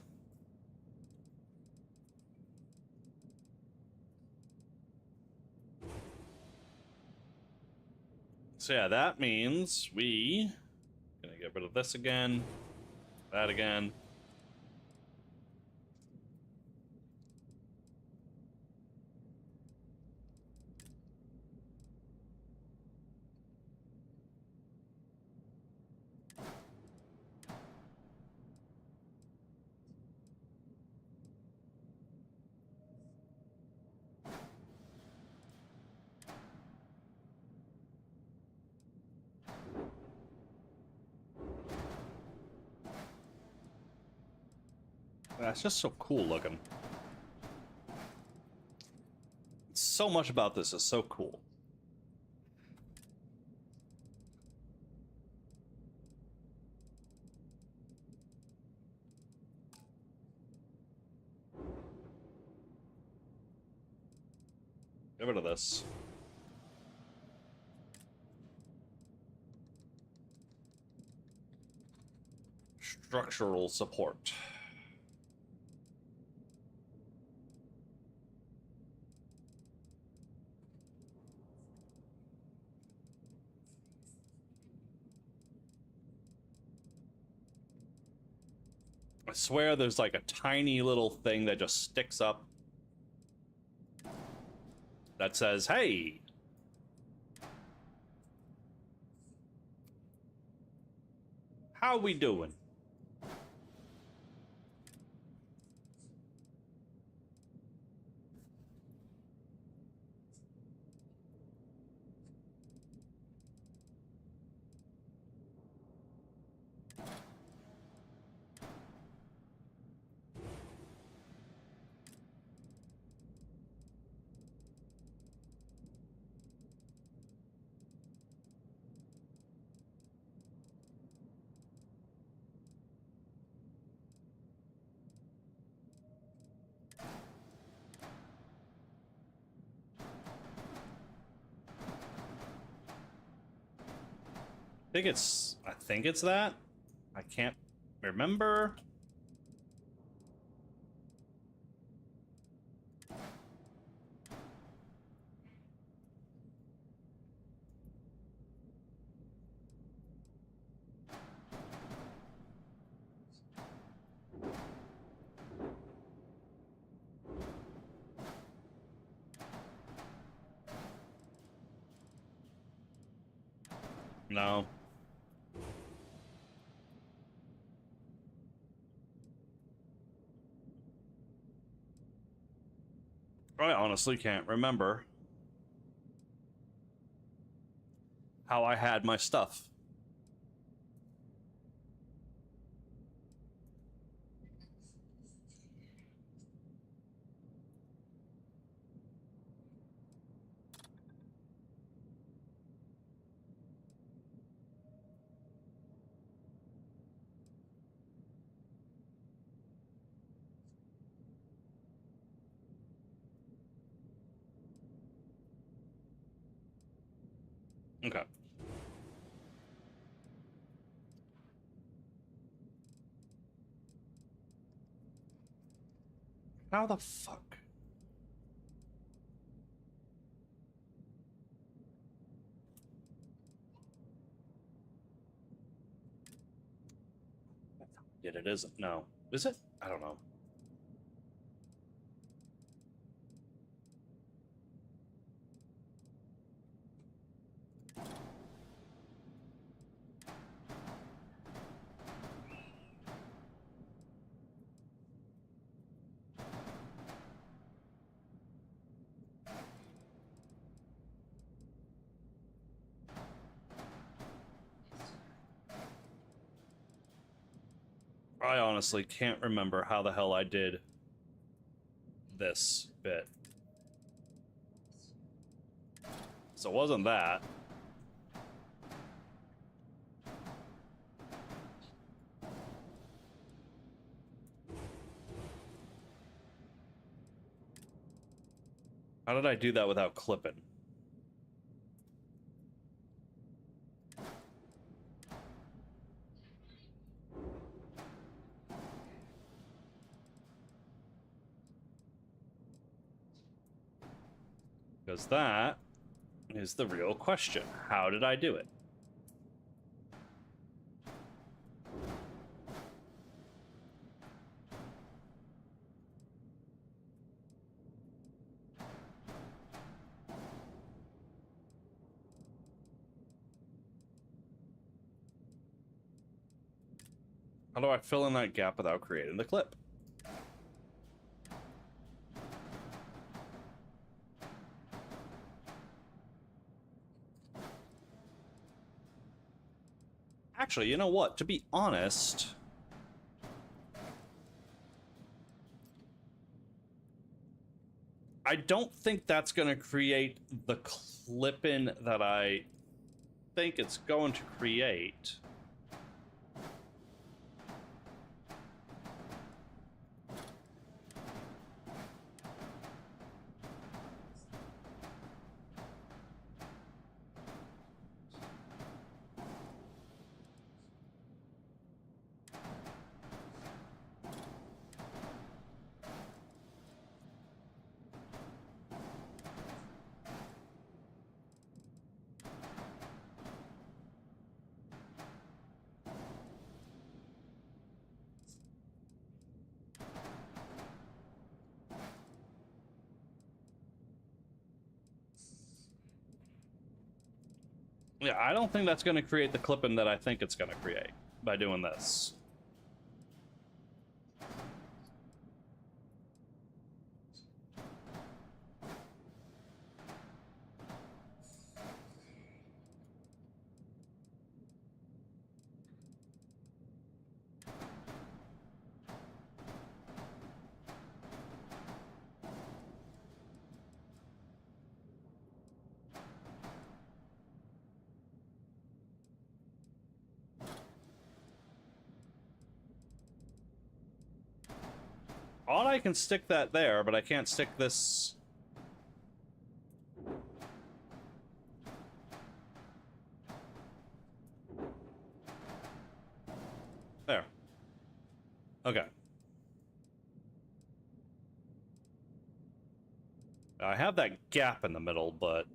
Speaker 1: So yeah, that means we gonna get rid of this again, that again. That's just so cool looking. So much about this is so cool. Get rid of this. Structural support. I swear there's like a tiny little thing that just sticks up that says, hey! How we doing? think it's that. I can't remember. No. I honestly can't remember how I had my stuff. Okay. How the fuck? Yet it isn't. No. Is it? I don't know. I honestly can't remember how the hell I did this bit. So it wasn't that. How did I do that without clipping? Because that is the real question. How did I do it? How do I fill in that gap without creating the clip? Actually, you know what? To be honest, I don't think that's going to create the clip-in that I think it's going to create. Yeah, I don't think that's going to create the clipping that I think it's going to create by doing this. Odd I can stick that there, but I can't stick this. There. Okay. I have that gap in the middle, but...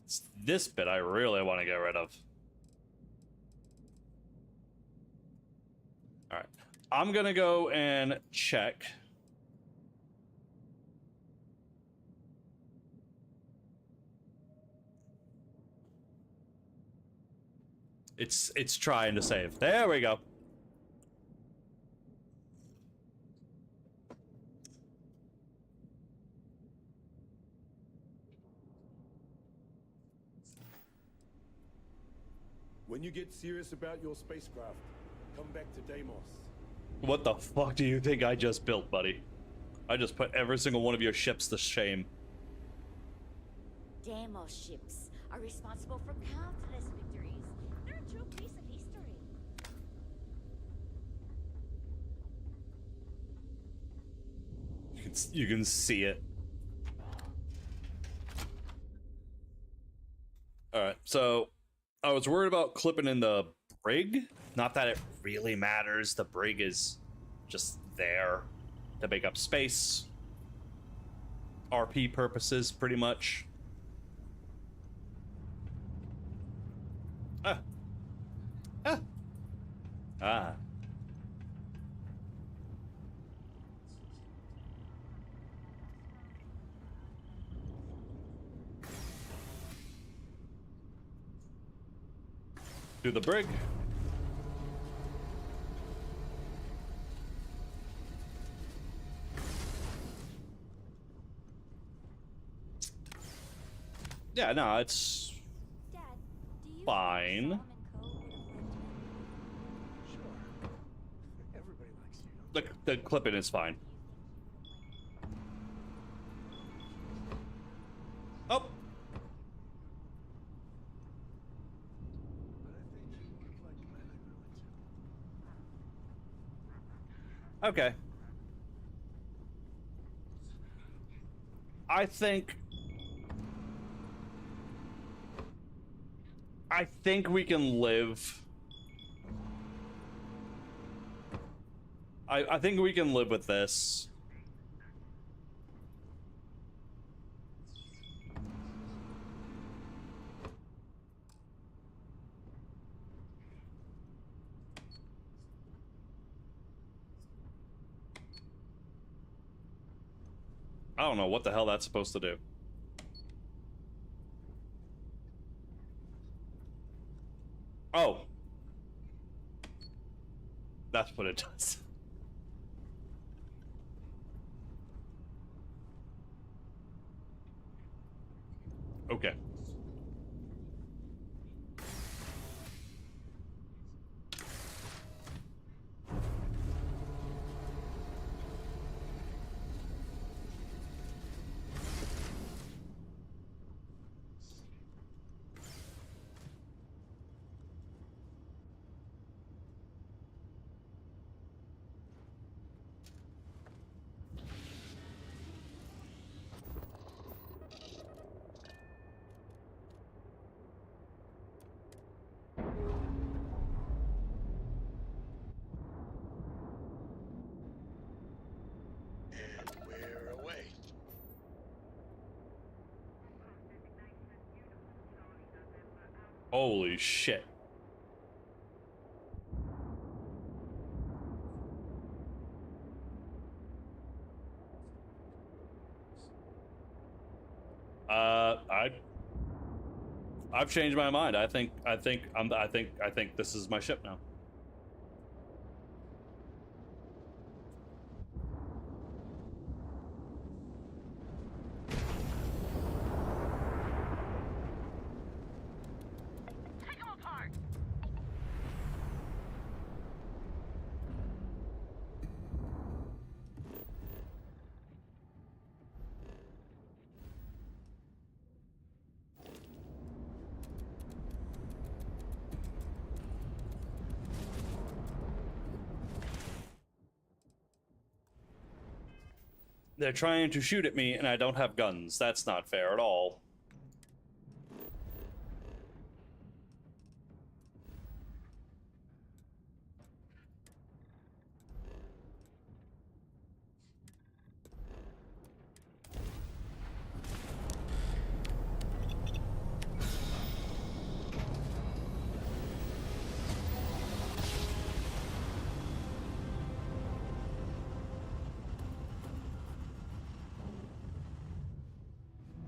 Speaker 1: It's this bit I really want to get rid of. Alright. I'm gonna go and check. It's trying to save. There we go.
Speaker 10: When you get serious about your spacecraft, come back to Deimos.
Speaker 1: What the fuck do you think I just built, buddy? I just put every single one of your ships to shame.
Speaker 9: Deimos ships are responsible for countless victories. They're a true piece of history.
Speaker 1: You can see it. Alright, so I was worried about clipping in the brig. Not that it really matters. The brig is just there to make up space. RP purposes, pretty much. Ah. Ah. Ah. Do the brig. Yeah, no, it's
Speaker 9: Dad, do you
Speaker 1: fine.
Speaker 9: think Solomon Co. would have liked me?
Speaker 4: Sure. Everybody likes you.
Speaker 1: The clipping is fine. Oh.
Speaker 4: But I think you look like a man I really do.
Speaker 1: Okay. I think we can live. I think we can live with this. I don't know what the hell that's supposed to do. Oh. That's what it does. Okay.
Speaker 4: We're away.
Speaker 1: Holy shit. I've changed my mind. I think this is my ship now.
Speaker 5: Take them apart!
Speaker 1: They're trying to shoot at me, and I don't have guns. That's not fair at all.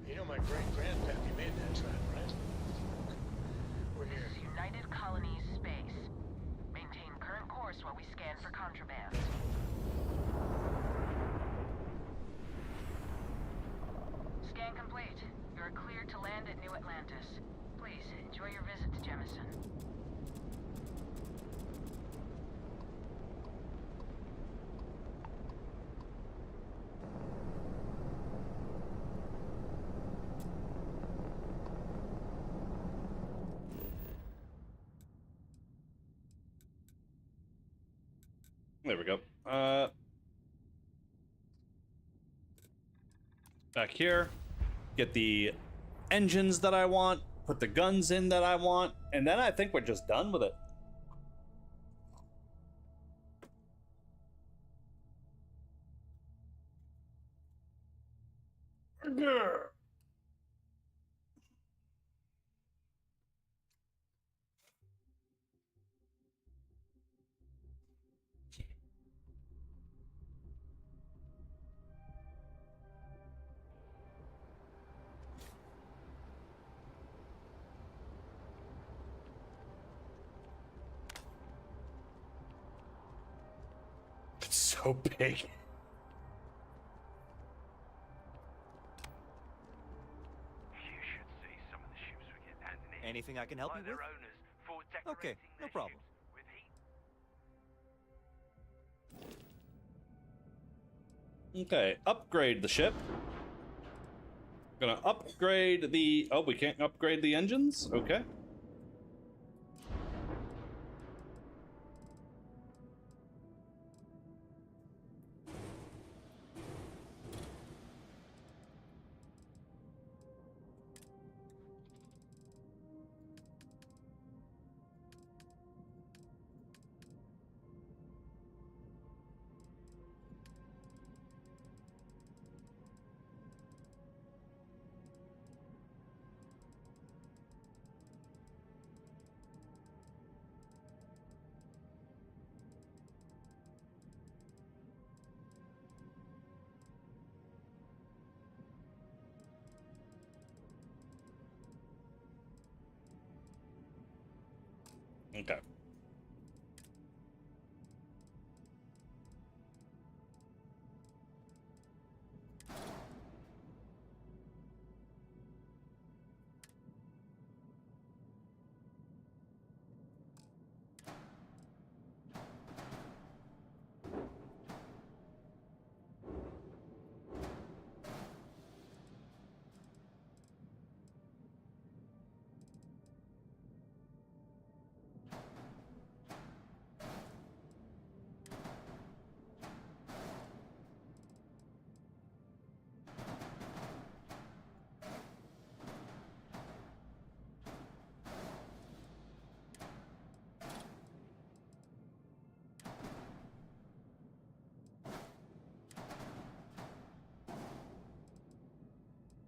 Speaker 4: You know my great-grandpappy made that trap, right? We're
Speaker 11: This
Speaker 4: here.
Speaker 11: is United Colonies Space. Maintain current course while we scan for contraband. Scan complete. You're cleared to land at New Atlantis. Please, enjoy your visit to Jemison.
Speaker 1: There we go. Back here. Get the engines that I want. Put the guns in that I want. And then I think we're just done with it. It's so big.
Speaker 5: You should see some of the ships we get handed in.
Speaker 3: Anything I can help
Speaker 5: By
Speaker 3: you
Speaker 5: their
Speaker 3: with?
Speaker 5: owners for
Speaker 3: Okay,
Speaker 5: decorating
Speaker 3: no
Speaker 5: their
Speaker 3: problem.
Speaker 5: ships with heat.
Speaker 1: Okay, upgrade the ship. Gonna upgrade the... Oh, we can't upgrade the engines? Okay. Okay.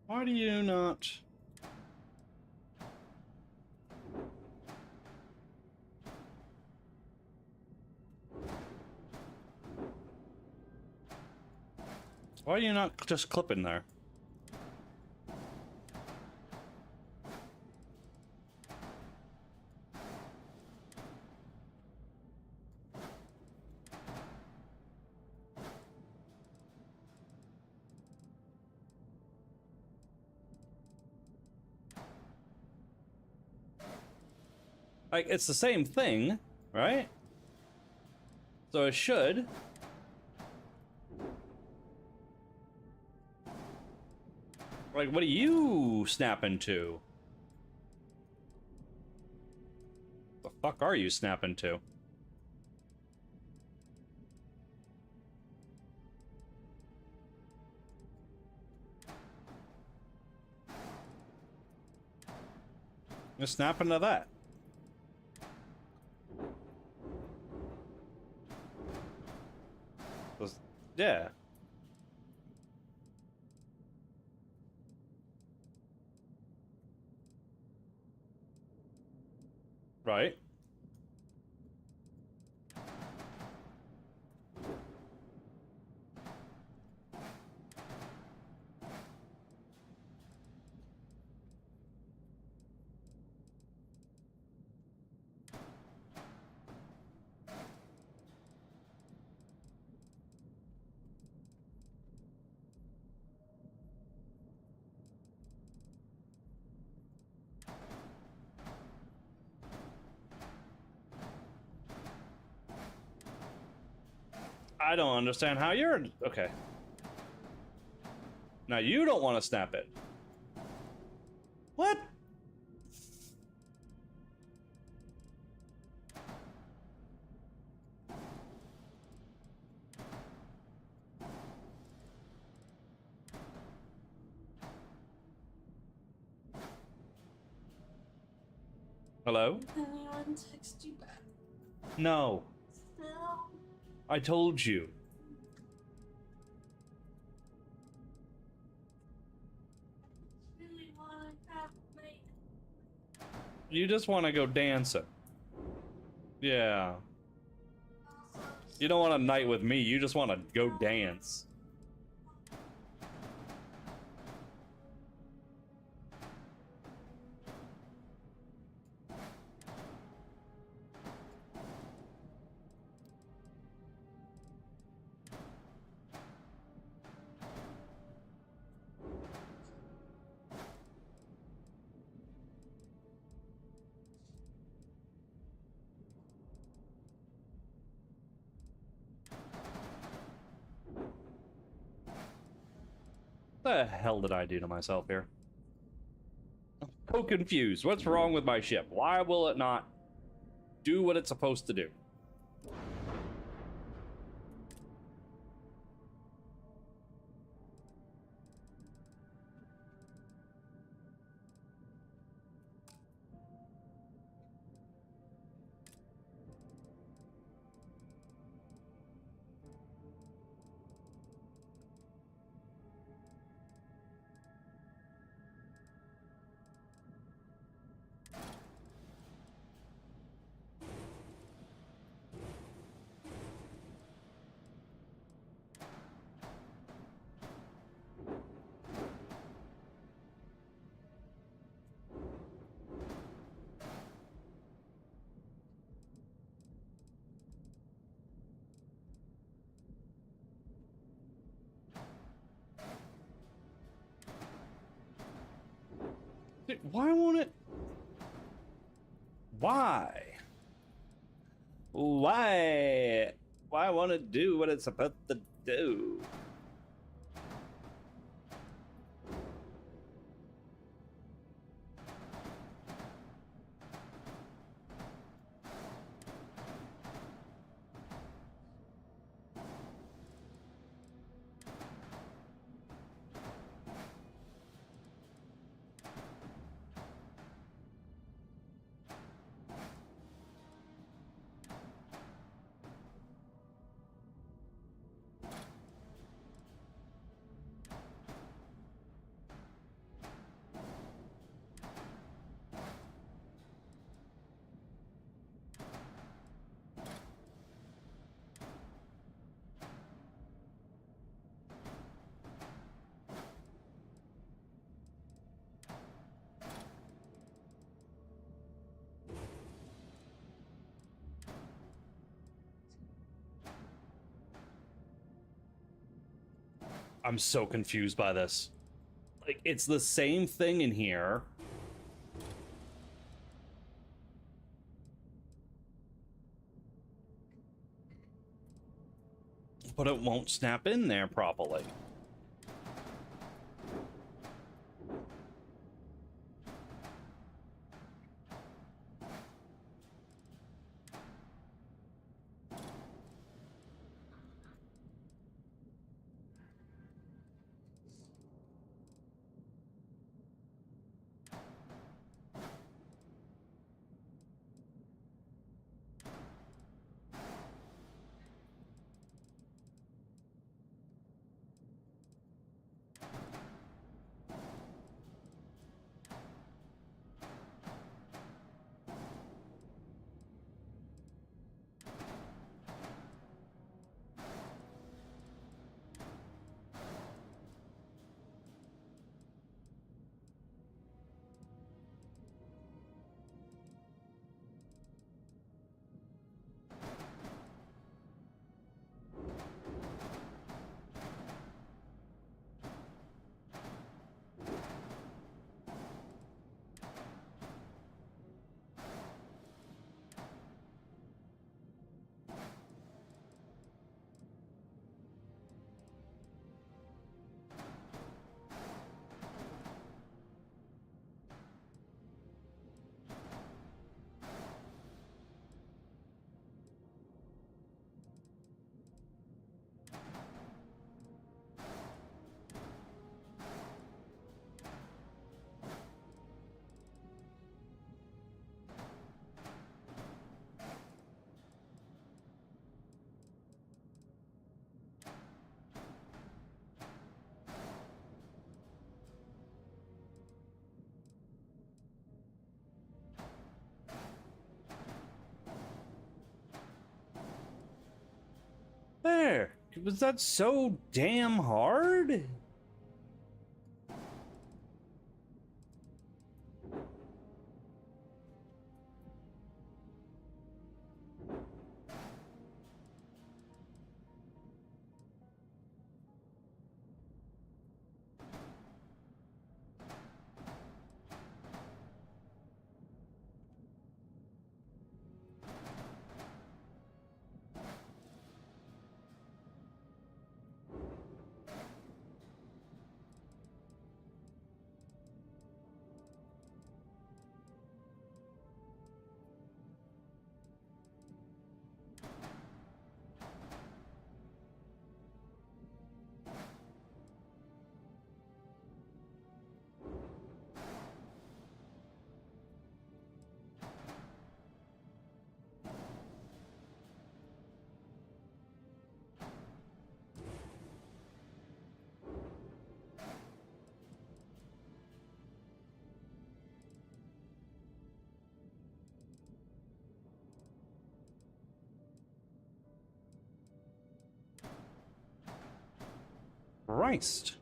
Speaker 1: Why do you not... Why are you not just clipping there? Like, it's the same thing, right? So it should. Like, what are you snapping to? The fuck are you snapping to? Just snap into that. Yeah. Right. I don't understand how you're... Okay. Now you don't want to snap it. What? Hello?
Speaker 2: Anyone text you back?
Speaker 1: No.
Speaker 2: No.
Speaker 1: I told you.
Speaker 2: Really want to have my...
Speaker 1: You just want to go dancing. Yeah. You don't want a night with me. You just want to go dance. What the hell did I do to myself here? I'm so confused. What's wrong with my ship? Why will it not do what it's supposed to do? Why won't it? Why? Why? Why won't it do what it's supposed to do? I'm so confused by this. Like, it's the same thing in here. But it won't snap in there properly. Was that so damn hard? Christ.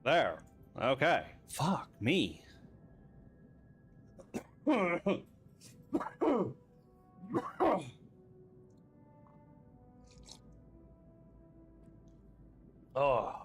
Speaker 1: There. Okay. Fuck me. Oh.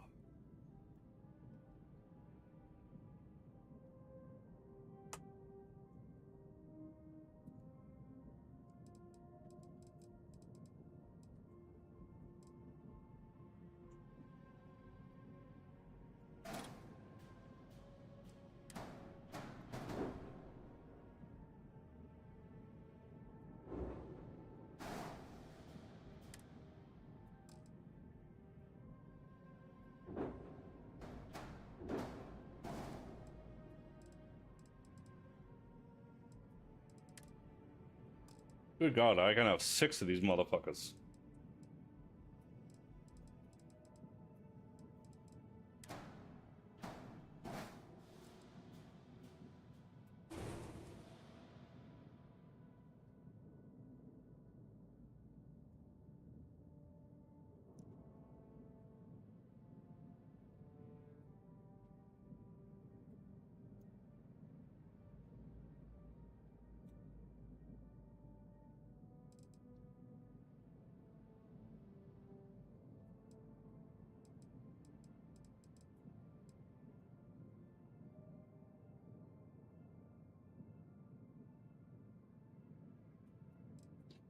Speaker 1: Good God, I can have 6 of these motherfuckers.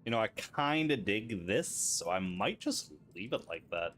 Speaker 1: You know, I kind of dig this, so I might just leave it like that.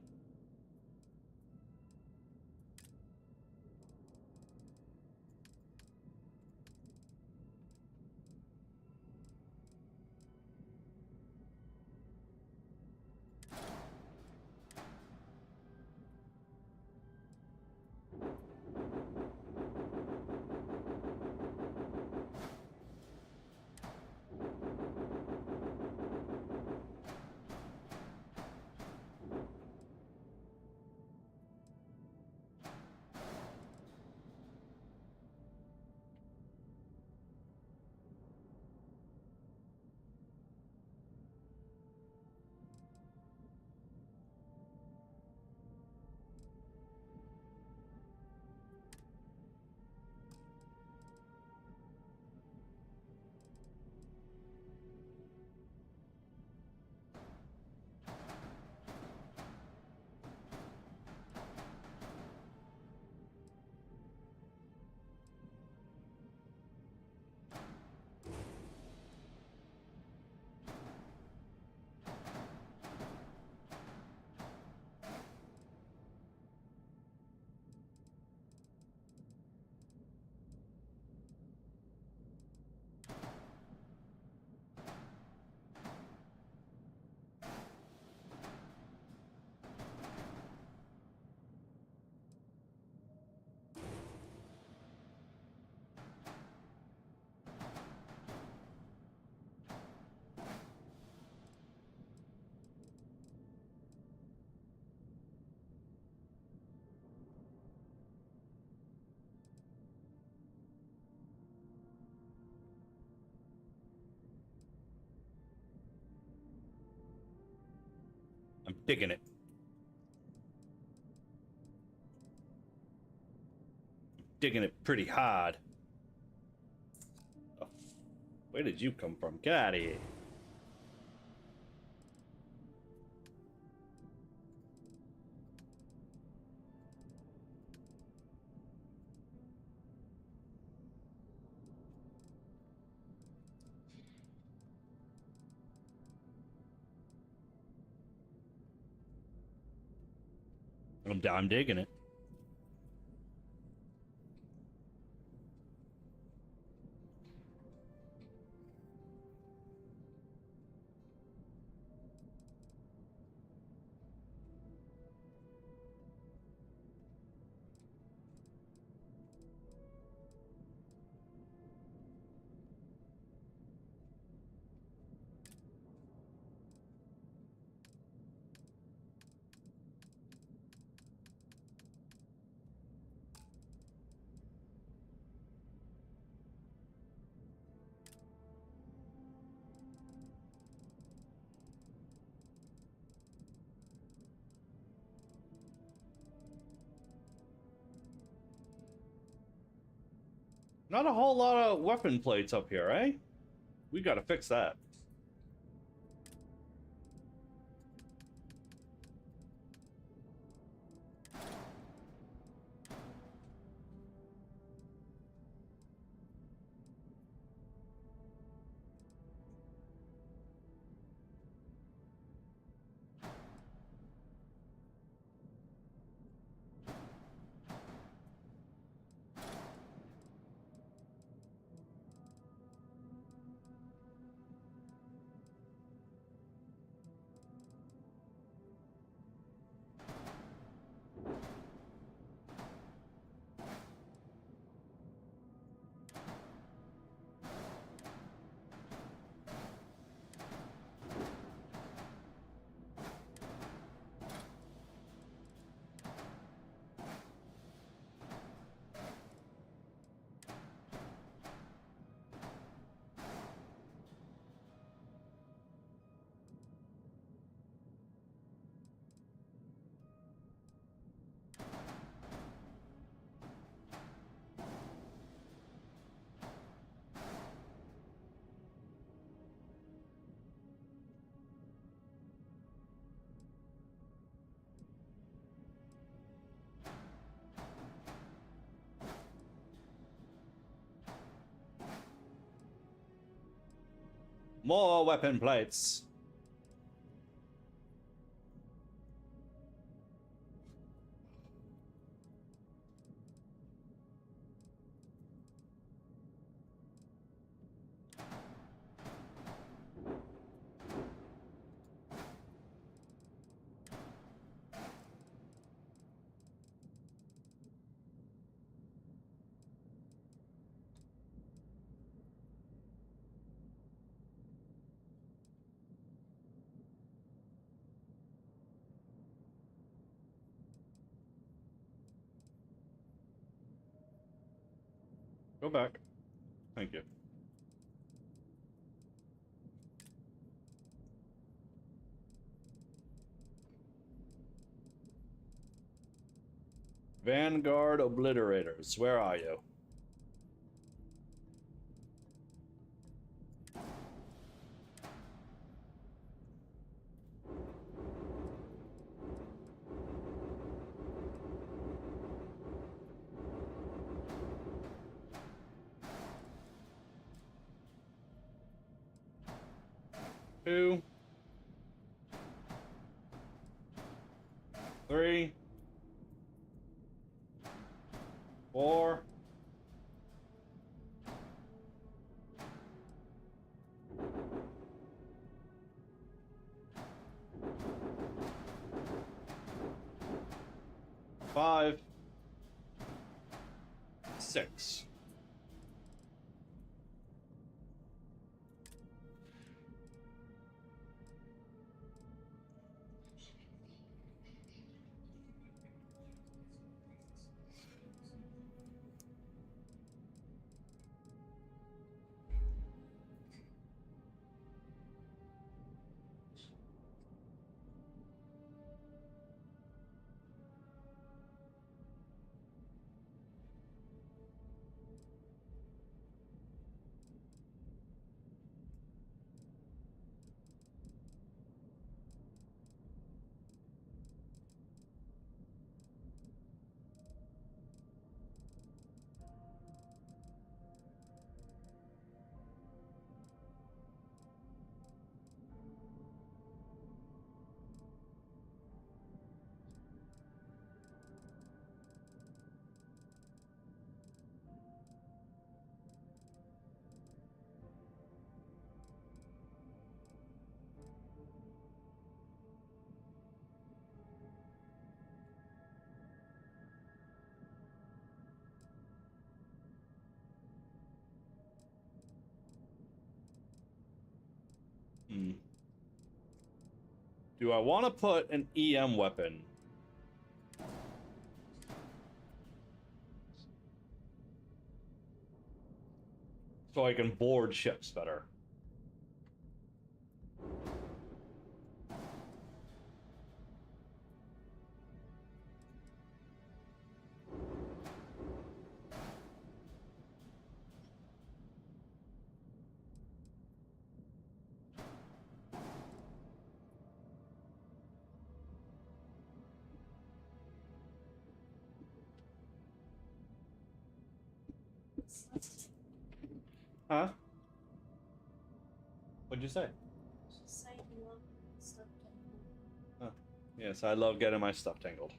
Speaker 1: Digging it. Digging it pretty hard. Oh, where did you come from? Get out of here. I'm digging it. Not a whole lot of weapon plates up here, eh? We gotta fix that. More weapon plates. Go back. Thank you. Vanguard Obliterators, where are you? Two. 3. 4. 5. 6. Do I want to put an EM weapon? So I can board ships better. Huh? What'd you say?
Speaker 2: Just say you love stuff tangled.
Speaker 1: Oh, yes, I love getting my stuff tangled.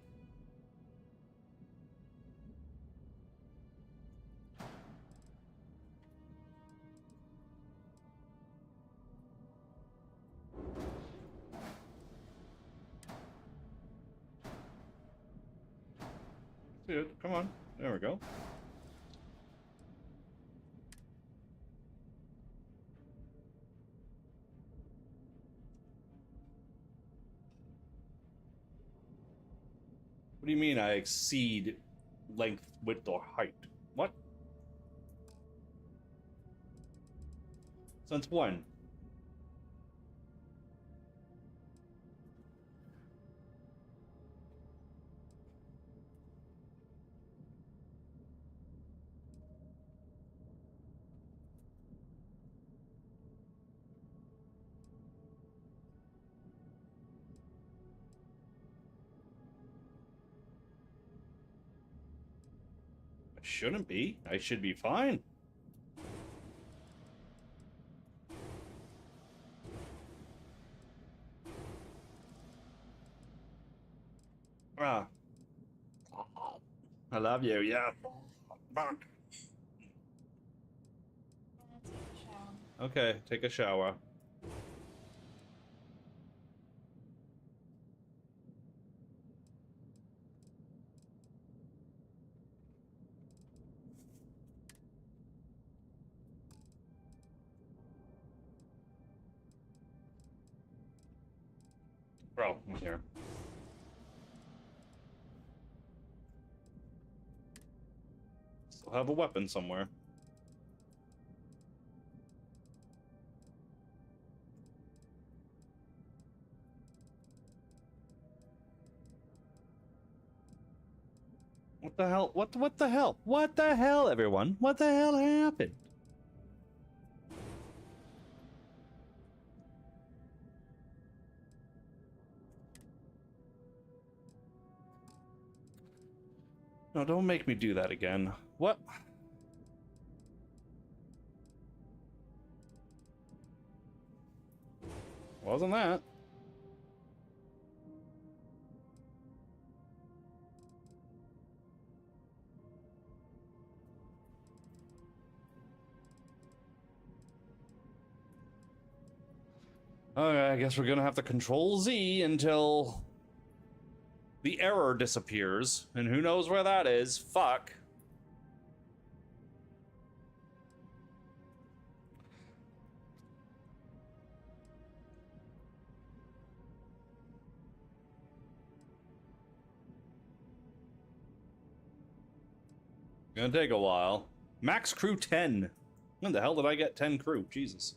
Speaker 1: Dude, come on. There we go. What do you mean I exceed length, width, or height? What? Since when? Shouldn't be. I should be fine. Ah. I love you, yeah. Okay, take a shower. Bro, I'm here. Still have a weapon somewhere. What the hell? What the hell? What the hell, everyone? What the hell happened? No, don't make me do that again. What? Wasn't that? Okay, I guess we're gonna have to control Z until the error disappears, and who knows where that is. Fuck. Gonna take a while. Max crew 10. When the hell did I get 10 crew? Jesus.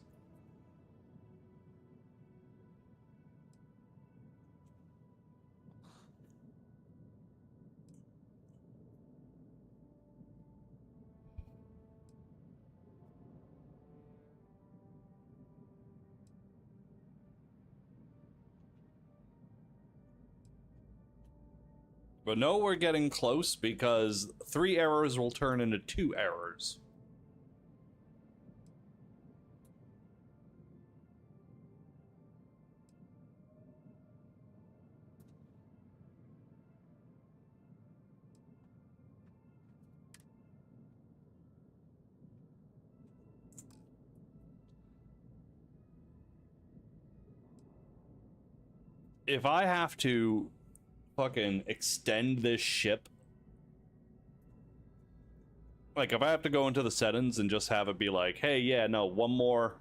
Speaker 1: But no, we're getting close because 3 errors will turn into 2 errors. If I have to fucking extend this ship, like if I have to go into the settings and just have it be like, hey, yeah, no, one more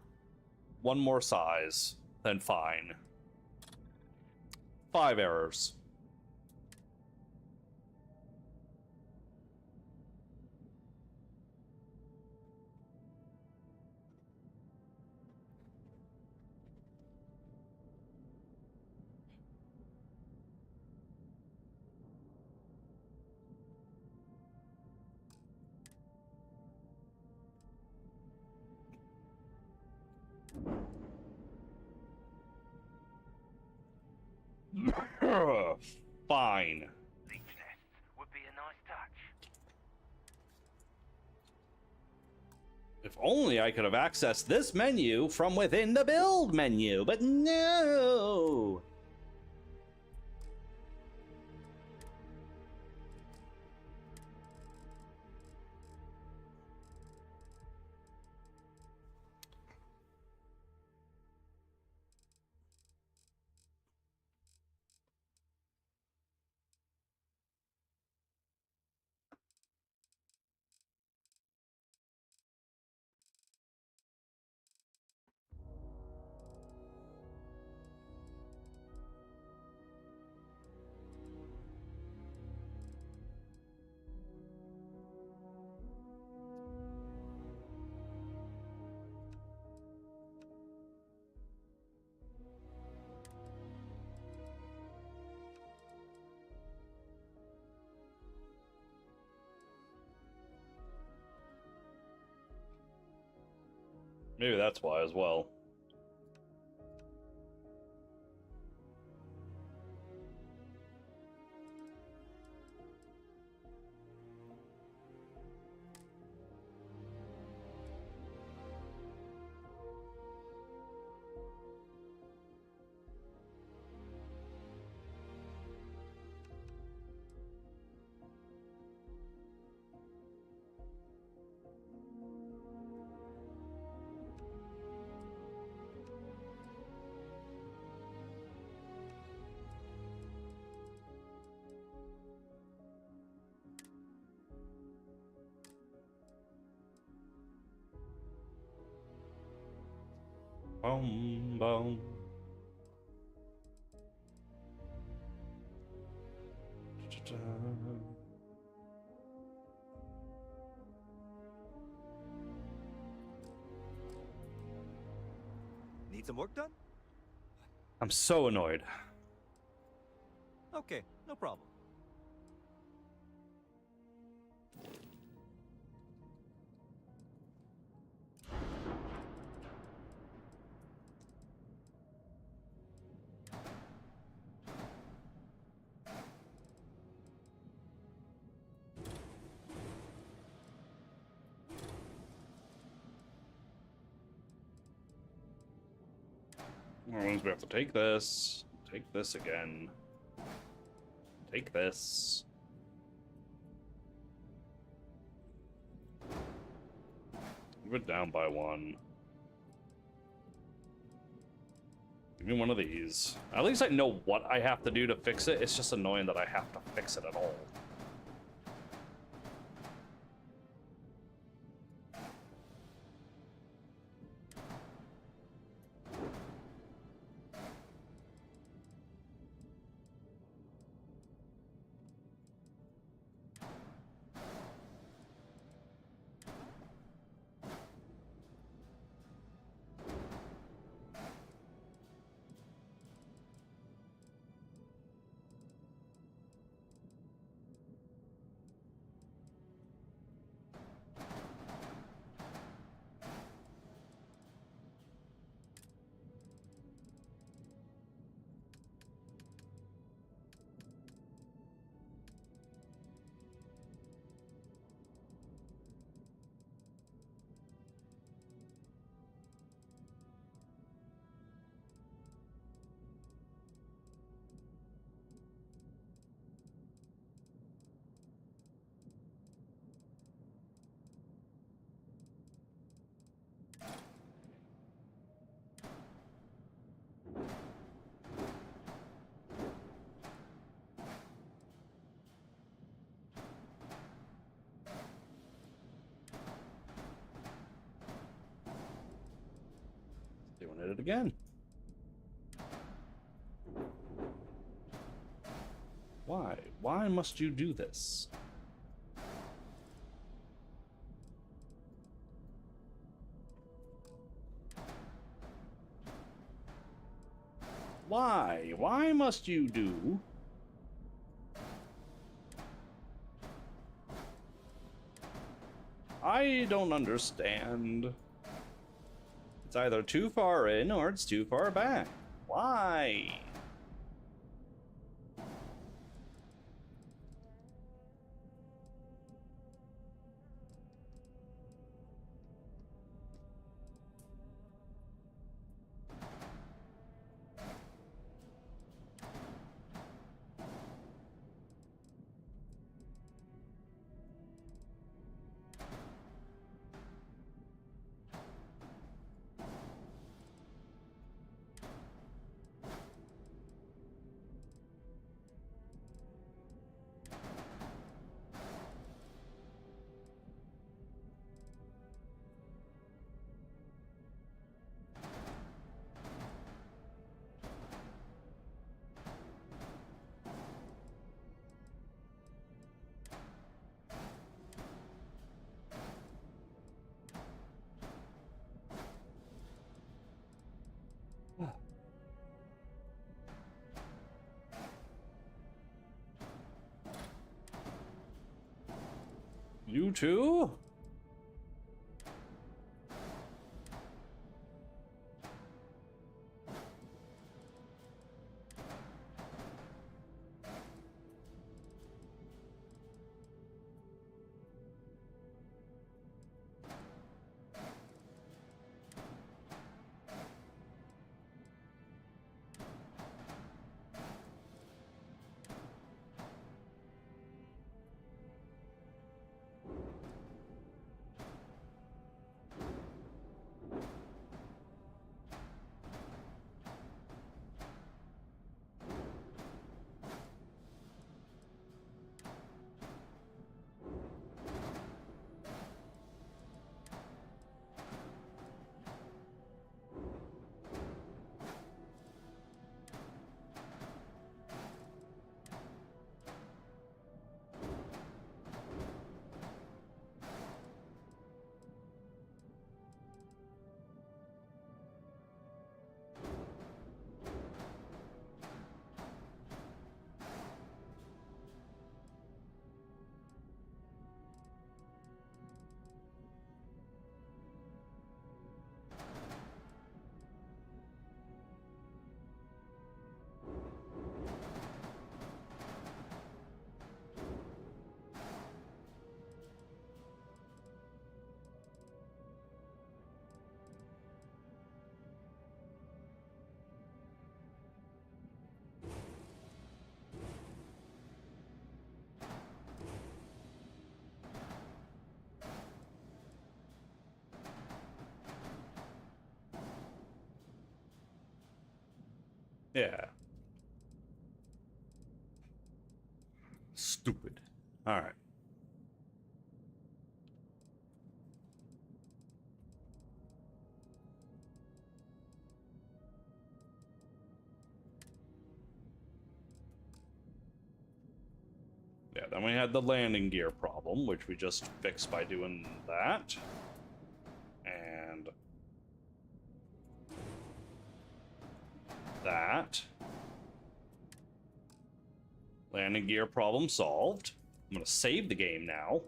Speaker 1: size, then fine. 5 errors. Fine.
Speaker 5: Leech tests would be a nice touch.
Speaker 1: If only I could have accessed this menu from within the build menu, but no! Maybe that's why as well. Boom, boom.
Speaker 3: Need some work done?
Speaker 1: I'm so annoyed.
Speaker 3: Okay, no problem.
Speaker 1: Well, we have to take this. Take this again. Take this. Move it down by 1. Give me one of these. At least I know what I have to do to fix it. It's just annoying that I have to fix it at all. Doing it again. Why? Why must you do this? Why? Why must you do? I don't understand. It's either too far in or it's too far back. Why? You too? Yeah. Stupid. All right. Yeah, then we had the landing gear problem, which we just fixed by doing that. And that. Landing gear problem solved. I'm gonna save the game now.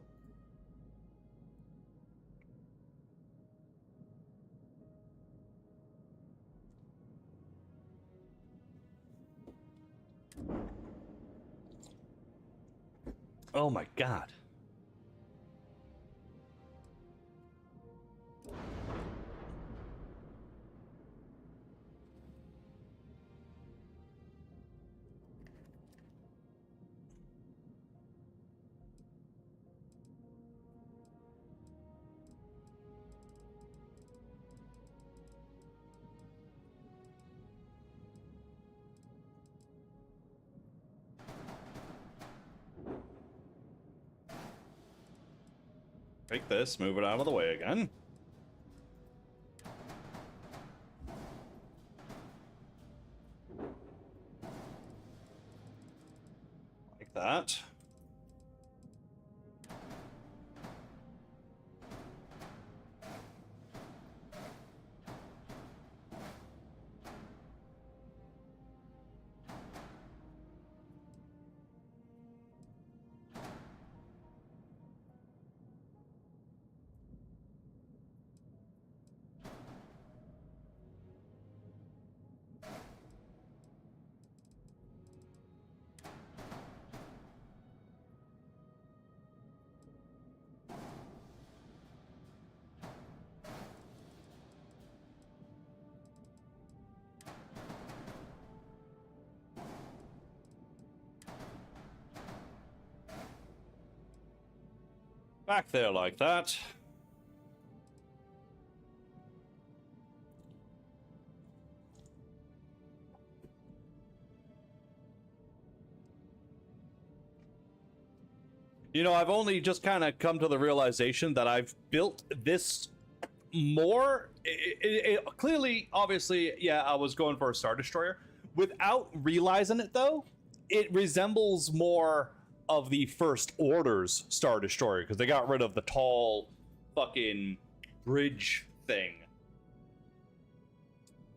Speaker 1: Oh my god. Take this, move it out of the way again. that. Back there like that. You know, I've only just kind of come to the realization that I've built this more. Clearly, obviously, yeah, I was going for a Star Destroyer. Without realizing it, though, it resembles more of the First Order's Star Destroyer, because they got rid of the tall fucking bridge thing.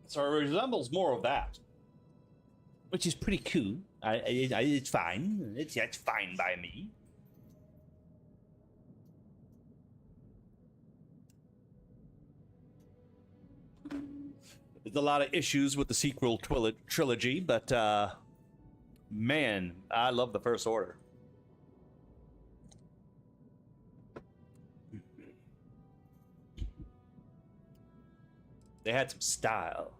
Speaker 1: So it resembles more of that. Which is pretty cool. It's fine. It's fine by me. There's a lot of issues with the sequel trilogy, but man, I love the First Order. They had some style.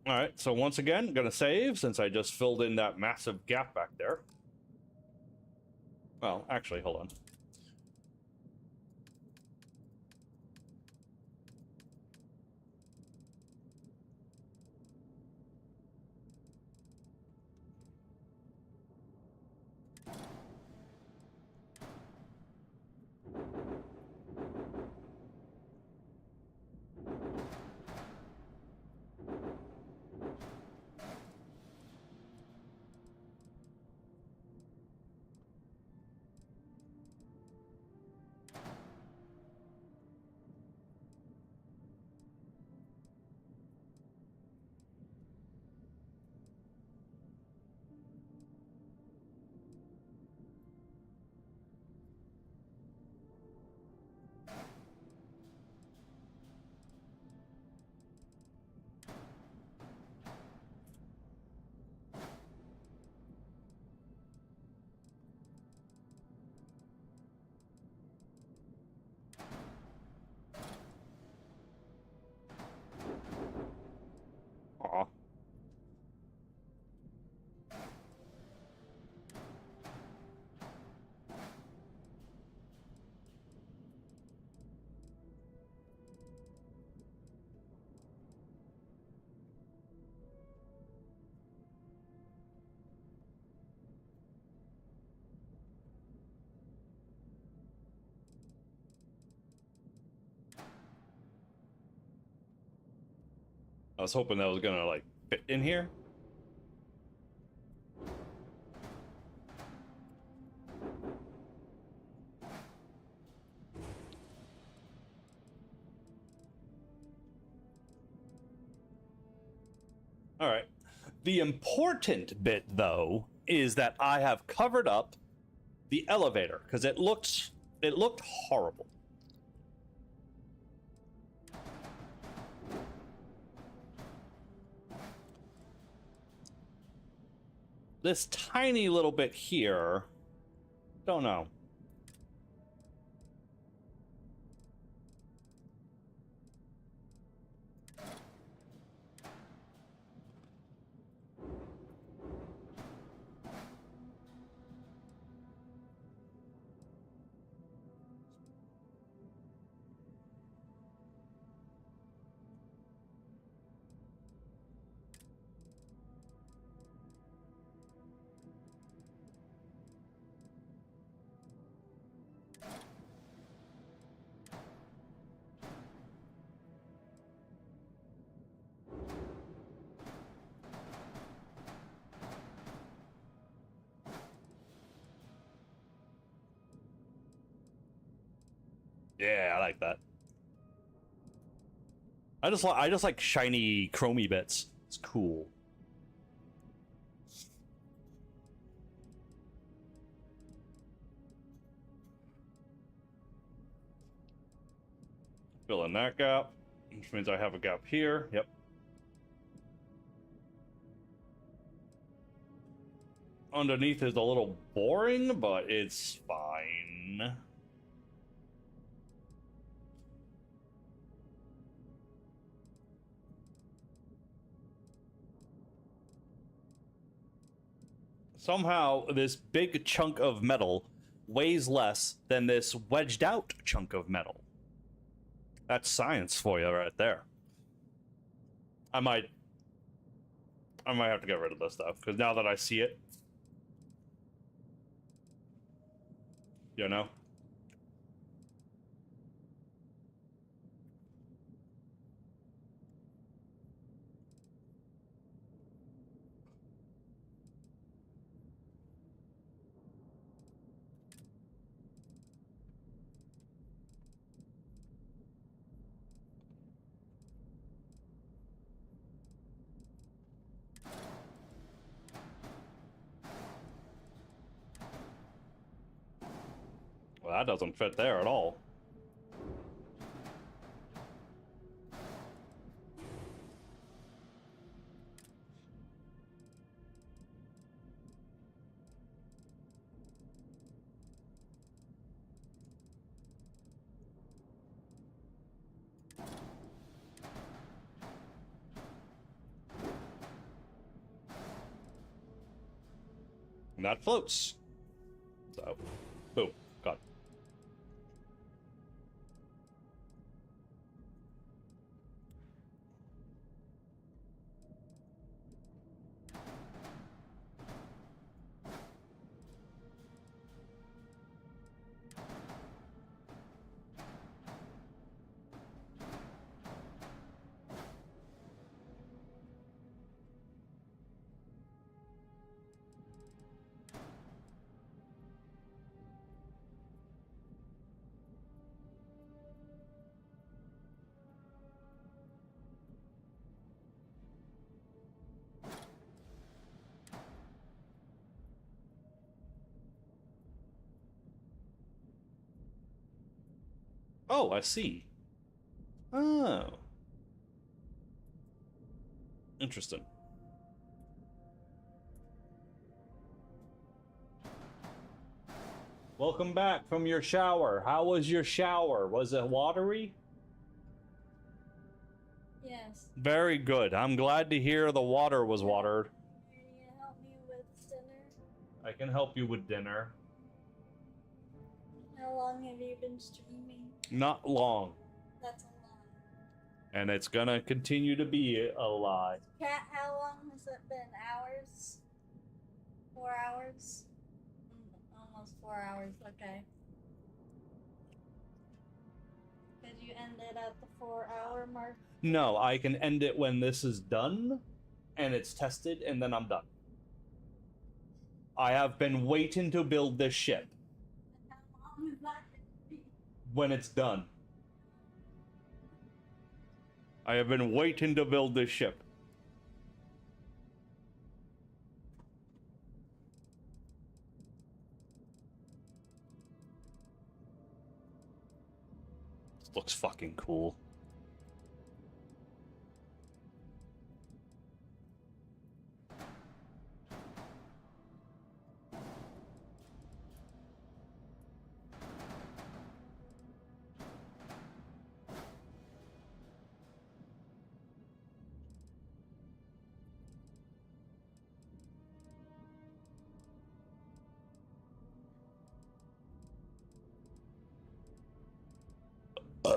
Speaker 1: All right, so once again, I'm gonna save since I just filled in that massive gap back there. Well, actually, hold on. Aw. I was hoping that was gonna like fit in here. All right. The important bit, though, is that I have covered up the elevator because it looked horrible. This tiny little bit here, don't know. Yeah, I like that. I just like shiny chromy bits. It's cool. Fill in that gap, which means I have a gap here. Yep. Underneath is a little boring, but it's fine. Somehow, this big chunk of metal weighs less than this wedged out chunk of metal. That's science for you right there. I might have to get rid of this stuff, because now that I see it, you know? Well, that doesn't fit there at all. And that floats. So, boom, got it. Oh, I see. Oh. Interesting. Welcome back from your shower. How was your shower? Was it watery?
Speaker 2: Yes.
Speaker 1: Very good. I'm glad to hear the water was watered.
Speaker 2: Can you help me with dinner?
Speaker 1: I can help you with dinner.
Speaker 2: How long have you been streaming?
Speaker 1: Not long.
Speaker 2: That's a lie.
Speaker 1: And it's gonna continue to be a lie.
Speaker 2: Cat, how long has it been? Hours? 4 hours? Almost 4 hours, okay. Did you end it at the 4-hour mark?
Speaker 1: No, I can end it when this is done, and it's tested, and then I'm done. I have been waiting to build this ship.
Speaker 2: How long is that going to be?
Speaker 1: When it's done. I have been waiting to build this ship. This looks fucking cool.
Speaker 2: I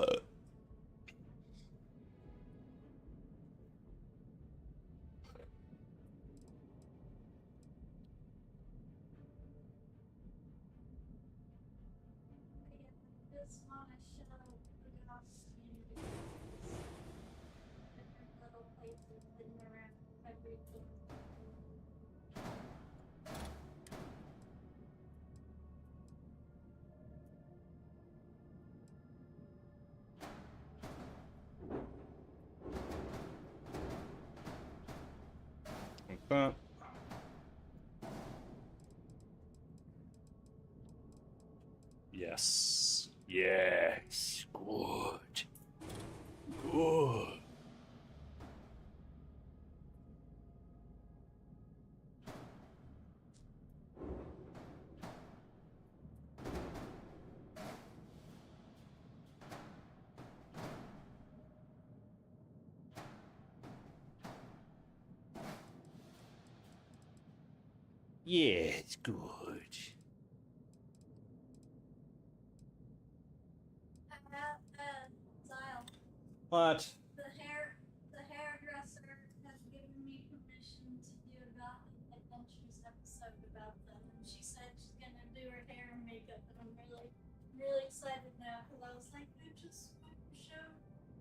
Speaker 2: just want to show the house community different little places hidden around everything.
Speaker 1: that. Yes. Yes. Good. Good. Yes, good.
Speaker 2: Xile,
Speaker 1: What?
Speaker 2: the hairdresser has given me permission to do a Gothic Adventures episode about them, and she said she's gonna do her hair and makeup, and I'm really excited now because I was like, I just want to show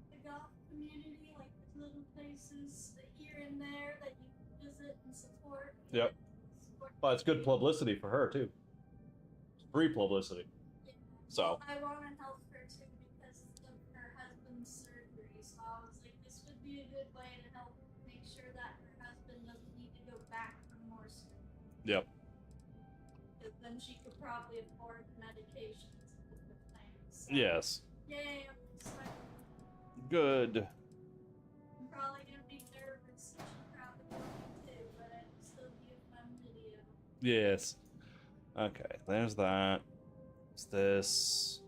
Speaker 2: the goth community like the little places here and there that you can visit and support.
Speaker 1: Yep. Well, it's good publicity for her too. Free publicity.
Speaker 2: Yeah.
Speaker 1: So.
Speaker 2: I want to help her too because of her husband's surgery. So I was like, this would be a good way to help make sure that her husband doesn't need to go back for more surgery.
Speaker 1: Yep.
Speaker 2: Because then she could probably afford medications and different things. So,
Speaker 1: Yes.
Speaker 2: yay, I'm excited.
Speaker 1: Good.
Speaker 2: I'm probably gonna be nervous. She probably will be too, but it'll still be a fun video.
Speaker 1: Yes. Okay, there's that. What's this?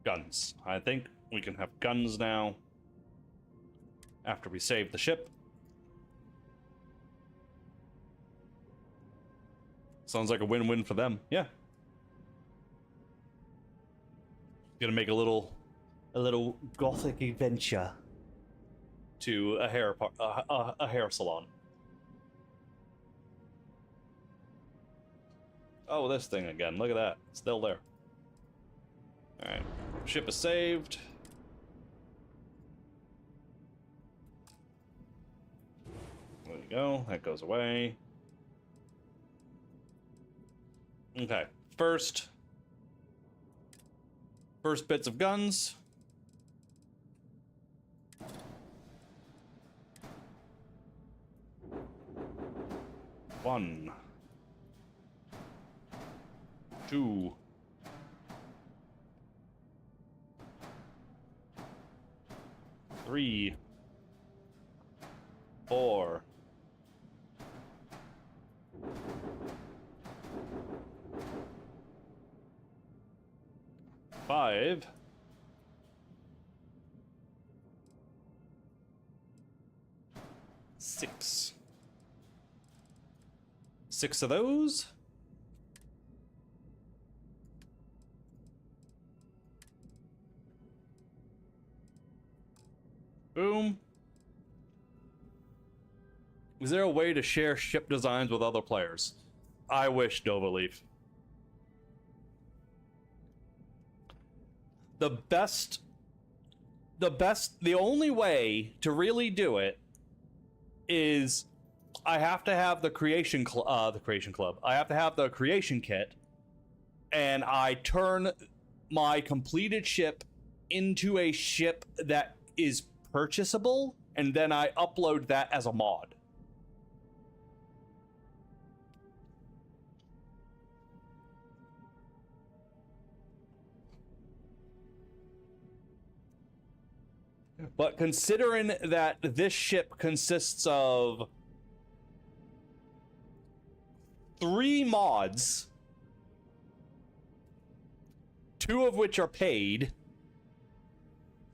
Speaker 1: Guns. I think we can have guns now. After we save the ship. Sounds like a win-win for them. Yeah. Gonna make a little gothic adventure to a hair salon. Oh, this thing again. Look at that. It's still there. Alright. Ship is saved. There you go. That goes away. Okay. First bits of guns. One. 2. 3. 4. 5. 6. 6 of those. Boom. Is there a way to share ship designs with other players? I wish, Nova Leaf. The only way to really do it is I have to have the creation club. I have to have the creation kit, and I turn my completed ship into a ship that is purchasable, and then I upload that as a mod. But considering that this ship consists of 3 mods, 2 of which are paid,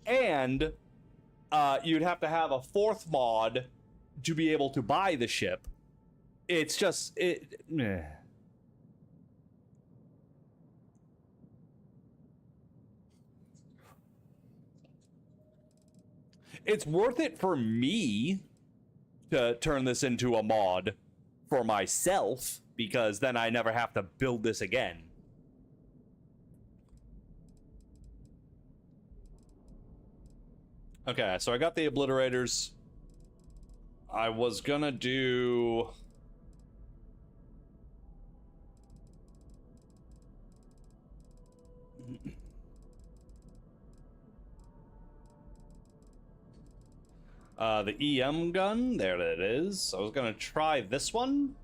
Speaker 1: and you'd have to have a 4th mod to be able to buy the ship. It's just meh. It's worth it for me to turn this into a mod for myself, because then I never have to build this again. Okay, so I got the obliterators. I was gonna do... The EM gun, there it is. I was gonna try this one.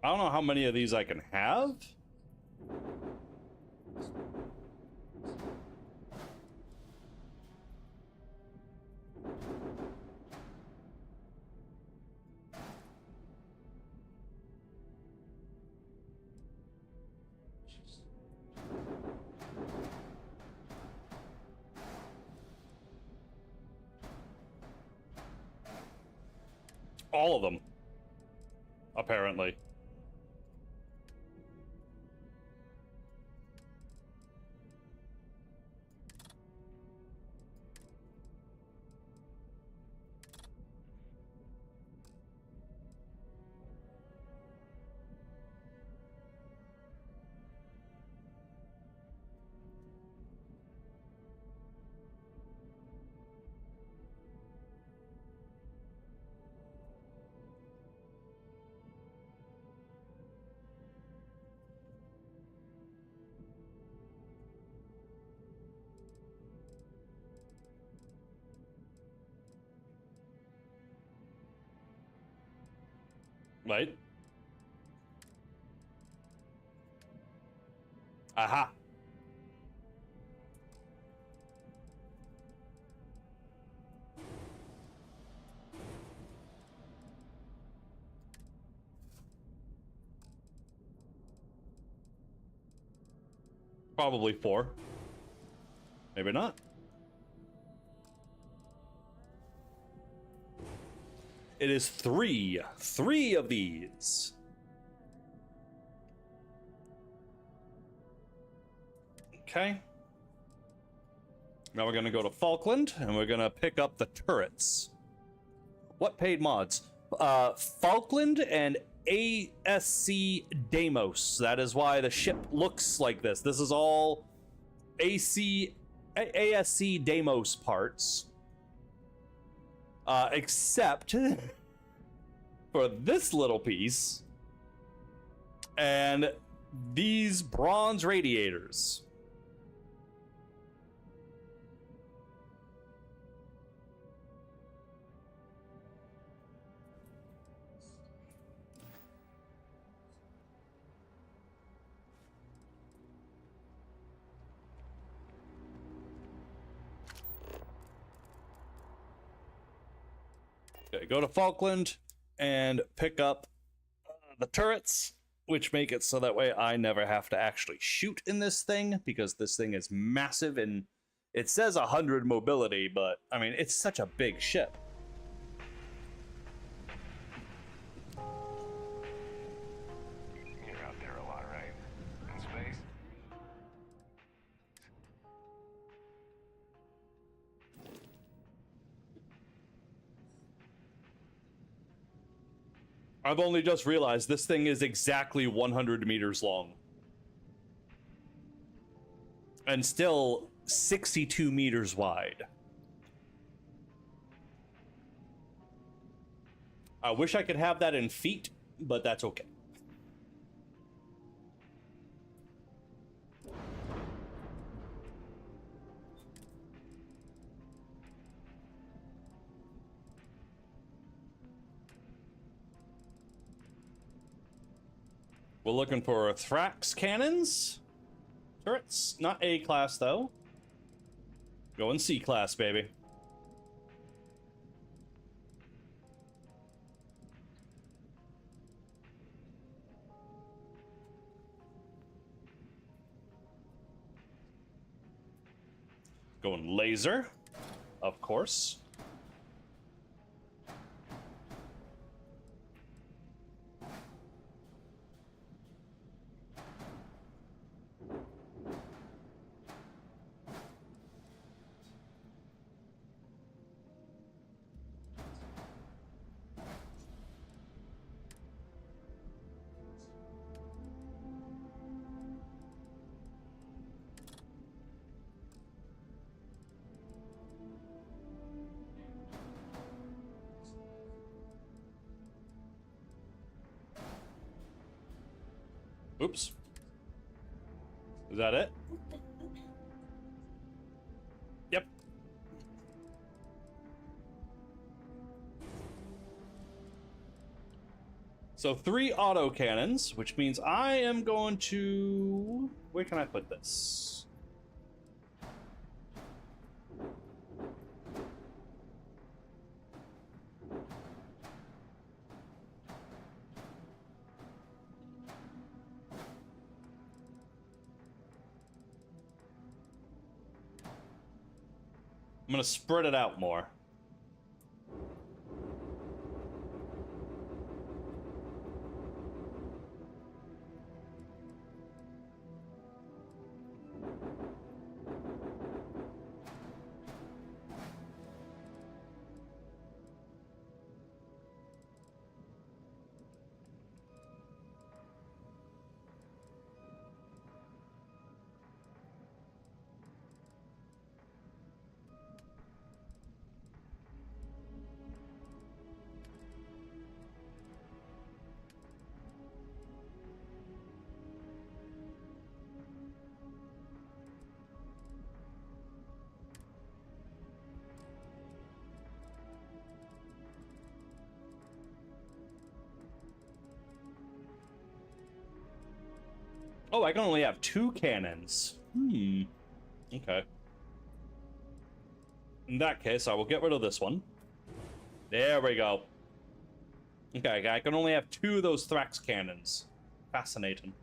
Speaker 1: I don't know how many of these I can have. All of them, apparently. Right? Aha. Probably 4. Maybe not. It is 3. 3 of these. Okay. Now we're gonna go to Falkland, and we're gonna pick up the turrets. What paid mods? Falkland and ASC Deimos. That is why the ship looks like this. This is all ASC Deimos parts. Except for this little piece and these bronze radiators. Okay, go to Falkland and pick up the turrets, which make it so that way I never have to actually shoot in this thing, because this thing is massive, and it says 100 mobility, but I mean, it's such a big ship.
Speaker 5: You're out there a lot, right? In space?
Speaker 1: I've only just realized this thing is exactly 100 meters long. And still 62 meters wide. I wish I could have that in feet, but that's okay. We're looking for Thrax cannons. Turrets. Not A class, though. Going C class, baby. Going laser, of course. Oops. Is that it? Yep. So 3 auto cannons, which means I am going to... Where can I put this? I'm going to spread it out more. Oh, I can only have 2 cannons. Okay. In that case, I will get rid of this one. There we go. Okay, I can only have 2 of those Thrax cannons. Fascinating.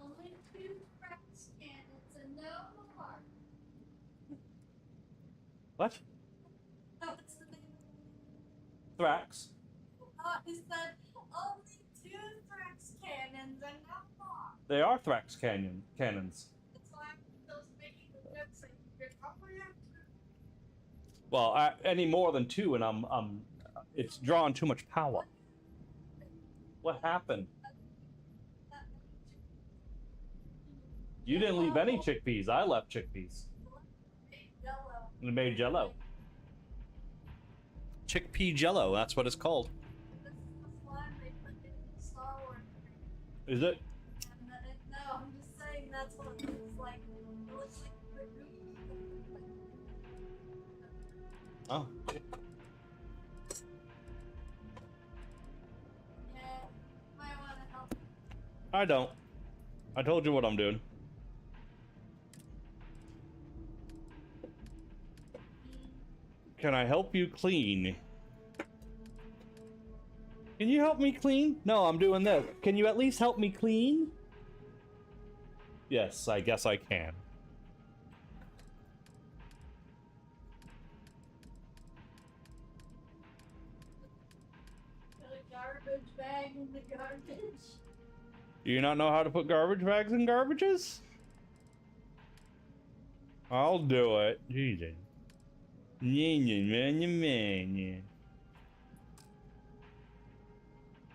Speaker 2: Only 2 Thrax cannons and no more.
Speaker 1: What?
Speaker 2: That's the name.
Speaker 1: Thrax?
Speaker 2: He said only 2 Thrax cannons and no more.
Speaker 1: They are Thrax cannons.
Speaker 2: That's why I'm still making the joke saying you're comprehensive.
Speaker 1: Well, any more than 2, and it's drawing too much power. What happened? You didn't leave any chickpeas. I left chickpeas. And made jello. Chickpea jello, that's what it's called.
Speaker 2: This is the slime they put in Star Wars.
Speaker 1: Is it?
Speaker 2: No, I'm just saying that's what it looks like. It looks like
Speaker 1: Oh.
Speaker 2: yeah, might want to help.
Speaker 1: I don't. I told you what I'm doing. Can I help you clean? Can you help me clean? No, I'm doing this. Can you at least help me clean? Yes, I guess I can.
Speaker 2: Put a garbage bag in the garbage.
Speaker 1: Do you not know how to put garbage bags in garbages? I'll do it. Jesus.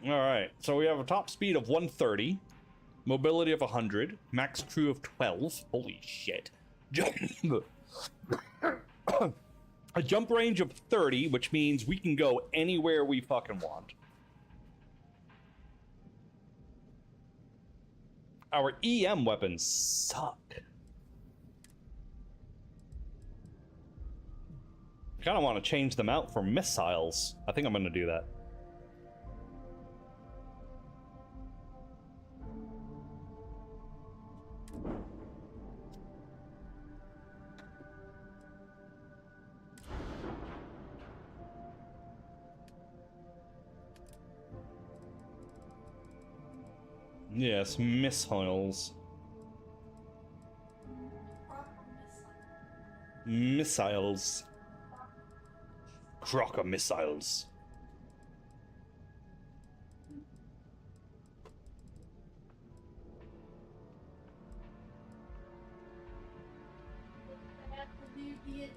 Speaker 1: Alright, so we have a top speed of 130, mobility of 100, max crew of 12. Holy shit. A jump range of 30, which means we can go anywhere we fucking want. Our EM weapons suck. Kind of want to change them out for missiles. I think I'm going to do that. Yes, missiles. Missiles. Crocker missiles.
Speaker 2: They have to do D&D.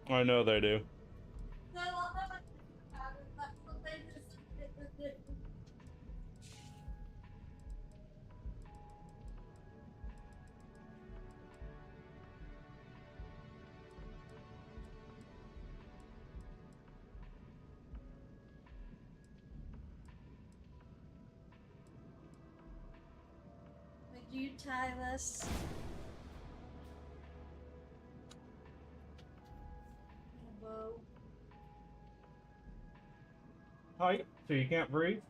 Speaker 1: I know they do.
Speaker 2: No, I'll never think about it. That's what they decided to do. you tie this? Bow.
Speaker 12: Tight, so you can't breathe?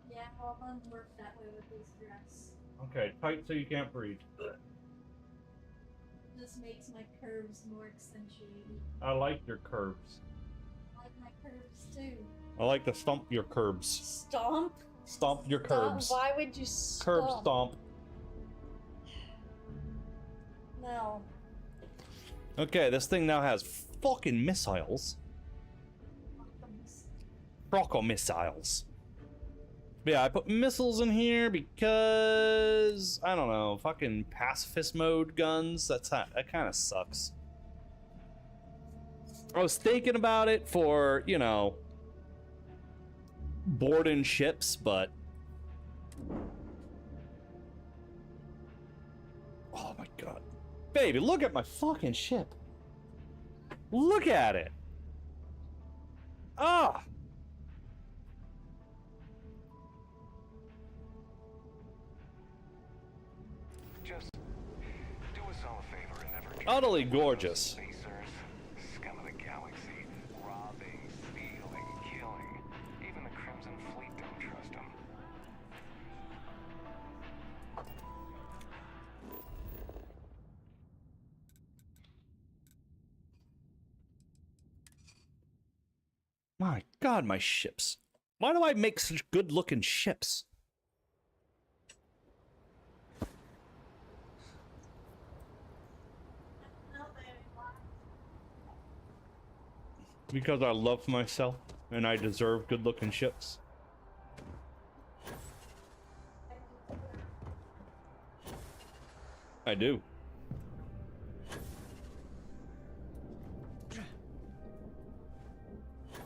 Speaker 2: Yeah, all of them work that way with this dress.
Speaker 12: Okay, tight so you can't breathe.
Speaker 2: This makes my curves more accentuated.
Speaker 12: I like your curves.
Speaker 2: I like my curves too.
Speaker 12: I like to stomp your curbs.
Speaker 2: Stomp?
Speaker 12: Stomp your curbs.
Speaker 2: Why would you stomp?
Speaker 12: Curb stomp.
Speaker 2: No.
Speaker 1: Okay, this thing now has fucking missiles. Rocko missiles. But yeah, I put missiles in here because I don't know, fucking pacifist mode guns. That kind of sucks. I was thinking about it for, you know, boarding ships, but oh my god, baby, look at my fucking ship. Look at it. Ah.
Speaker 5: Just do us all a favor and never
Speaker 1: Utterly gorgeous.
Speaker 5: spacers, scum of the galaxy, robbing, stealing, killing. Even the Crimson Fleet don't trust them.
Speaker 1: My god, my ships. Why do I make such good-looking ships? Because I love myself and I deserve good-looking ships. I do.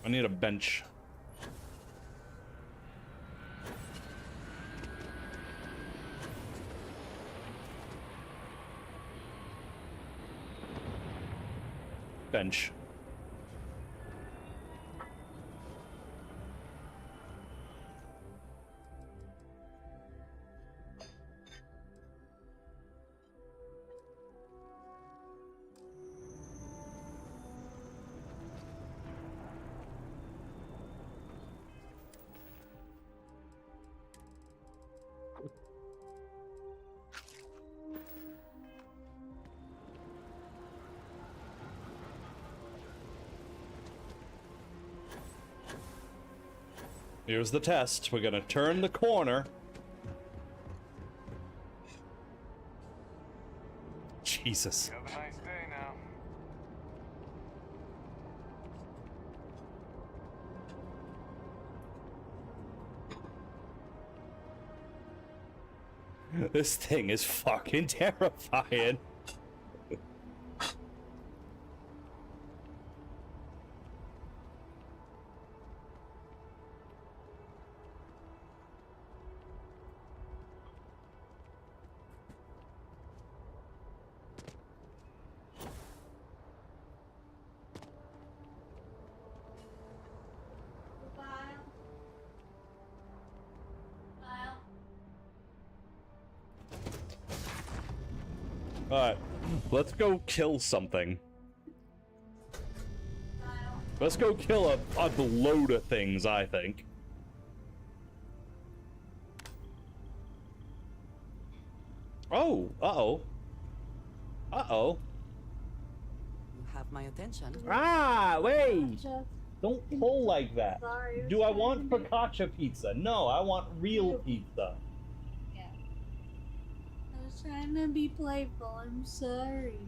Speaker 1: I need a bench. Bench. Here's the test. We're gonna turn the corner. Jesus.
Speaker 5: Have a nice day now.
Speaker 1: This thing is fucking terrifying. Alright, let's go kill something. Let's go kill a load of things, I think. Oh, uh-oh. Uh-oh.
Speaker 7: You have my attention.
Speaker 1: Ah, wait!
Speaker 2: Gotcha.
Speaker 1: Don't pull like that.
Speaker 2: Sorry,
Speaker 1: Do I want focaccia pizza? No, I want real pizza.
Speaker 2: Yeah. I was trying to be playful. I'm sorry.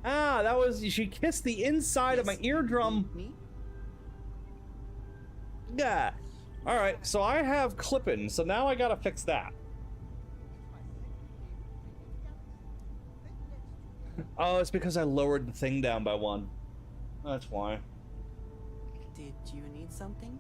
Speaker 1: Ah, that was... She kissed the inside of my eardrum.
Speaker 7: Me?
Speaker 1: Yeah. Alright, so I have clipping, so now I gotta fix that. Oh, it's because I lowered the thing down by 1. That's why.
Speaker 7: Did you need something?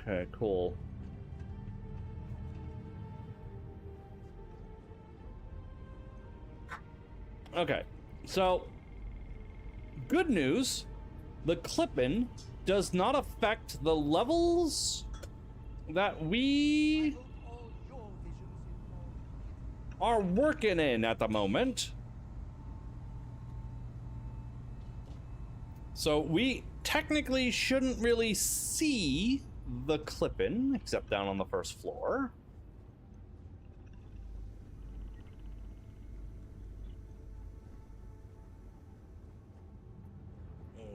Speaker 12: Okay, cool. Okay, so good news, the clipping does not affect the levels that we are working in at the moment. So we technically shouldn't really see the clipping except down on the first floor.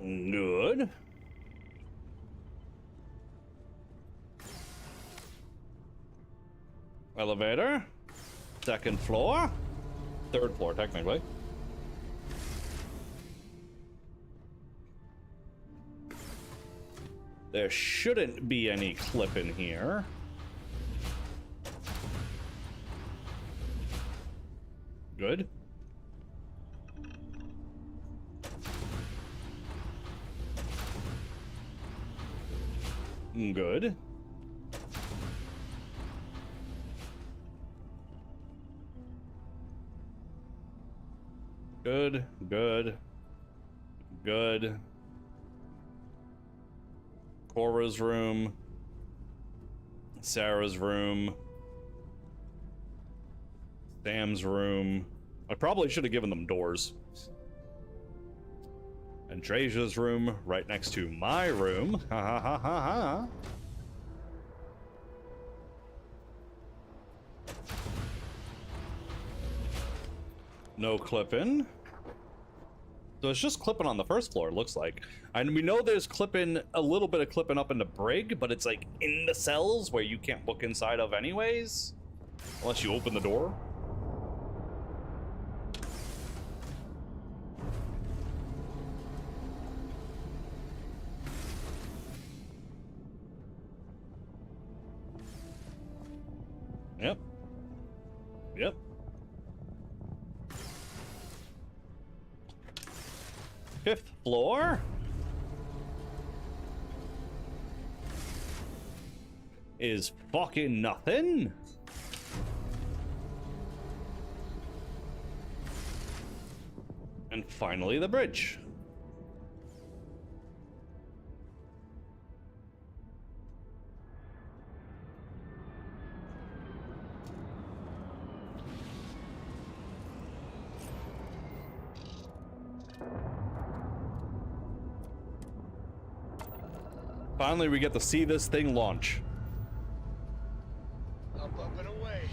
Speaker 12: Good. Elevator. Second floor. Third floor, technically. There shouldn't be any clip in here. Good. Good. Good, good, good. Cora's room. Sarah's room. Sam's room. I probably should have given them doors. And Trasia's room right next to my room. Ha ha ha ha ha. No clipping. So it's just clipping on the first floor, it looks like. And we know there's clipping, a little bit of clipping up in the brig, but it's like in the cells where you can't look inside of anyways. Unless you open the door. Yep. Yep. Fifth floor is fucking nothing. And finally the bridge. Finally, we get to see this thing launch.
Speaker 4: Up and away.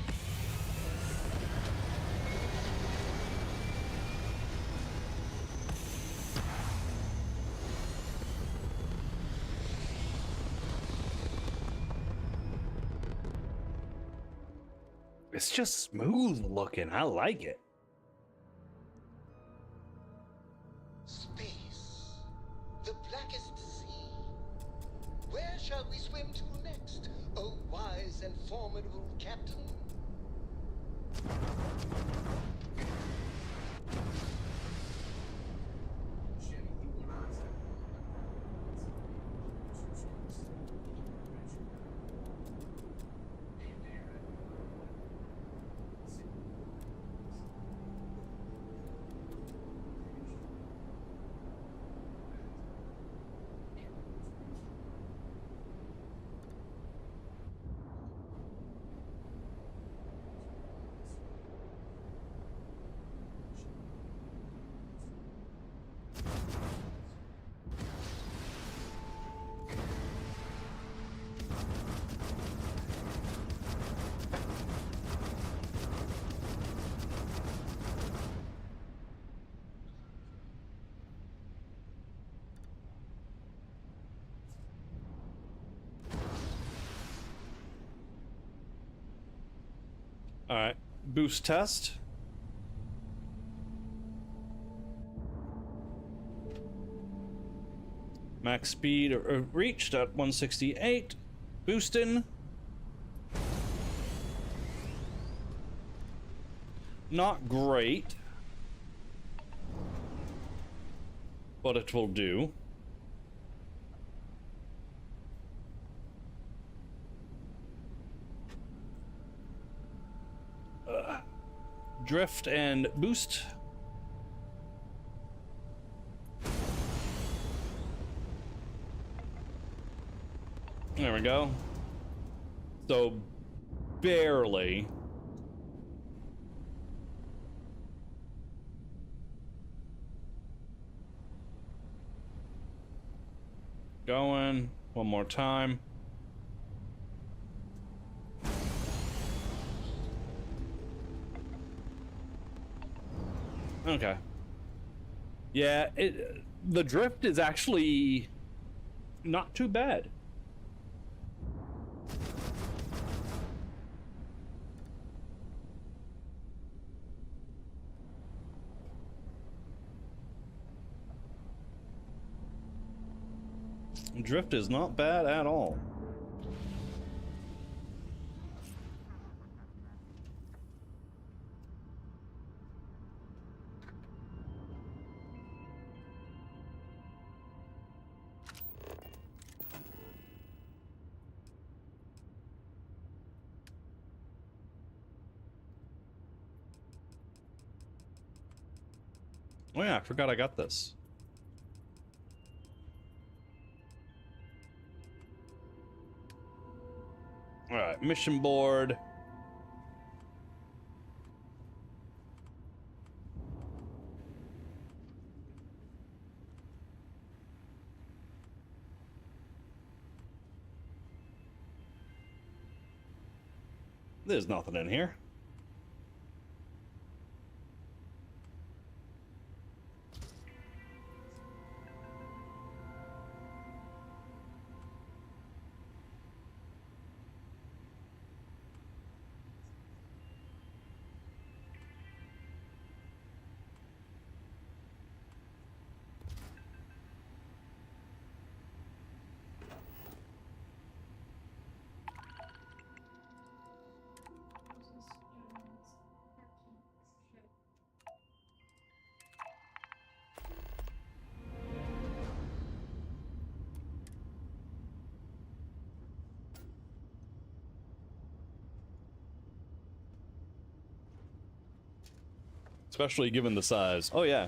Speaker 12: It's just smooth looking. I like it.
Speaker 8: Space. The blackest sea. Where shall we swim to next, oh wise and formidable captain?
Speaker 12: All right, boost test. Max speed reached at 168. Boosting. Not great, but it will do. drift and boost. There we go. So, barely. Going one more time. Okay. Yeah, the drift is actually not too bad. Drift is not bad at all. Oh yeah, I forgot I got this. Alright, mission board. There's nothing in here. Especially given the size. Oh yeah.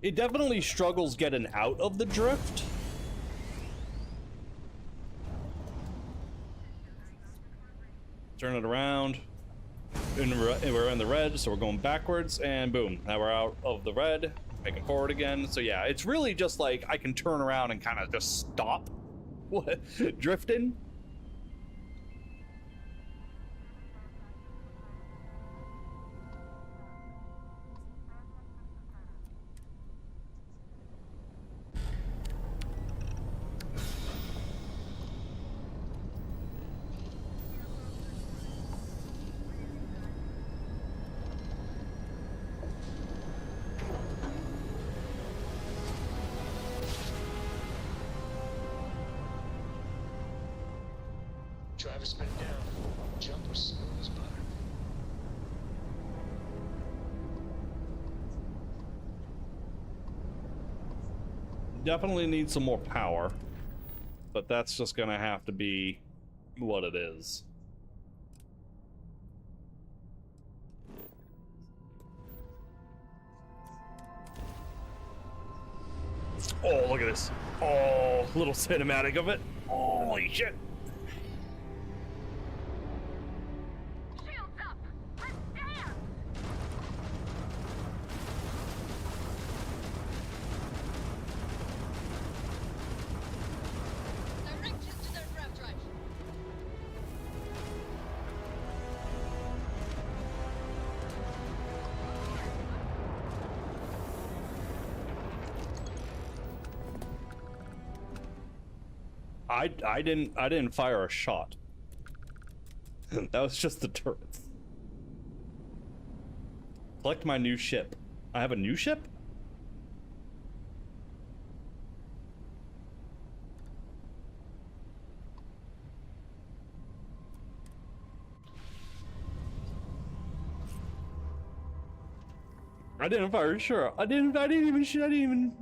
Speaker 12: It definitely struggles getting out of the drift. Turn it around. And we're in the red, so we're going backwards, and boom. Now we're out of the red, making forward again. So yeah, it's really just like I can turn around and kind of just stop drifting.
Speaker 4: Driver spin down. Jump was smooth as butter.
Speaker 12: Definitely need some more power, but that's just gonna have to be what it is. Oh, look at this. Oh, little cinematic of it. Holy shit.
Speaker 11: Shields up! Let's dance!
Speaker 9: Directions to their rev drive.
Speaker 12: I didn't fire a shot. That was just the turrets. Collect my new ship. I have a new ship? I didn't fire, sure. I didn't even.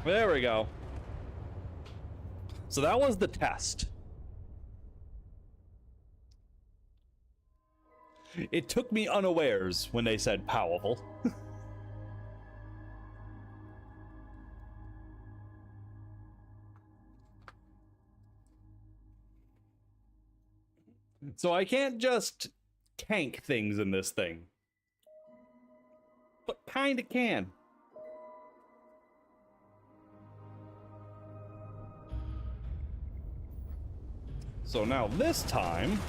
Speaker 12: There we go. So that was the test. It took me unawares when they said powerful. So I can't just tank things in this thing. But kinda can. So now this time...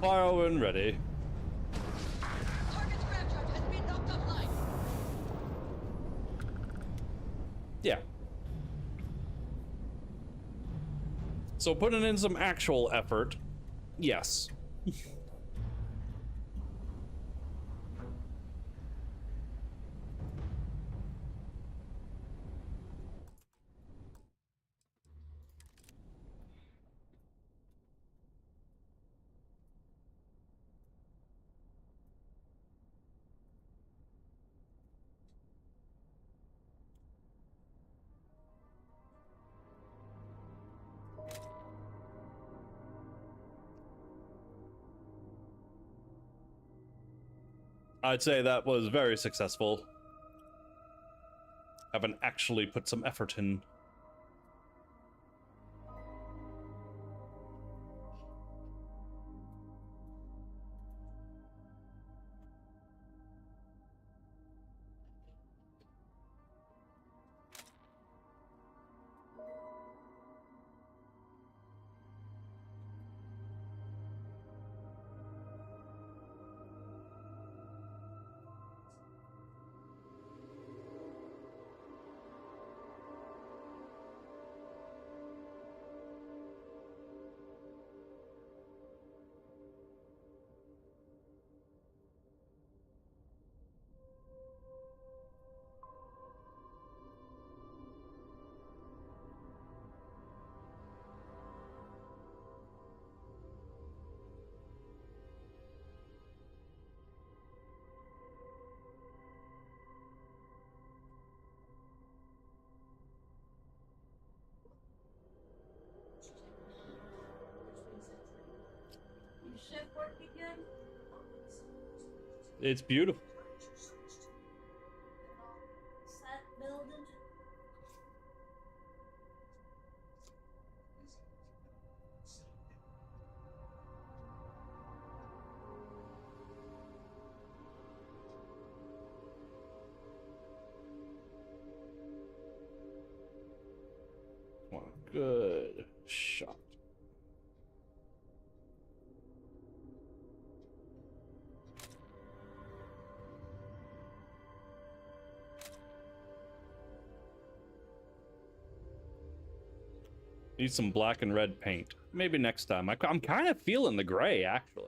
Speaker 12: Fire when ready.
Speaker 13: Target's grab charge has been knocked offline.
Speaker 12: Yeah. So putting in some actual effort, yes. I'd say that was very successful. Haven't actually put some effort in.
Speaker 2: Ship working good?
Speaker 12: It's beautiful.
Speaker 2: Set building?
Speaker 12: One good shot. Need some black and red paint. Maybe next time. I'm kind of feeling the gray, actually.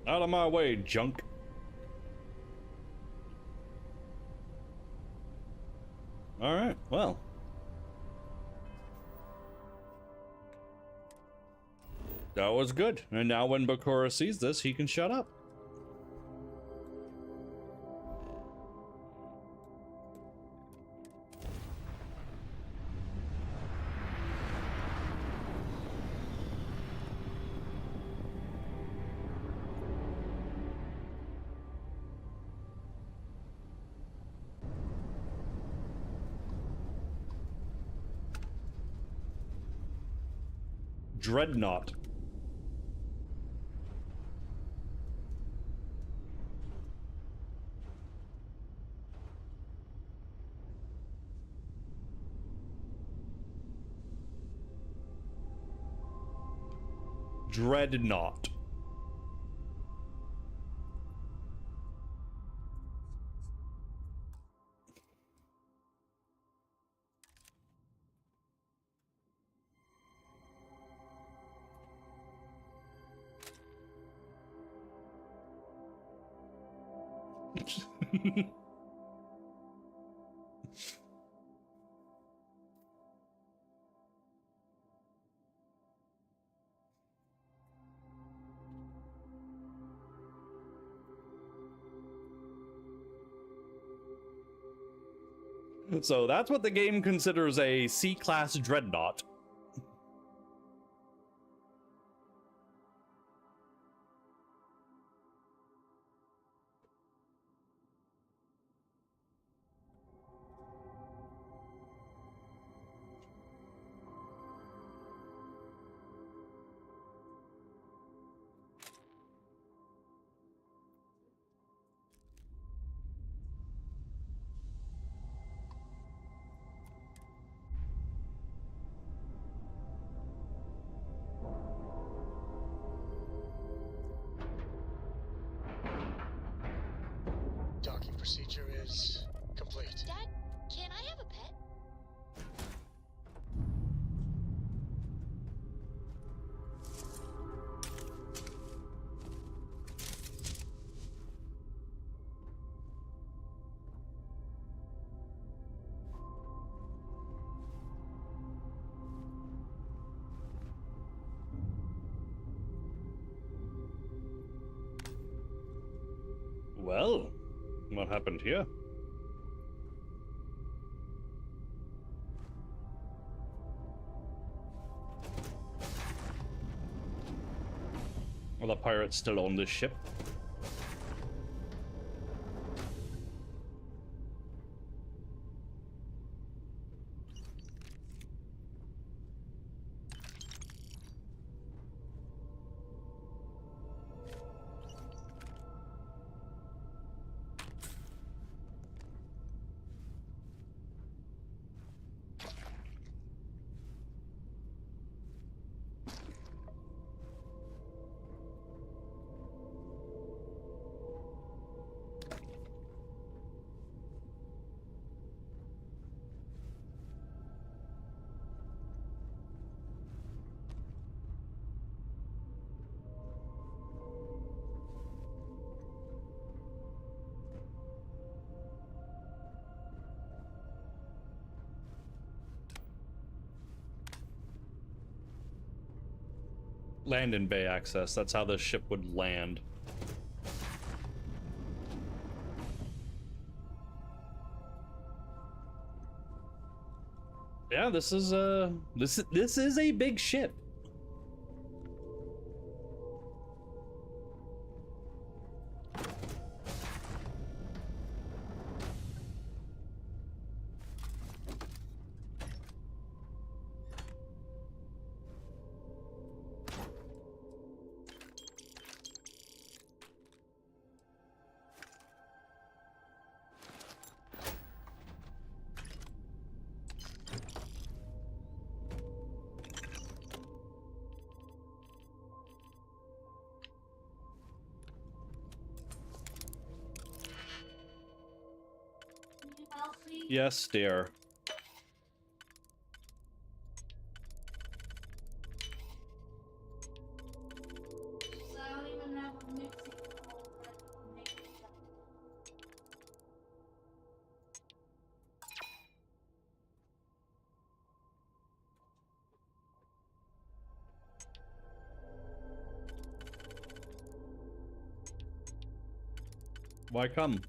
Speaker 12: Out of my way, junk. Alright, well. That was good. And now when Bakura sees this, he can shut up. Dreadnought. Dreadnought. So that's what the game considers a C-class dreadnought.
Speaker 4: Docking procedure is complete.
Speaker 9: Dad, can I have a pet?
Speaker 12: Well, what happened here? Are the pirates still on this ship? Land and bay access. That's how the ship would land. Yeah, this is this is a big ship. Yes, dear.
Speaker 2: I don't even have a mixing
Speaker 12: Why come?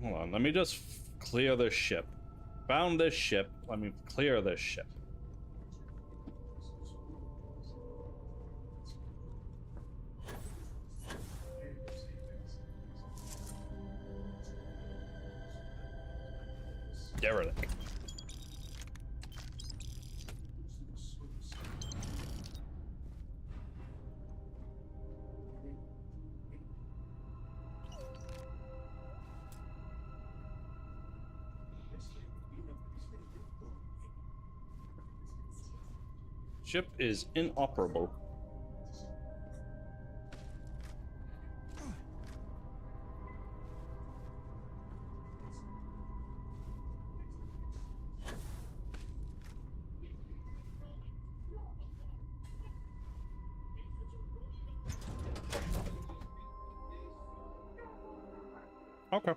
Speaker 12: Hold on, let me just clear this ship. Found this ship. Let me clear this ship. Derelict. Ship is inoperable. Okay.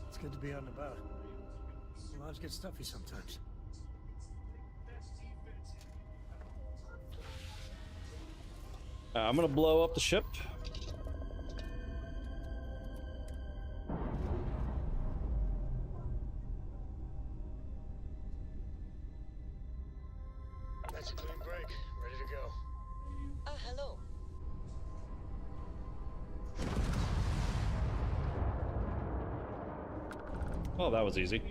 Speaker 4: It's good to be out and about. Lives get stuffy sometimes.
Speaker 12: I'm gonna blow up the ship.
Speaker 4: That's a clean break. Ready to go.
Speaker 13: Hello.
Speaker 12: Oh, that was easy.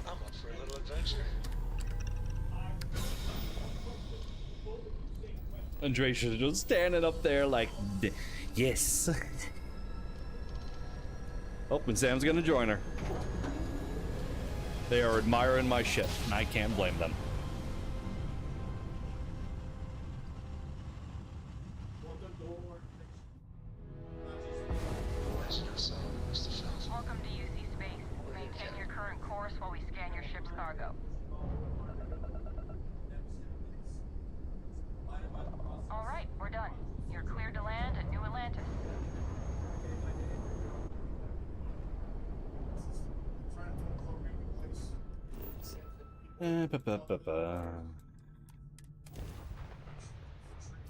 Speaker 4: I'm up for a little adventure.
Speaker 12: Andrea's just standing up there like, yes. Oh, and Sam's gonna join her. They are admiring my ship, and I can't blame them.
Speaker 11: Welcome to UC Space. Maintain your current course while we scan your ship's cargo. All right, we're done. You're cleared to land at New Atlantis.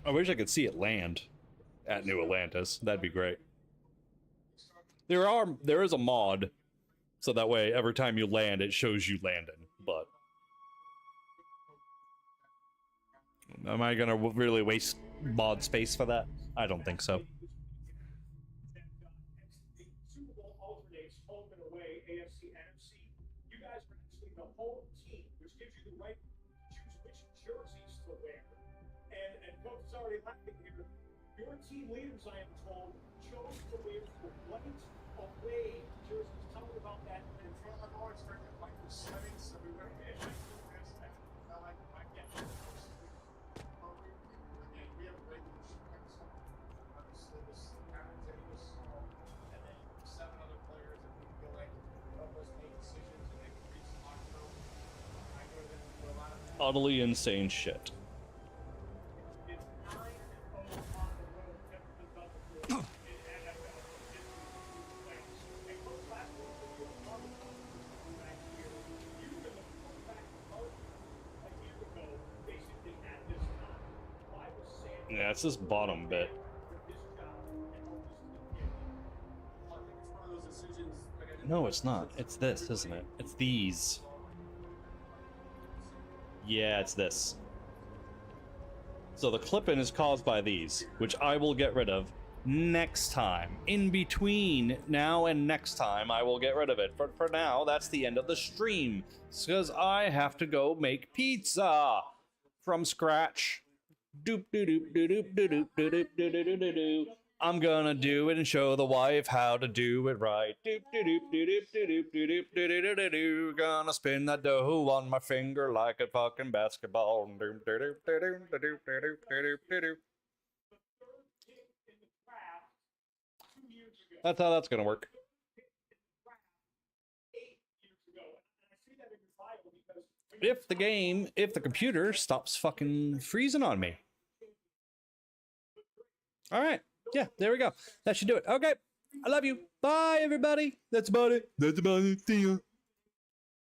Speaker 12: I wish I could see it land at New Atlantis. That'd be great. There is a mod, so that way every time you land, it shows you landing. But am I gonna really waste mod space for that? I don't think so.
Speaker 14: Your team leaders, I am told, chose to wear the white away jerseys. Tell me about that. And I'm always trying to fight the settings everywhere. I get it. We have a regular ship. Obviously, this captain is small, and then 7 other players that we feel like help us make decisions and make reach the locker room. I go to them for a lot of
Speaker 12: Utterly insane shit. Yeah, it's this bottom bit. No, it's not. It's this, isn't it? It's these. Yeah, it's this. So the clip-in is caused by these, which I will get rid of next time. In between now and next time, I will get rid of it. But for now, that's the end of the stream. Because I have to go make pizza from scratch. Doop doop doop doop doop doop doop doop doop doop doop. I'm gonna do it and show the wife how to do it right. Doop doop doop doop doop doop doop doop doop doop. Gonna spin that dough on my finger like a fucking basketball. Doop doop doop doop doop doop doop doop doop. That's how that's gonna work. If the computer stops fucking freezing on me. All right. Yeah, there we go. That should do it. Okay. I love you. Bye, everybody. That's about it. See ya.